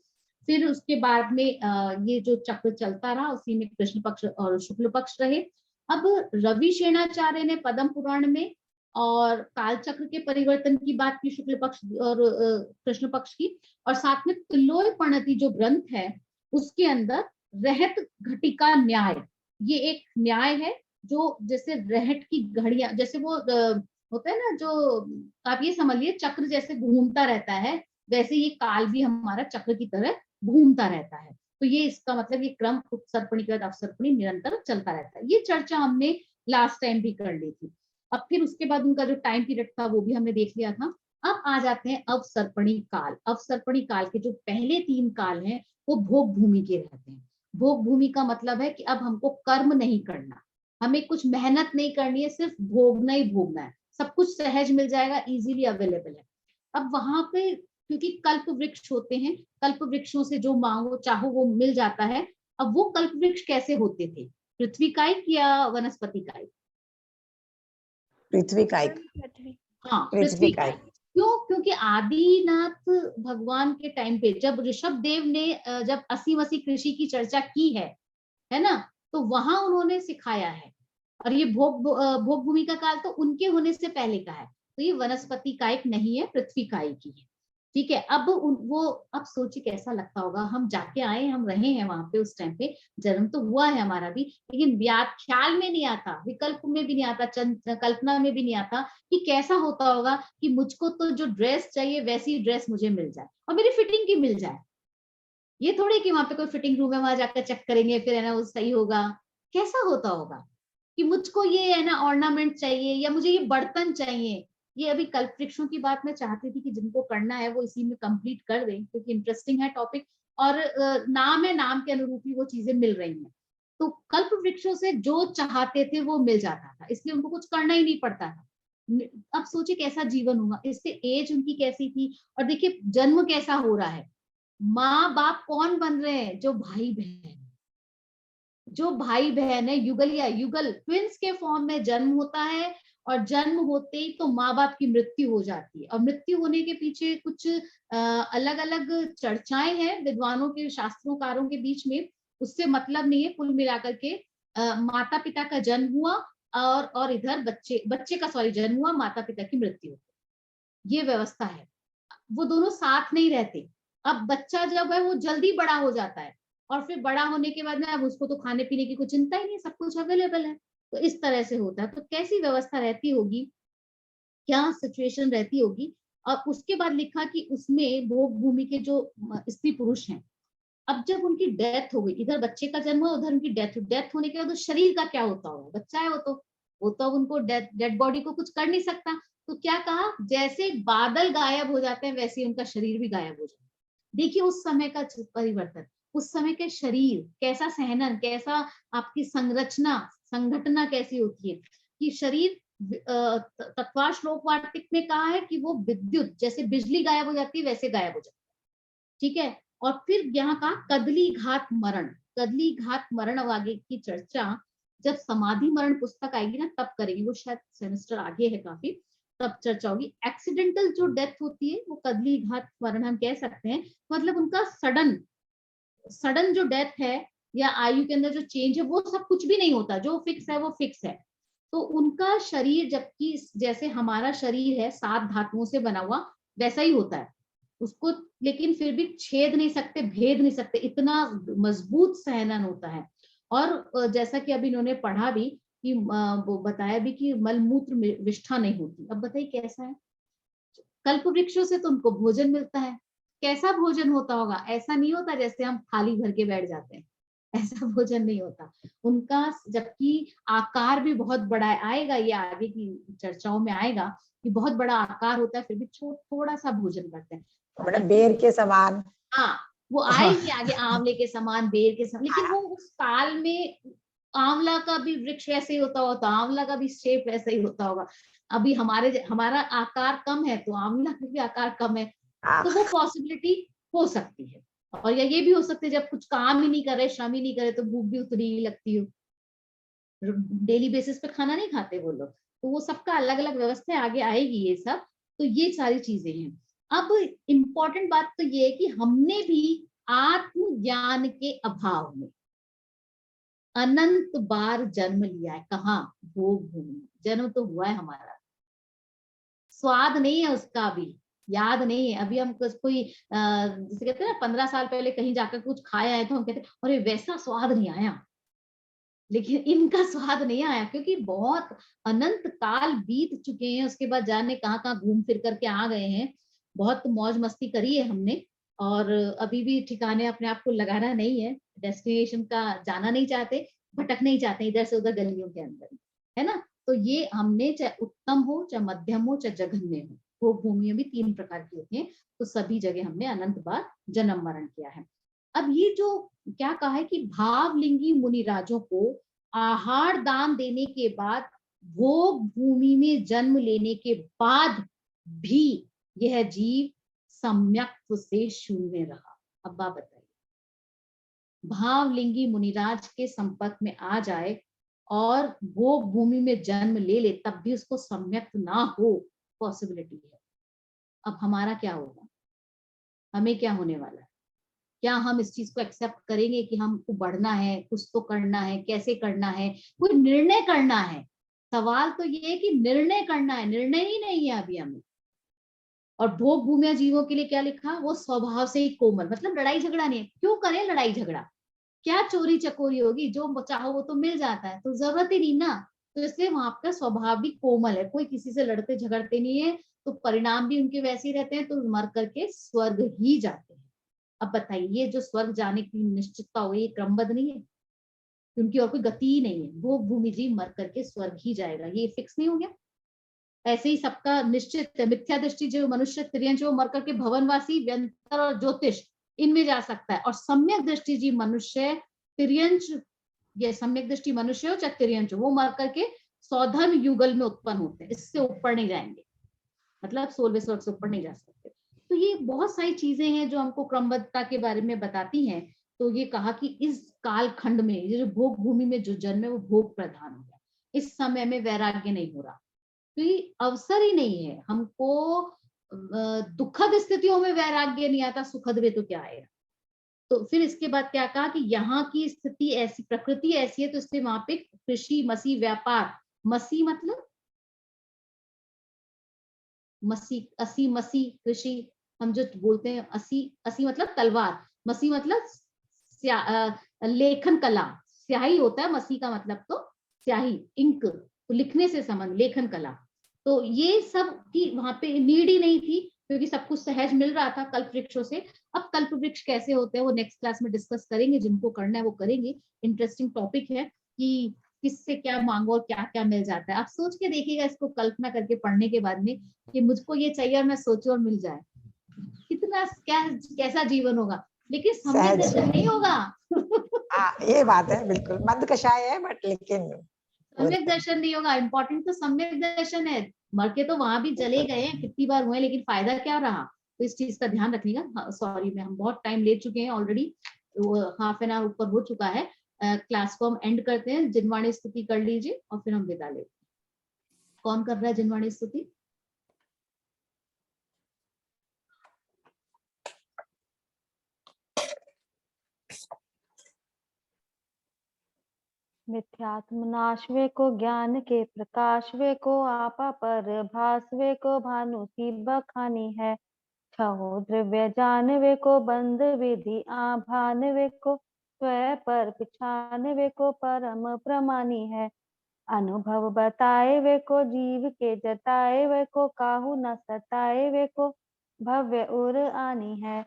फिर उसके बाद में ये जो चक्र चलता रहा, उसी में कृष्ण पक्ष और शुक्ल पक्ष रहे। अब रवि शेणाचार्य ने पद्म पुराण में और काल चक्र के परिवर्तन की बात की, शुक्ल पक्ष और कृष्ण पक्ष की, और साथ में तिलोय प्रणति जो ग्रंथ है उसके अंदर रहत घटिका न्याय, ये एक न्याय है जो जैसे रहट की घड़ियां, जैसे वो होता है ना, जो आप ये समझिए चक्र जैसे घूमता रहता है, वैसे ये काल भी हमारा चक्र की तरह घूमता रहता है। तो ये इसका मतलब ये क्रम उत्सर्पणी के बाद अवसर्पणी निरंतर चलता रहता है। ये चर्चा हमने लास्ट टाइम भी कर ली थी। अब फिर उसके बाद उनका जो टाइम पीरियड था वो भी हमने देख लिया था। अब आ जाते हैं अवसर्पणी काल। अवसर्पणी काल के जो पहले 3 काल हैं वो भोग भूमि के रहते हैं। भोग भूमि का मतलब है कि अब हमको कर्म नहीं करना, हमें कुछ मेहनत नहीं करनी है, सिर्फ भोगना ही भोगना है, सब कुछ सहज मिल जाएगा, इजीली अवेलेबल है। अब वहां पे क्योंकि कल्प वृक्ष होते हैं, कल्प वृक्षों से जो मांगो चाहो वो मिल जाता है। अब वो कल्प वृक्ष कैसे होते थे, पृथ्वी कायिक या वनस्पति कायिक? पृथ्वी कायिक। हाँ, पृथ्वी कायिक। क्यों? क्योंकि आदिनाथ भगवान के टाइम पे जब ऋषभ देव ने जब 80 कृषि की चर्चा की है ना, तो वहां उन्होंने सिखाया है। और ये भोग भूमि का काल तो उनके होने से पहले का है, तो ये वनस्पति कायिक नहीं है, पृथ्वी कायिक ही है। ठीक है। अब वो अब सोचिए कैसा लगता होगा, हम जाके आए, हम रहे हैं वहां पे, उस टाइम पे जन्म तो हुआ है हमारा भी, लेकिन ख्याल में नहीं आता, विकल्प में भी नहीं आता, कल्पना में भी नहीं आता कि कैसा होता होगा कि मुझको तो जो ड्रेस चाहिए वैसी ड्रेस मुझे मिल जाए और मेरी फिटिंग की मिल जाए। ये थोड़ी कि वहां पे कोई फिटिंग रूम है, वहां जाकर चेक करेंगे फिर है ना वो सही होगा। कैसा होता होगा कि मुझको ये है ना ऑर्नामेंट चाहिए या मुझे ये बर्तन चाहिए, ये अभी कल्प वृक्षों की बात मैं चाहती थी कि जिनको करना है वो इसी में कंप्लीट कर दें, क्योंकि इंटरेस्टिंग है टॉपिक, और नाम है, नाम के अनुरूप ही वो चीजें मिल रही हैं। तो कल्प वृक्षों से जो चाहते थे वो मिल जाता था, इसलिए उनको कुछ करना ही नहीं पड़ता था। अब सोचिए कैसा जीवन होगा, इससे एज उनकी कैसी थी, और देखिए जन्म कैसा हो रहा है। माँ बाप कौन बन रहे हैं? जो भाई बहन, जो भाई बहन है, युगल या युगल ट्विंस के फॉर्म में जन्म होता है, और जन्म होते ही तो माँ बाप की मृत्यु हो जाती है। और मृत्यु होने के पीछे कुछ अलग अलग चर्चाएं हैं विद्वानों के, शास्त्रोकारों के बीच में, उससे मतलब नहीं है। कुल मिलाकर के माता पिता का जन्म हुआ, और इधर बच्चे का जन्म हुआ, माता पिता की मृत्यु, ये व्यवस्था है। वो दोनों साथ नहीं रहते। अब बच्चा जब है वो जल्दी बड़ा हो जाता है, और फिर बड़ा होने के बाद में अब उसको तो खाने पीने की कुछ चिंता ही नहीं, सब कुछ अवेलेबल है। तो इस तरह से होता है। तो कैसी व्यवस्था रहती होगी, क्या सिचुएशन रहती होगी। और उसके बाद लिखा कि उसमें भोग भूमि के जो स्त्री पुरुष हैं, अब जब उनकी डेथ हो गई, इधर बच्चे का जन्म हुआ, उधर उनकी डेथ होने के बाद उस शरीर का क्या होता होगा? बच्चा है वो तो अब उनको डेड बॉडी को कुछ कर नहीं सकता। तो क्या कहा, जैसे बादल गायब हो जाते हैं वैसे ही उनका शरीर भी गायब हो जाता है। देखिए उस समय का परिवर्तन, उस समय के शरीर कैसा सहनन, कैसा आपकी संरचना संगठना कैसी होती है कि शरीर तत्वा श्लोक वार्तिक में कहा है कि वो विद्युत, जैसे बिजली गायब हो जाती है वैसे गायब हो जाती है। ठीक है। और फिर यहाँ का कदली घात मरण, कदली घात मरण आगे की चर्चा जब समाधि मरण पुस्तक आएगी ना तब करेगी, वो शायद सेमेस्टर आगे है काफी, तब चर्चा होगी। एक्सीडेंटल जो डेथ होती है वो कदली घात मरण हम कह सकते हैं, मतलब उनका सडन जो डेथ है, या आयु के अंदर जो चेंज है, वो सब कुछ भी नहीं होता, जो फिक्स है वो फिक्स है। तो उनका शरीर, जबकि जैसे हमारा शरीर है 7 धातुओं से बना हुआ, वैसा ही होता है उसको, लेकिन फिर भी छेद नहीं सकते, भेद नहीं सकते, इतना मजबूत सहनन होता है। और जैसा कि अभी इन्होंने पढ़ा भी कि वो बताया भी कि मलमूत्र विष्ठा नहीं होती। अब बताइए कैसा है, कल्प वृक्षों से तो उनको भोजन मिलता है। कैसा भोजन होता होगा? ऐसा नहीं होता जैसे हम थाली भर के बैठ जाते हैं, ऐसा भोजन नहीं होता उनका। जबकि आकार भी बहुत बड़ा है, आएगा ये आगे की चर्चाओं में आएगा कि बहुत बड़ा आकार होता है, फिर भी थोड़ा सा भोजन करते हैं। मतलब बेर के समान। हाँ, वो आएंगे आगे, आंवले के समान, बेर के समान, लेकिन वो उस काल में आंवला का भी वृक्ष ऐसे ही होता होगा, आंवला का भी शेप वैसे ही होता होगा। अभी हमारा आकार कम है तो आंवला का भी आकार कम है, तो वो पॉसिबिलिटी हो सकती है। और या ये भी हो सकता है जब कुछ काम ही नहीं करे, श्रम ही नहीं करे, तो भूख भी उतनी ही लगती हो, डेली बेसिस पे खाना नहीं खाते वो लोग। तो वो सबका अलग अलग व्यवस्था है, आगे आएगी ये सब। तो ये सारी चीजें हैं। अब इम्पोर्टेंट बात तो ये है कि हमने भी आत्मज्ञान के अभाव में अनंत बार जन्म लिया है। कहाँ? भोग भूमि। जन्म तो हुआ है हमारा, स्वाद नहीं है उसका, भी याद नहीं है। अभी हम कोई जैसे कहते हैं ना 15 साल पहले कहीं जाकर कुछ खाया है तो हम कहते हैं अरे वैसा स्वाद नहीं आया, लेकिन इनका स्वाद नहीं आया क्योंकि बहुत अनंत काल बीत चुके हैं। उसके बाद जाने कहाँ कहाँ घूम फिर करके आ गए हैं, बहुत मौज मस्ती करी है हमने, और अभी भी ठिकाने अपने आप को लगाना नहीं है, डेस्टिनेशन का जाना नहीं चाहते, भटक नहीं चाहते इधर से उधर गलियों के अंदर, है ना। तो ये हमने, चाहे उत्तम हो, चाहे मध्यम हो, चाहे जघन्य हो, भोग भूमियां भी 3 प्रकार की होती हैं, तो सभी जगह हमने अनंत बार जन्म मरण किया है। अब ये जो क्या कहा है कि भावलिंगी मुनिराजों को आहार दान देने के बाद, भोग भूमि में जन्म लेने के बाद भी यह जीव सम्यक्त्व से शून्य रहा। अब आप बताइए, भावलिंगी मुनिराज के संपर्क में आ जाए और भोग भूमि में जन्म ले ले, तब भी उसको सम्यक्त ना हो, पॉसिबिलिटी है। अब हमारा क्या होगा? हमें क्या होने वाला है? क्या हम इस चीज को एक्सेप्ट करेंगे कि हमको बढ़ना है, कुछ तो करना है, कैसे करना है, कोई निर्णय करना है? सवाल तो ये है कि निर्णय करना है, निर्णय ही नहीं है अभी हमें। और भोग भूमिया जीवों के लिए क्या लिखा? वो स्वभाव से ही कोमल, मतलब लड़ाई झगड़ा नहीं है। क्यों करें लड़ाई झगड़ा? क्या चोरी चकोरी होगी? जो चाहो वो तो मिल जाता है, तो जरूरत ही नहीं ना। तो इसलिए वहां का स्वभाव भी कोमल है, कोई किसी से लड़ते झगड़ते नहीं है, तो परिणाम भी उनके वैसे ही रहते हैं, तो मर करके स्वर्ग ही जाते हैं। अब बताइए, ये जो स्वर्ग जाने की निश्चितता हो, ये क्रमबद्ध नहीं है? उनकी और कोई गति ही नहीं है, भोग भूमि जीव मर करके स्वर्ग ही जाएगा, ये फिक्स नहीं हो गया? ऐसे ही सबका निश्चित है। मिथ्या दृष्टि जो मनुष्य तिर्यंच वो मर करके भवनवासी, व्यंतर और ज्योतिष इनमें जा सकता है। और सम्यक दृष्टि जी मनुष्य तिर्यंच, ये सम्यक दृष्टि मनुष्य हो चाहे तिर्यंच हो, वो मर करके सौधर्म युगल में उत्पन्न होते हैं, इससे ऊपर नहीं जाएंगे, मतलब 16वें स्वर्ग से ऊपर नहीं जा सकते। तो ये बहुत सारी चीजें हैं जो हमको क्रमबद्धता के बारे में बताती हैं। तो ये कहा कि इस काल खंड में ये जो भोग भूमि में जो जन्म है वो भोग प्रधान हो गया, इस समय में वैराग्य नहीं हो रहा, तो ये अवसर ही नहीं है हमको। दुखद स्थितियों में वैराग्य नहीं आता, सुखद में तो क्या आएगा। तो फिर इसके बाद क्या कहा कि यहाँ की स्थिति ऐसी, प्रकृति ऐसी है, तो इसलिए वहां पे कृषि मसी व्यापार, मसी मतलब मसी, असी मसी कृषि, हम जो बोलते हैं असी, असी मतलब तलवार, मसी मतलब लेखन कला, स्याही होता है, मसी का मतलब तो स्याही, इंक, तो लिखने से संबंध, लेखन कला। तो ये सब की वहां पे नीड ही नहीं थी, क्योंकि सब कुछ सहज मिल रहा था कल्प वृक्षों से। अब कल्प वृक्ष कैसे होते हैं वो नेक्स्ट क्लास में डिस्कस करेंगे, जिनको करना है वो करेंगे। इंटरेस्टिंग टॉपिक है कि किससे क्या मांगो और क्या क्या मिल जाता है। आप सोच के देखिएगा इसको कल्पना करके पढ़ने के बाद में कि मुझको ये चाहिए और मैं सोचूं और मिल जाए, कितना क्या कैसा जीवन होगा। लेकिन सम्यक सहज। दर्शन नहीं होगा। ये बात है, बिल्कुल मद कषाय है, बट लेकिन सम्यक दर्शन नहीं होगा। इम्पोर्टेंट तो सम्यक दर्शन है। मर के तो वहां भी चले गए हैं, कितनी बार हुए, लेकिन फायदा क्या रहा, तो इस चीज का ध्यान रखिएगा। सॉरी मैं, हम बहुत टाइम ले चुके हैं ऑलरेडी, हाफ एन आवर ऊपर हो चुका है। क्लास को हम एंड करते हैं, जिनवाणी स्तुति कर लीजिए और फिर हम विदा लेते हैं। कौन कर रहा है जिनवाणी स्तुति? मिथ्यात्म नाश वे को ज्ञान के प्रकाश वे को आपा पर भास वे को भानु सी बखानी है। छहो द्रव्य जान वे को बंद विधि आभान वे को स्वयं पर पिछान वे को परम प्रमानी है। अनुभव बताए वे को जीव के जताए वे को काहू न सताए वे को भव्य उर आनी है।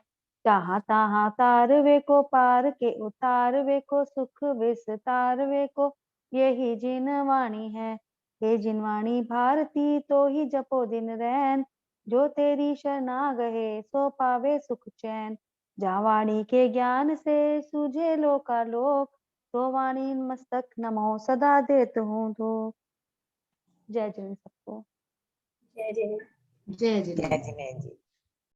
जहाँ तहाँ तार वे को पार के उतार वे को सुख विस्तार वे को यही जिनवाणी है। हे जिनवाणी भारती तो ही जपो दिन रैन, जो तेरी शरणा गए सो पावे सुख चैन। जा वाणी के ज्ञान से सूझे लोकालोक, तो वाणी मस्तक नमो सदा देत हूँ तो। जय जय सबको। जय जय। जय जय जिनेन्द्र। जिनेन्द्र जी।